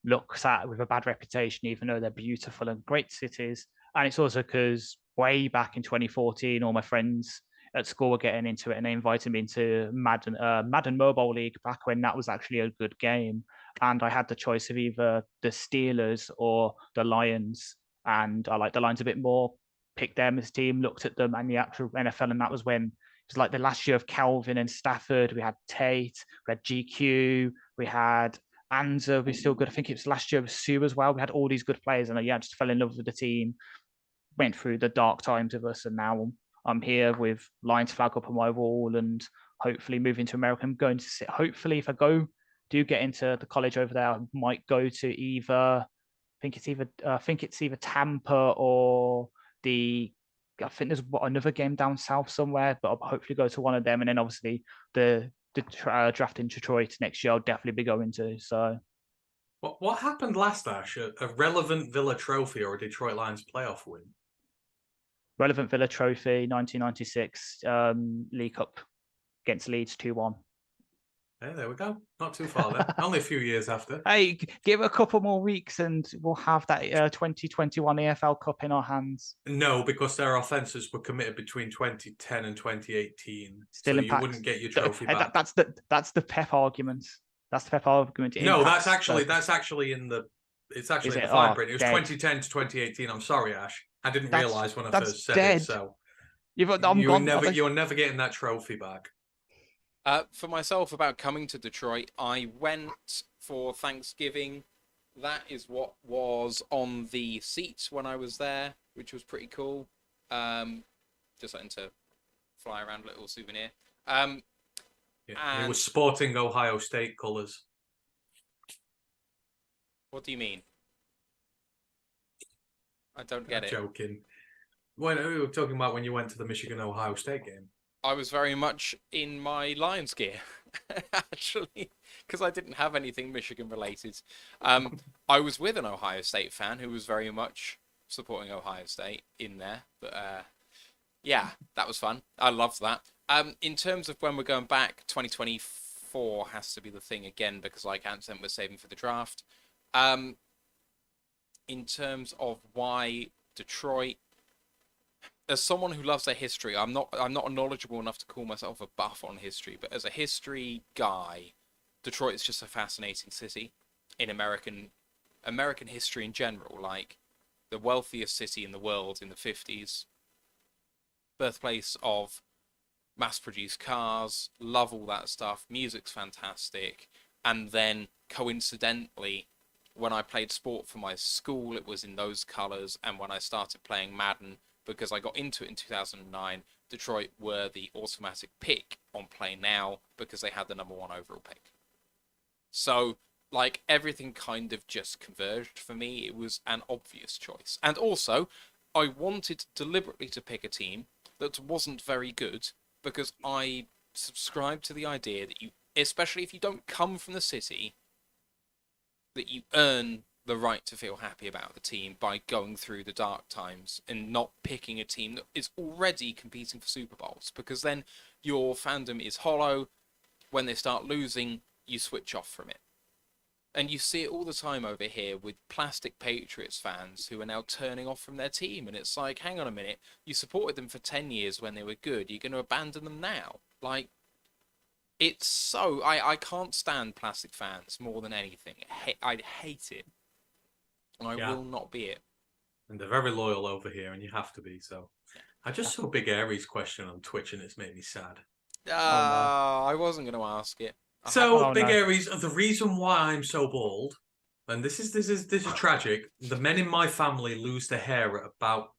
looks at with a bad reputation, even though they're beautiful and great cities. And it's also because way back in 2014, all my friends at school were getting into it, and they invited me into Madden Mobile League back when that was actually a good game. And I had the choice of either the Steelers or the Lions, and I liked the Lions a bit more. Picked them as a team, looked at them and the actual NFL, and that was when it was like the last year of Calvin and Stafford. We had Tate, we had GQ, we had Anza, was still good. I think it was last year with Sue as well. We had all these good players, and I just fell in love with the team. Went through the dark times of us, and now I'm here with Lions flag up on my wall, and hopefully moving to America. I'm going to sit. Hopefully, if I do get into the college over there, I might go to either. I think it's either Tampa or the. I think there's another game down south somewhere, but I'll hopefully go to one of them, and then obviously the draft in Detroit next year, I'll definitely be going to. So, what happened last, Ash? A relevant Villa trophy or a Detroit Lions playoff win? Relevant Villa trophy, 1996 League Cup against Leeds 2-1. Hey, there we go. Not too far then. Only a few years after. Hey, give it a couple more weeks and we'll have that 2021 EFL Cup in our hands. No, because their offences were committed between 2010 and 2018. Still so in you packs. wouldn't get your trophy Hey, back. That's the Pep argument. That's the Pep argument. No, Impacts, that's actually in the it's actually Is in the it? fine Oh, print. It was dead. 2010 to 2018. I'm sorry, Ash. I didn't That's- realise when I that's first said dead. it. So I'm you're gone. never getting that trophy back. For myself, about coming to Detroit, I went for Thanksgiving. That is what was on the seats when I was there, which was pretty cool. Just letting to fly around a little souvenir. Yeah, he And- was sporting Ohio State colours. What do you mean? I don't get it. Joking. When we were talking about when you went to the Michigan Ohio State game. I was very much in my Lions gear, actually, because I didn't have anything Michigan related. I was with an Ohio State fan who was very much supporting Ohio State in there. But yeah, that was fun. I loved that. In terms of when we're going back, 2024 has to be the thing again because, like Anthem, we're saving for the draft. In terms of why Detroit, as someone who loves their history, I'm not knowledgeable enough to call myself a buff on history, but as a history guy, Detroit is just a fascinating city in American history in general. Like the wealthiest city in the world in the 50s, birthplace of mass-produced cars, love all that stuff. Music's fantastic, and then coincidentally, when I played sport for my school, it was in those colours, and when I started playing Madden, because I got into it in 2009, Detroit were the automatic pick on Play Now because they had the #1 overall pick. So, like, everything kind of just converged for me. It was an obvious choice. And also, I wanted deliberately to pick a team that wasn't very good because I subscribe to the idea that you, especially if you don't come from the city, that you earn the right to feel happy about the team by going through the dark times and not picking a team that is already competing for Super Bowls, because then your fandom is hollow. When they start losing, you switch off from it. And you see it all the time over here with plastic Patriots fans who are now turning off from their team. And it's like, hang on a minute, you supported them for 10 years when they were good. You're going to abandon them now? Like, it's so... I can't stand plastic fans more than anything. I'd hate it. And I will not be it. And they're very loyal over here, and you have to be, so. I just saw Big Aries question on Twitch, and it's made me sad. I wasn't going to ask it. So, Big Aries, the reason why I'm so bald, and this is tragic, the men in my family lose their hair at about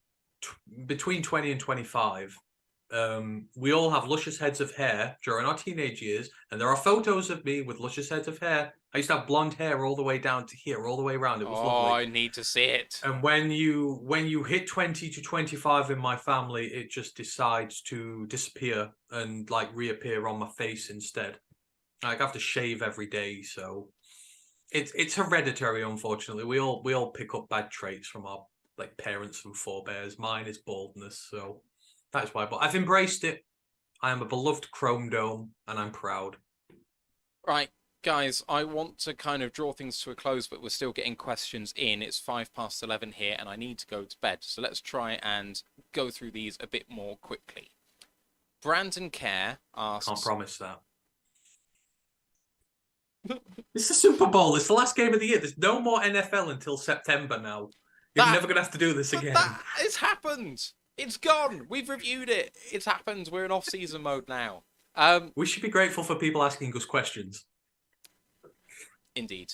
between 20 and 25. We all have luscious heads of hair during our teenage years, and there are photos of me with luscious heads of hair. I used to have blonde hair all the way down to here, all the way around. It was lovely. I need to see it. And when you hit 20 to 25 in my family, it just decides to disappear and like reappear on my face instead. Like, I have to shave every day, so it's hereditary. Unfortunately, we all pick up bad traits from our like parents and forebears. Mine is baldness, so that's why. But I've embraced it. I am a beloved Chrome Dome, and I'm proud. Right, guys, I want to kind of draw things to a close, but we're still getting questions in. It's 11:05 here, and I need to go to bed. So let's try and go through these a bit more quickly. Brandon Kerr asks... Can't promise that. It's the Super Bowl. It's the last game of the year. There's no more NFL until September now. You're never going to have to do this again. It's happened. It's gone. We've reviewed it. It's happened. We're in off-season mode now. We should be grateful for people asking us questions. Indeed.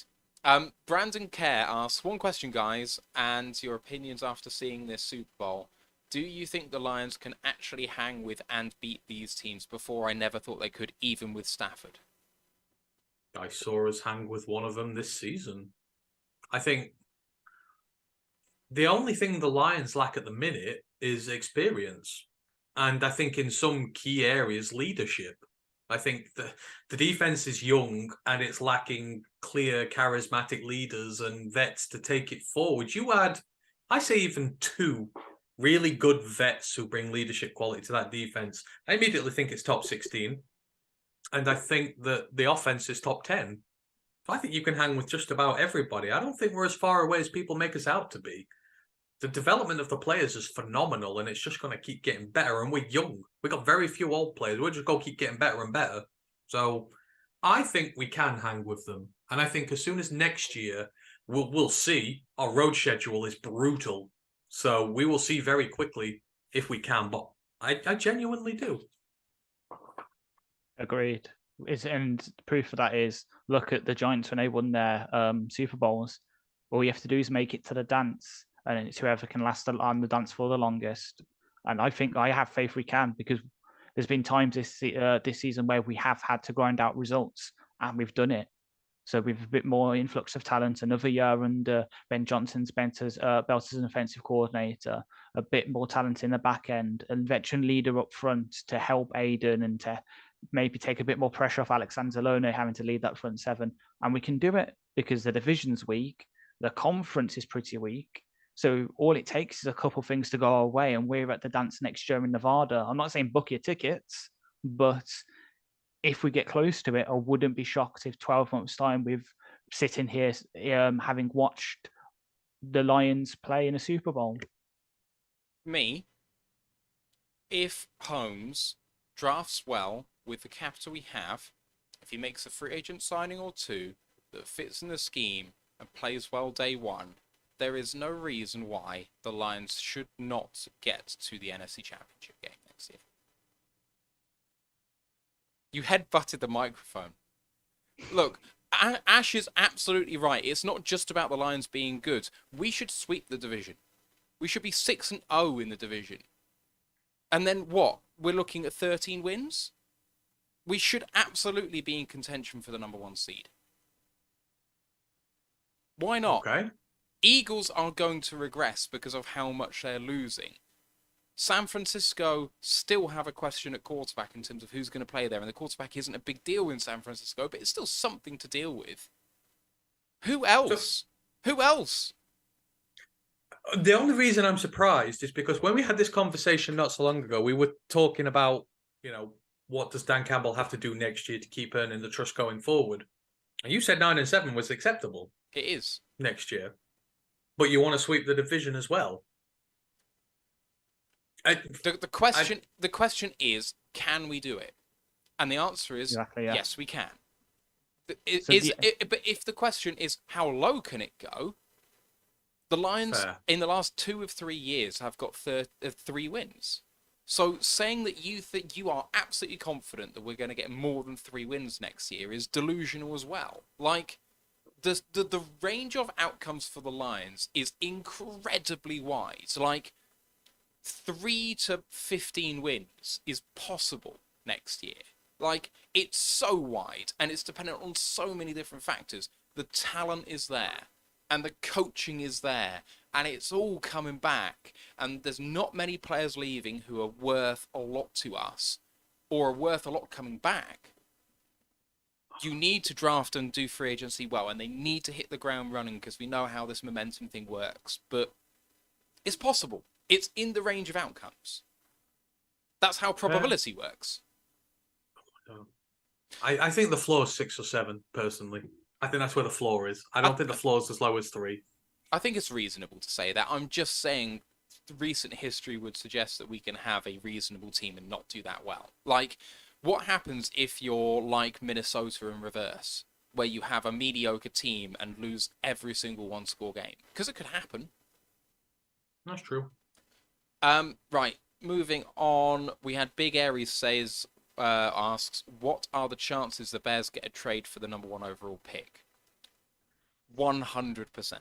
Brandon Kerr asks, one question, guys, and your opinions after seeing this Super Bowl. Do you think the Lions can actually hang with and beat these teams? Before, I never thought they could, even with Stafford. I saw us hang with one of them this season. I think the only thing the Lions lack at the minute is experience. And I think in some key areas, leadership. I think the defense is young and it's lacking clear, charismatic leaders and vets to take it forward. You add, I say, even 2 really good vets who bring leadership quality to that defense. I immediately think it's top 16. and I think that the offense is top 10. So I think you can hang with just about everybody. I don't think we're as far away as people make us out to be. The development of the players is phenomenal, and it's just going to keep getting better. And we're young. We got very few old players. We're just going to keep getting better and better. So I think we can hang with them. And I think as soon as next year, we'll see. Our road schedule is brutal. So we will see very quickly if we can. But I genuinely do. Agreed. And proof of that is look at the Giants when they won their Super Bowls. All you have to do is make it to the dance, and it's whoever can last on the dance for the longest. And I think I have faith we can, because there's been times this season where we have had to grind out results, and we've done it. So with a bit more influx of talent, another year under Ben Johnson's belt as an offensive coordinator, a bit more talent in the back end, a veteran leader up front to help Aiden and to maybe take a bit more pressure off Alex Anzalone having to lead that front seven. And we can do it because the division's weak, the conference is pretty weak. So all it takes is a couple of things to go our way, and we're at the dance next year in Nevada. I'm not saying book your tickets, but if we get close to it, I wouldn't be shocked if 12 months' time we're sitting here having watched the Lions play in a Super Bowl. Me, if Holmes drafts well with the capital we have, if he makes a free agent signing or two that fits in the scheme and plays well day one, there is no reason why the Lions should not get to the NFC Championship game next year. You headbutted the microphone. Look, Ash is absolutely right. It's not just about the Lions being good. We should sweep the division. We should be 6-0 in the division. And then what? We're looking at 13 wins? We should absolutely be in contention for the number 1 seed. Why not? Okay. Eagles are going to regress because of how much they're losing. San Francisco still have a question at quarterback in terms of who's going to play there, and the quarterback isn't a big deal in San Francisco, but it's still something to deal with. Who else? Who else? The only reason I'm surprised is because when we had this conversation not so long ago, we were talking about, what does Dan Campbell have to do next year to keep earning the trust going forward? And you said 9-7 was acceptable. It is. Next year. But you want to sweep the division as well. The question is, can we do it? And the answer is yes, we can. But if the question is how low can it go, the Lions in the last 2 of 3 years have got 3 wins. So saying that you think you are absolutely confident that we're going to get more than 3 wins next year is delusional as well. Like, the range of outcomes for the Lions is incredibly wide. Like, 3 to 15 wins is possible next year. Like, it's so wide, and it's dependent on so many different factors. The talent is there, and the coaching is there, and it's all coming back. And there's not many players leaving who are worth a lot to us, or are worth a lot coming back. You need to draft and do free agency well, and they need to hit the ground running because we know how this momentum thing works. But it's possible. It's in the range of outcomes. That's how probability works. I think the floor is 6 or 7, personally. I think that's where the floor is. I don't think the floor is as low as 3. I think it's reasonable to say that. I'm just saying recent history would suggest that we can have a reasonable team and not do that well. Like, what happens if you're like Minnesota in reverse, where you have a mediocre team and lose every single 1-score game? Because it could happen. That's true. Right, moving on. We had Big Aries asks, what are the chances the Bears get a trade for the number 1 overall pick? 100%.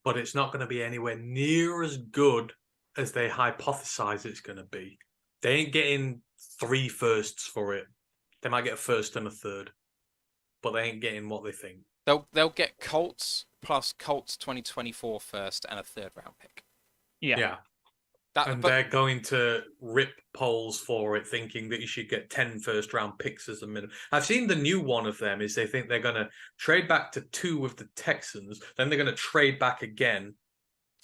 But it's not going to be anywhere near as good as they hypothesize it's going to be. They ain't getting 3 firsts for it. They might get a first and a third, but they ain't getting what they think. They'll get Colts plus Colts 2024 first and a 3rd round pick. Yeah. They're going to rip polls for it, thinking that you should get 10 first-round picks as a minimum. I've seen the new one of them is they think they're going to trade back to 2 with the Texans, then they're going to trade back again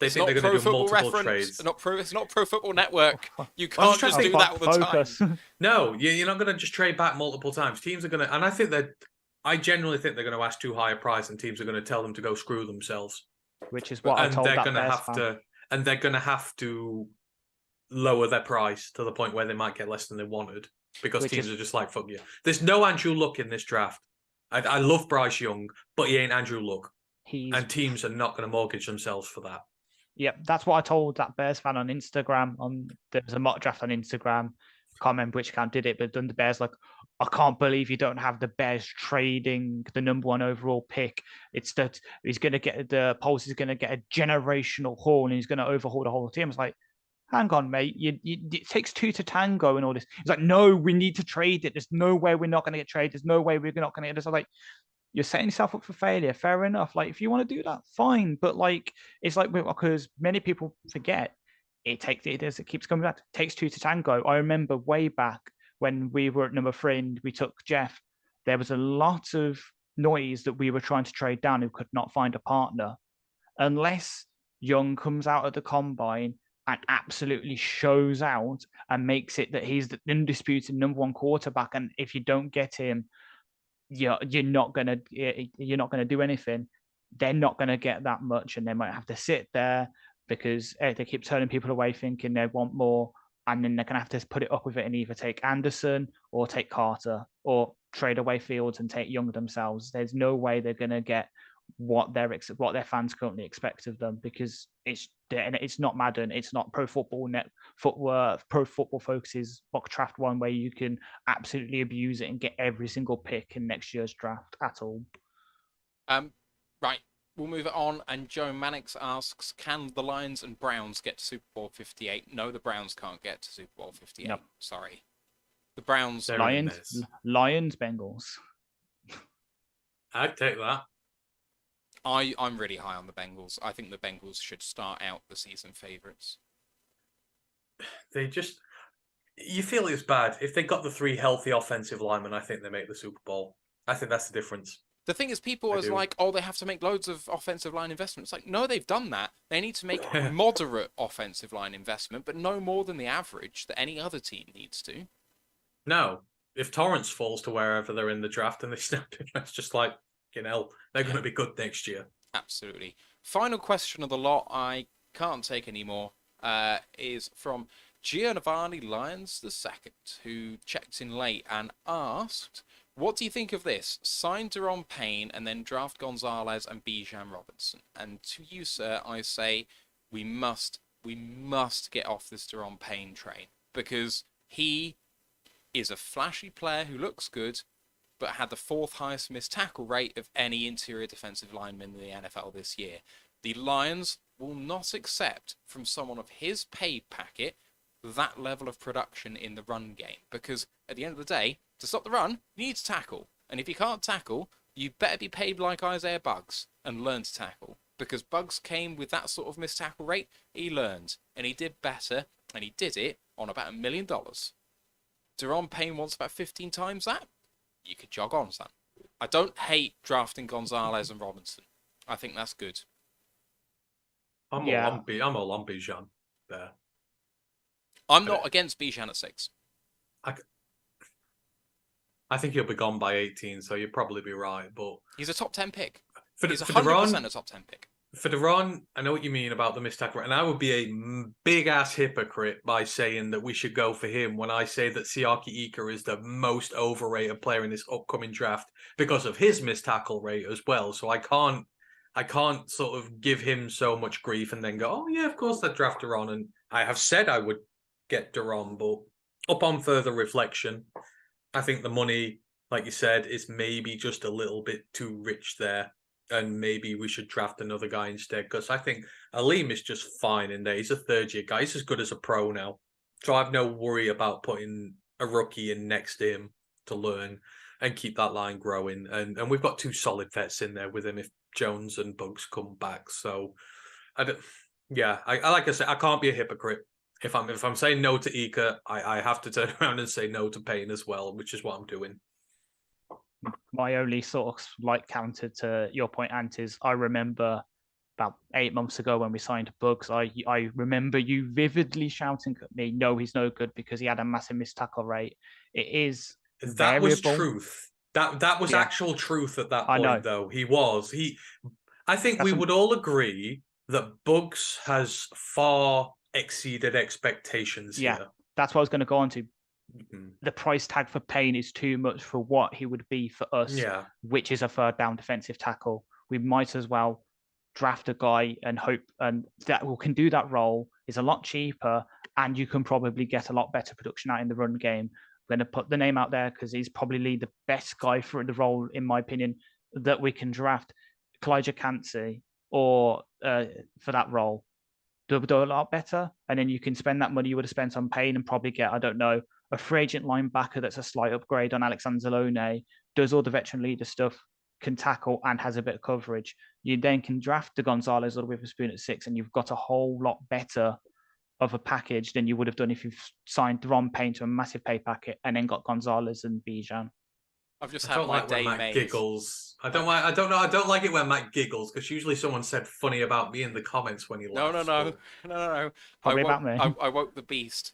They It's think not they're Pro going to do Football multiple Reference. trades. It's not Pro Football Network. You I was can't trying just to do that all the time. Focus. No, you're not going to just trade back multiple times. Teams are going to, and I genuinely think they're going to ask too high a price, and teams are going to tell them to go screw themselves. Which is what I told that Bears fan. And they're going to have to lower their price to the point where they might get less than they wanted because teams are just like, fuck you. There's no Andrew Luck in this draft. I love Bryce Young, but he ain't Andrew Luck. And teams are not going to mortgage themselves for that. Yep, that's what I told that Bears fan on Instagram. There was a mock draft on Instagram. Can't remember which account did it, but done the Bears like, I can't believe you don't have the Bears trading the #1 overall pick. It's that he's going to get Pulse is going to get a generational haul and he's going to overhaul the whole team. It's like, hang on, mate. It takes two to tango and all this. It's like, no, we need to trade it. There's no way we're not going to get traded. There's no way we're not going to get this. I'm like, you're setting yourself up for failure. Fair enough. Like, if you want to do that, fine. But like, it's like, because many people forget it keeps coming back. It takes two to tango. I remember way back when we were at number 3 and we took Jeff, there was a lot of noise that we were trying to trade down who could not find a partner. Unless Young comes out of the combine and absolutely shows out and makes it that he's the undisputed #1 quarterback. And if you don't get him, you're not gonna do anything. They're not gonna get that much, and they might have to sit there because they keep turning people away, thinking they want more, and then they're gonna have to put it up with it and either take Anderson or take Carter or trade away Fields and take Young themselves. There's no way they're gonna get what their fans currently expect of them because it's not Madden, it's not Pro Football Pro Football Focus's mock draft one where you can absolutely abuse it and get every single pick in next year's draft at all. Right, we'll move it on. And Joe Mannix asks, can the Lions and Browns get to Super Bowl 58? No, the Browns can't get to Super Bowl 58. No. Sorry. The Browns... Lions, Bengals. I'd take that. I'm really high on the Bengals. I think the Bengals should start out the season favourites. You feel it's bad. If they got the 3 healthy offensive linemen, I think they make the Super Bowl. I think that's the difference. The thing is, people are like, oh, they have to make loads of offensive line investments. Like, no, they've done that. They need to make moderate offensive line investment, but no more than the average that any other team needs to. No. If Torrance falls to wherever they're in the draft and they snap him, that's just like, they're going to be good next year. Absolutely. Final question of the lot, I can't take anymore, is from Giovanni Lyons II, who checked in late and asked, what do you think of this? Sign Deron Payne and then draft Gonzalez and Bijan Robinson. And to you, sir, I say we must get off this Deron Payne train because he is a flashy player who looks good, but had the 4th highest missed tackle rate of any interior defensive lineman in the NFL this year. The Lions will not accept from someone of his pay packet that level of production in the run game, because at the end of the day, to stop the run, you need to tackle. And if you can't tackle, you better be paid like Isaiah Buggs and learn to tackle, because Buggs came with that sort of missed tackle rate. He learned, and he did better, and he did it on about $1 million. Deron Payne wants about 15 times that. You could jog on, son. I don't hate drafting Gonzalez and Robinson. I think that's good. I'm all on Bijan there. I'm not against Bijan at 6. I think he'll be gone by 18, so you'd probably be right. But he's a top 10 pick. He's 100% Deron, a top 10 pick. For Deron, I know what you mean about the missed tackle, and I would be a big-ass hypocrite by saying that we should go for him when I say that Siaki Ika is the most overrated player in this upcoming draft because of his missed tackle rate as well. So I can't sort of give him so much grief and then go, oh yeah, of course I'd draft Deron. And I have said I would get Deron, but upon further reflection, I think the money, like you said, is maybe just a little bit too rich there. And maybe we should draft another guy instead, because I think Aleem is just fine in there. He's a 3rd-year guy. He's as good as a pro now. So I have no worry about putting a rookie in next to him to learn and keep that line growing. And we've got 2 solid vets in there with him if Jones and Buggs come back. So, like I said, I can't be a hypocrite. If I'm saying no to Ika, I have to turn around and say no to Payne as well, which is what I'm doing. My only sort of counter to your point, Ant, is I remember about 8 months ago when we signed Bugs, I remember you vividly shouting at me, "No, he's no good because he had a massive missed tackle rate." It is That was variable. truth. That was Yeah. actual truth at that I know. point, though. I think That's we a- would all agree that Bugs has far exceeded expectations Yeah. here. That's what I was going to go on to. Mhm. The price tag for Payne is too much for what he would be for us, Yeah. which is a third down defensive tackle. We might as well draft a guy and hope and that can do that role. Is a lot cheaper, and you can probably get a lot better production out in the run game. I'm going to put the name out there because he's probably the best guy for the role, in my opinion, that we can draft. Kalijah Cansey or for that role. Do a lot better, and then you can spend that money you would have spent on Payne and probably get, I don't know, a free agent linebacker that's a slight upgrade on Alexander Zalone, does all the veteran leader stuff, can tackle and has a bit of coverage. You then can draft the Gonzalez or the Witherspoon at 6, and you've got a whole lot better of a package than you would have done if you've signed Ron Payne to a massive pay packet and then got Gonzalez and Bijan. I've just I had don't my like when day Matt made. giggles. I don't know. I don't like it when Matt giggles because usually someone said funny about me in the comments when he No, laughs. no. Probably about me. I woke the beast.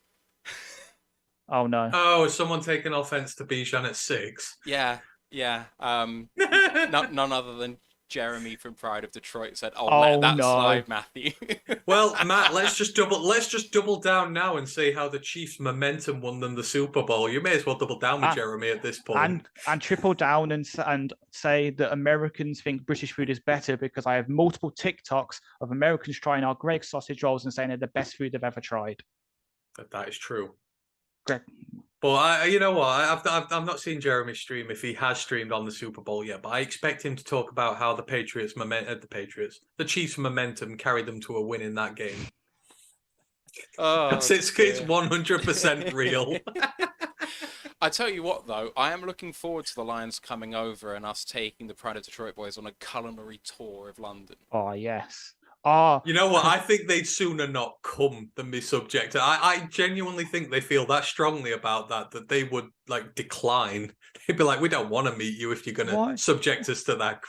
Oh no. Oh, is someone taking offense to Bijan at 6? Yeah. None other than Jeremy from Pride of Detroit said, "Oh, Oh, let that no. slide, Matthew." Well, Matt, let's just double down now and say how the Chiefs' momentum won them the Super Bowl. You may as well double down with Jeremy at this point. And triple down and say that Americans think British food is better because I have multiple TikToks of Americans trying our Greg sausage rolls and saying they're the best food they've ever tried. That is true. Greg. But you know what? I've not seen Jeremy stream if he has streamed on the Super Bowl yet. But I expect him to talk about how the Chiefs' momentum carried them to a win in that game. Oh, it's 100% real. I tell you what, though, I am looking forward to the Lions coming over and us taking the Pride of Detroit boys on a culinary tour of London. Oh yes. Oh, you know what? I think they'd sooner not come than be subject. I genuinely think they feel that strongly about that they would like decline. They'd be like, "We don't want to meet you if you're going to subject us to that."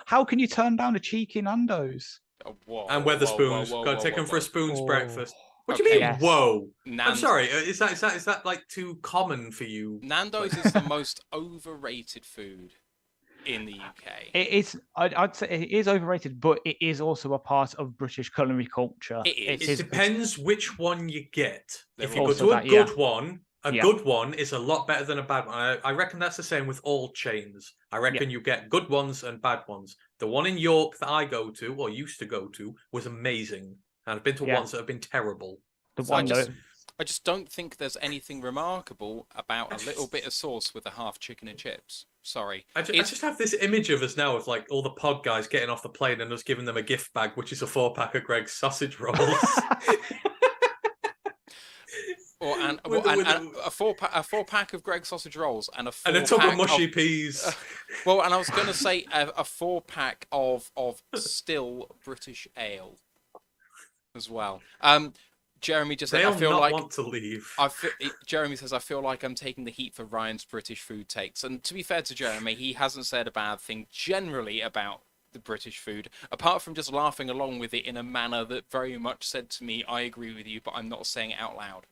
How can you turn down a cheeky Nando's? And Weatherspoons. Go take them for a spoon's breakfast. What do you mean? Yes. Whoa! I'm sorry. Is that like too common for you? Nando's is the most overrated food in the UK. It is. I'd say it is overrated, but it is also a part of British culinary culture. It depends which one you get. If you go also to a that, good yeah. one, good one is a lot better than a bad one. I reckon that's the same with all chains. I reckon you get good ones and bad ones. The one in York that I go to or used to go to was amazing. And I've been to ones that have been terrible. I just don't think there's anything remarkable about a little bit of sauce with a half chicken and chips. Sorry. I just have this image of us now of like all the pod guys getting off the plane and us giving them a gift bag, which is a 4-pack of Greg's sausage rolls. And a 4-pack of Greg's sausage rolls and a tub of mushy peas. Well, and I was going to say a 4-pack of still British ale as well. Jeremy just said, I feel like want to leave. Jeremy says, I feel like I'm taking the heat for Ryan's British food takes. And to be fair to Jeremy, he hasn't said a bad thing generally about the British food, apart from just laughing along with it in a manner that very much said to me, I agree with you, but I'm not saying it out loud.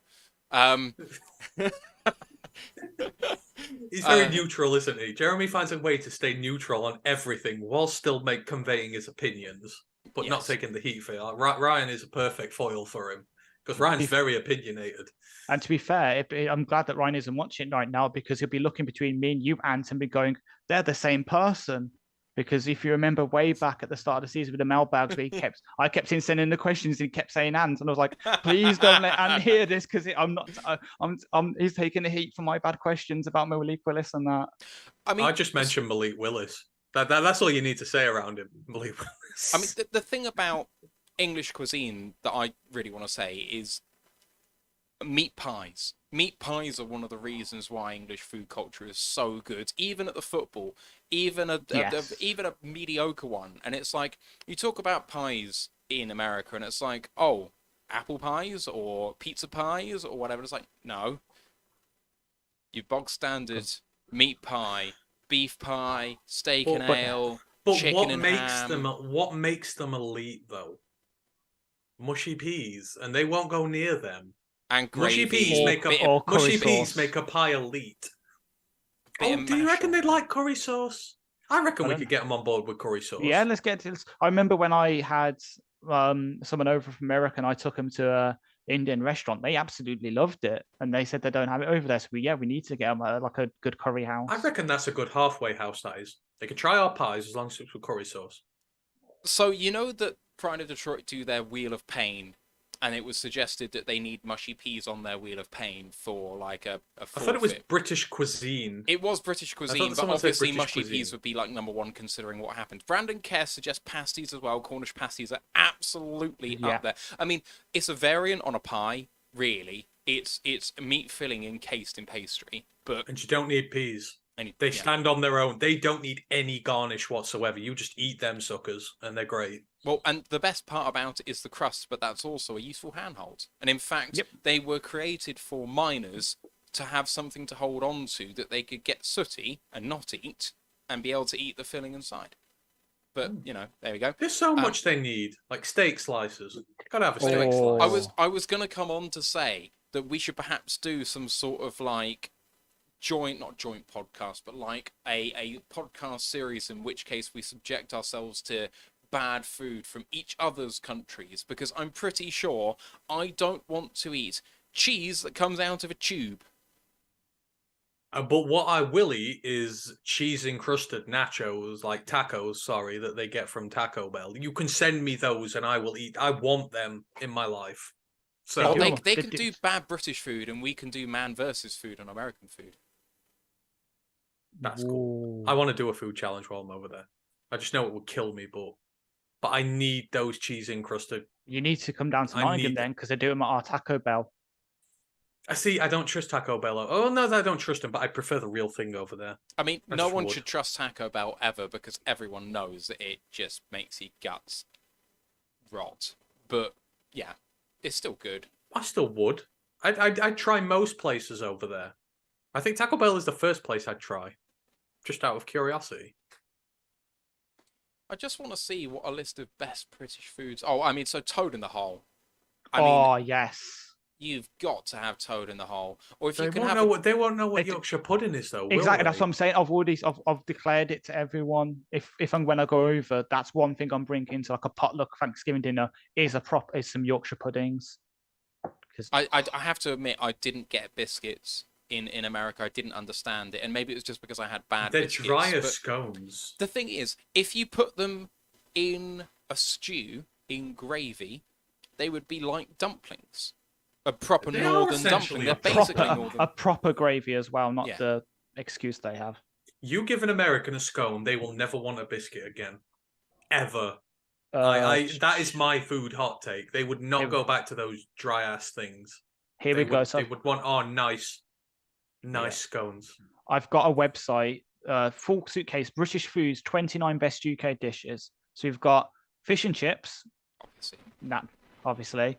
He's very neutral, isn't he? Jeremy finds a way to stay neutral on everything while still conveying his opinions, but not taking the heat for it. Ryan is a perfect foil for him. Because Ryan's very opinionated. And to be fair, I'm glad that Ryan isn't watching right now because he'll be looking between me and you, Ant, and be going, they're the same person. Because if you remember way back at the start of the season with the mailbags, where I kept sending the questions and he kept saying Ant, and I was like, please don't let Ant hear this because he's taking the heat for my bad questions about Malik Willis and that. I just mentioned Malik Willis. That's all you need to say around him, Malik Willis. I mean, the thing about English cuisine that I really want to say is meat pies. Meat pies are one of the reasons why English food culture is so good, even at the football, even a mediocre one. And it's like, you talk about pies in America and it's like, oh, apple pies or pizza pies or whatever. It's like, no. Your bog standard meat pie, beef pie, steak and ale, But chicken what and makes ham. them elite though? Mushy peas, and they won't go near them. And Mushy gravy, peas make or, a or curry mushy peas sauce. make a pie elite. bit Oh, of do you mash reckon on they'd there. like curry sauce? I reckon I we don't- could get them on board with curry sauce. Yeah, let's get to this. I remember when I had someone over from America and I took them to a Indian restaurant. They absolutely loved it, and they said they don't have it over there. So we need to get them like a good curry house. I reckon that's a good halfway house. That is. They could try our pies as long as it's with curry sauce. So you know that Pride of Detroit do their Wheel of Pain, and it was suggested that they need mushy peas on their Wheel of Pain for like a I thought it was forfeit. British cuisine. It was British cuisine, but someone said obviously British mushy cuisine. peas would be like number one considering what happened. Brandon Kerr suggests pasties as well. Cornish pasties are absolutely Yeah. up there. I mean, it's a variant on a pie, really. It's meat filling encased in pastry, but And you don't need peas. They yeah. stand on their own. They don't need any garnish whatsoever. You just eat them suckers, and they're great. Well, and the best part about it is the crust, but that's also a useful handhold. And in fact, Yep. they were created for miners to have something to hold on to that they could get sooty and not eat and be able to eat the filling inside. But, you know, there we go. There's so much they need, like steak slices. Gotta have a steak Oh. slice. I was going to come on to say that we should perhaps do some sort of like not joint podcast, but like a podcast series in which case we subject ourselves to bad food from each other's countries, because I'm pretty sure I don't want to eat cheese that comes out of a tube. But what I will eat is cheese encrusted nachos, like tacos, sorry, that they get from Taco Bell. You can send me those and I will eat. I want them in my life. So Well, do- they they can do- do bad British food and we can do man versus food on American food. that's cool. Ooh. I want to do a food challenge while I'm over there. I just know it would kill me, but I need those cheese encrusted. You need to come down to I Nottingham need- then, because they do them at our Taco Bell. I see. I don't trust Taco Bell. Oh no, I don't trust them, but I prefer the real thing over there. I mean, I no just one would. should trust Taco Bell ever because everyone knows that it just makes your guts rot. But yeah, it's still good. I still would. I'd try most places over there. I think Taco Bell is the first place I'd try, just out of curiosity. I just want to see what a list of best British foods. Oh, I mean, so Toad in the Hole. I Oh mean, yes. you've got to have Toad in the Hole, or if They you can won't have know a- what They do- Yorkshire pudding is, though. will Exactly, that's they? what I'm saying. I've declared it to everyone. If I'm when I go over, that's one thing I'm bringing to like a potluck Thanksgiving dinner is some Yorkshire puddings. Because I have to admit, I didn't get biscuits in America. I didn't understand it, and maybe it was just because I had bad They're biscuits. dry as but scones. the thing is, if you put them in a stew in gravy, they would be like dumplings. A proper They are northern essentially dumpling. They're a basically proper, northern. a proper gravy as well, not Yeah. the excuse they have. You give an American a scone, they will never want a biscuit again, ever. Uh, That is my food hot take. They would not Here- go back to those dry ass things. Here They we go. would- So they would want nice scones. I've got a website, full suitcase, British foods, 29 best UK dishes. So we've got fish and chips, Obviously. that obviously,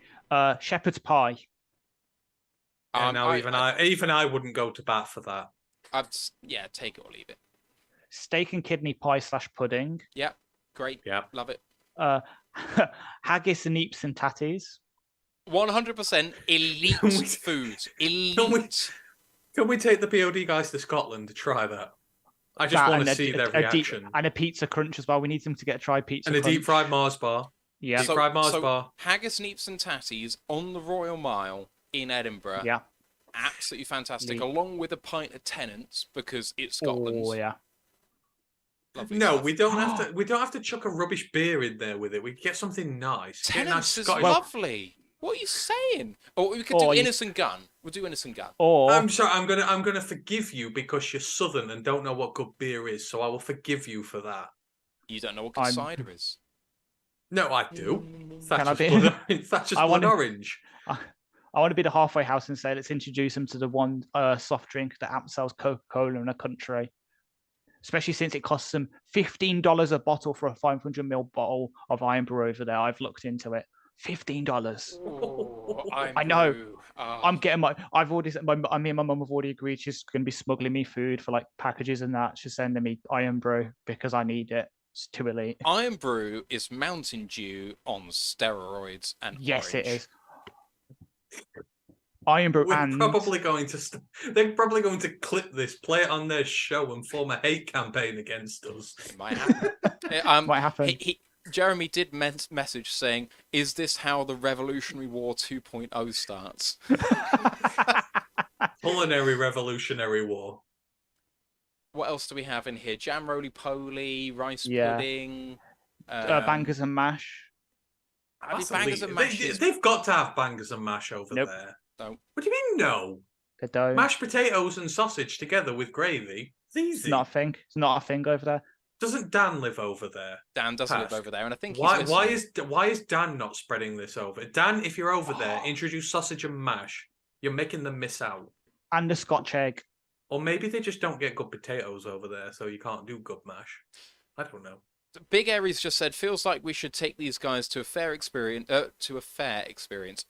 shepherd's pie, And now even I wouldn't go to bat for that. Yeah, take it or leave it. steak and kidney pie / pudding, Yeah, great. Yeah. Love it. haggis and eeps and tatties. 100% elite Can we- food. can we- Elite. Can we take the POD guys to Scotland to try that? I just That want and to a- see their a deep- reaction. and a pizza crunch as well. We need them to get a try pizza And a crunch. deep fried Mars bar. Yeah, Deep fried Mars bar. Haggis, neeps, and tatties on the Royal Mile in Edinburgh. yeah. Absolutely fantastic. Yeah. Along with a pint of Tennant's because it's Scotland. Oh yeah. Lovely No, stuff. we don't have to. We don't have to chuck a rubbish beer in there with it. We can get something nice. Get a nice Tennant's is Scottish. lovely. What are you saying? Or we could do Oh, you- Innocent Gun. We'll do Innocent Gun. Or I'm sorry. I'm gonna forgive you because you're southern and don't know what good beer is. So I will forgive you for that. You don't know what good I'm- cider is. No, I do. Can I Thatcher's be- blood orange. Thatcher's I blood wanna- orange. I want to be the halfway house and say let's introduce them to the one soft drink that outsells Coca-Cola in a country. Especially since it costs them $15 a bottle for a 500ml bottle of Iron Brew over there. I've looked into it. $15. I know. I'm getting I've already, me and my mum have already agreed she's going to be smuggling me food for like packages and that. She's sending me Iron Brew because I need it. It's too elite. Iron Brew is Mountain Dew on steroids and Yes, orange. it is. Iron Brew We're and probably going to. They're probably going to clip this, play it on their show, and form a hate campaign against us. It might happen. might happen. Jeremy did message saying, "Is this how the Revolutionary War 2.0 starts?" Culinary Revolutionary War. What else do we have in here? Jam roly-poly, rice Yeah. pudding, Bangers and mash. I mean, That's bangers elite. and mash is... They've got to have bangers and mash over Nope. there. No. What do you mean no? They don't. Mashed potatoes and sausage together with gravy. It's It's easy. not a thing. It's not a thing over there. Doesn't Dan live over there? Dan does live Task. over there, and I think Why he's why is Dan not spreading this over? Dan, if you're over there, introduce sausage and mash. You're making them miss out. And a Scotch egg. Or maybe they just don't get good potatoes over there, so you can't do good mash. I don't know. Big Aries just said, feels like we should take these guys to a fair experience.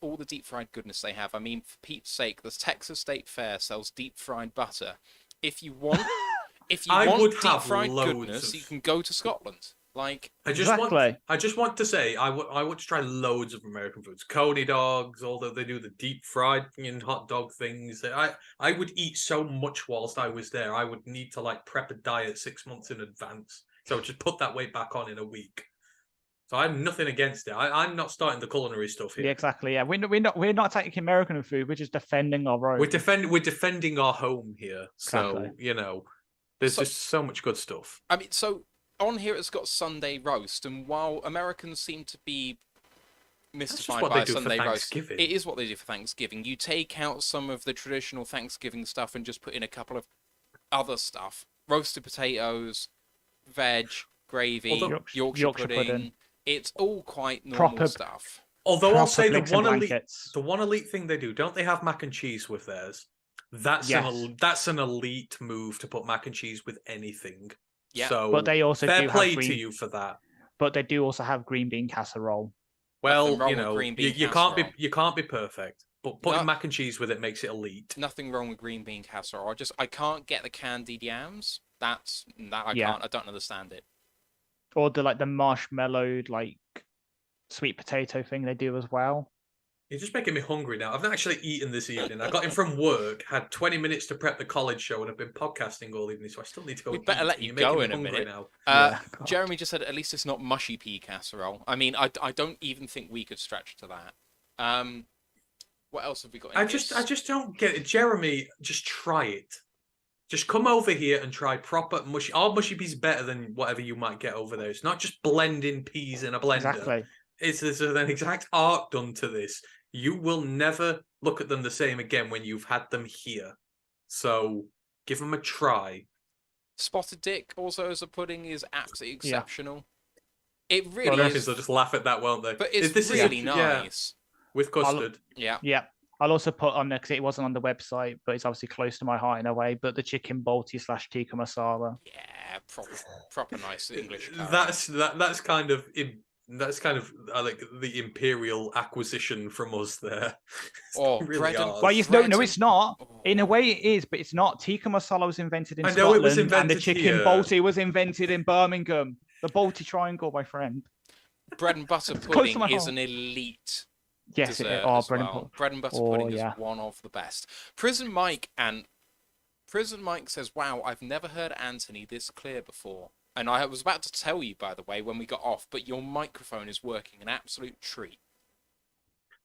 All the deep fried goodness they have. I mean, for Pete's sake, the Texas State Fair sells deep fried butter. If you want, I would deep have fried loads goodness, of- you can go to Scotland. Like, I just Exactly. want to say I want to try loads of American foods. Coney dogs, although they do the deep fried and hot dog things. I would eat so much whilst I was there. I would need to like prep a diet 6 months in advance. So just put that weight back on in a week. So I'm nothing against it. I'm not starting the culinary stuff here. Yeah, exactly. Yeah, we're not taking American food. We're just defending our own. We're defending our home here. So Exactly. you know, there's just so much good stuff. I mean, so on here it's got Sunday roast, and while Americans seem to be mystified what by they do for Sunday roast, Thanksgiving. it is what they do for Thanksgiving. You take out some of the traditional Thanksgiving stuff and just put in a couple of other stuff: roasted potatoes, veg, gravy, Although- Yorkshire pudding. It's all quite normal Proper- stuff. Although I'll Proper say blinks and blankets. the one elite thing they do, don't they have mac and cheese with theirs? That's Yes. that's an elite move to put mac and cheese with anything. Yeah. So But they also fair do play have green, to you for that. But they do also have green bean casserole. Well, wrong you with know, green bean you can't be perfect, but putting No. mac and cheese with it makes it elite. Nothing wrong with green bean casserole. I can't get the candied yams. I Yeah. can't. I don't understand it. Or the marshmallowed sweet potato thing they do as well. You're just making me hungry now. I've not actually eaten this evening. I got in from work, had 20 minutes to prep the college show, and I've been podcasting all evening, so I still need to go. We and better eat, let and you you're making go me in a hungry minute. now. Yeah, God. Jeremy just said at least it's not mushy pea casserole. I mean, I don't even think we could stretch to that. What else have we got? I just don't get it. Jeremy, just try it. Just come over here and try proper mushy. Our mushy peas better than whatever you might get over there. It's not just blending peas in a blender. Exactly. There's an exact art done to this. You will never look at them the same again when you've had them here. So give them a try. Spotted dick also as a pudding is absolutely Yeah. exceptional. It Well, really Americans is, will just laugh at that, won't they? but it's This is really yeah, nice. with custard. Yeah. Yeah. I'll also put on there because it wasn't on the website, but it's obviously close to my heart in a way. But the chicken balti / tikka masala. Yeah, proper nice English curry. That's kind of like the imperial acquisition from us there. Oh, Really bread and- ours. Well, bread no, and- it's not. In a Oh. way, it is, but it's not. Tikka masala was invented in I know it was Scotland, and the invented chicken here. balti was invented in Birmingham. The Balti Triangle, my friend. Bread and butter close to pudding my is heart. an elite Yes, it dessert is. Oh, as bread and well. butter. Bread and butter Oh, pudding yeah. is one of the best. Prison Mike says, "Wow, I've never heard Anthony this clear before." And I was about to tell you, by the way, when we got off, but your microphone is working an absolute treat.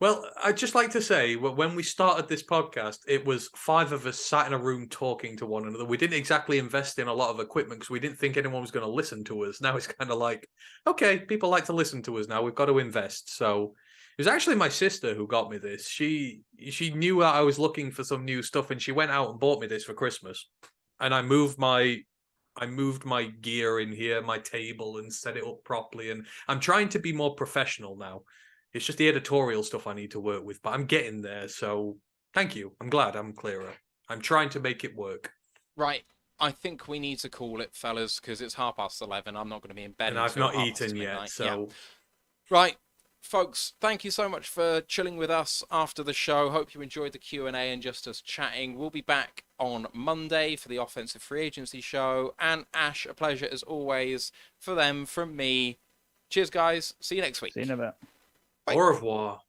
Well, I'd just like to say, when we started this podcast, it was 5 of us sat in a room talking to one another. We didn't exactly invest in a lot of equipment because we didn't think anyone was going to listen to us. Now it's kind of like, okay, people like to listen to us now. We've got to invest. So it was actually my sister who got me this. She knew that I was looking for some new stuff, and she went out and bought me this for Christmas. And I moved my gear in here, my table, and set it up properly. And I'm trying to be more professional now. It's just the editorial stuff I need to work with, but I'm getting there. So thank you. I'm glad I'm clearer. I'm trying to make it work. Right, I think we need to call it, fellas, because it's 11:30. I'm not going to be in bed And I've until not midnight. eaten yet. So Yeah. Right, folks, thank you so much for chilling with us after the show. Hope you enjoyed the Q&A and just us chatting. We'll be back on Monday for the offensive free agency show. And Ash, a pleasure as always for them from me. Cheers, guys. See you next week. See you in a bit. Bye. Au revoir.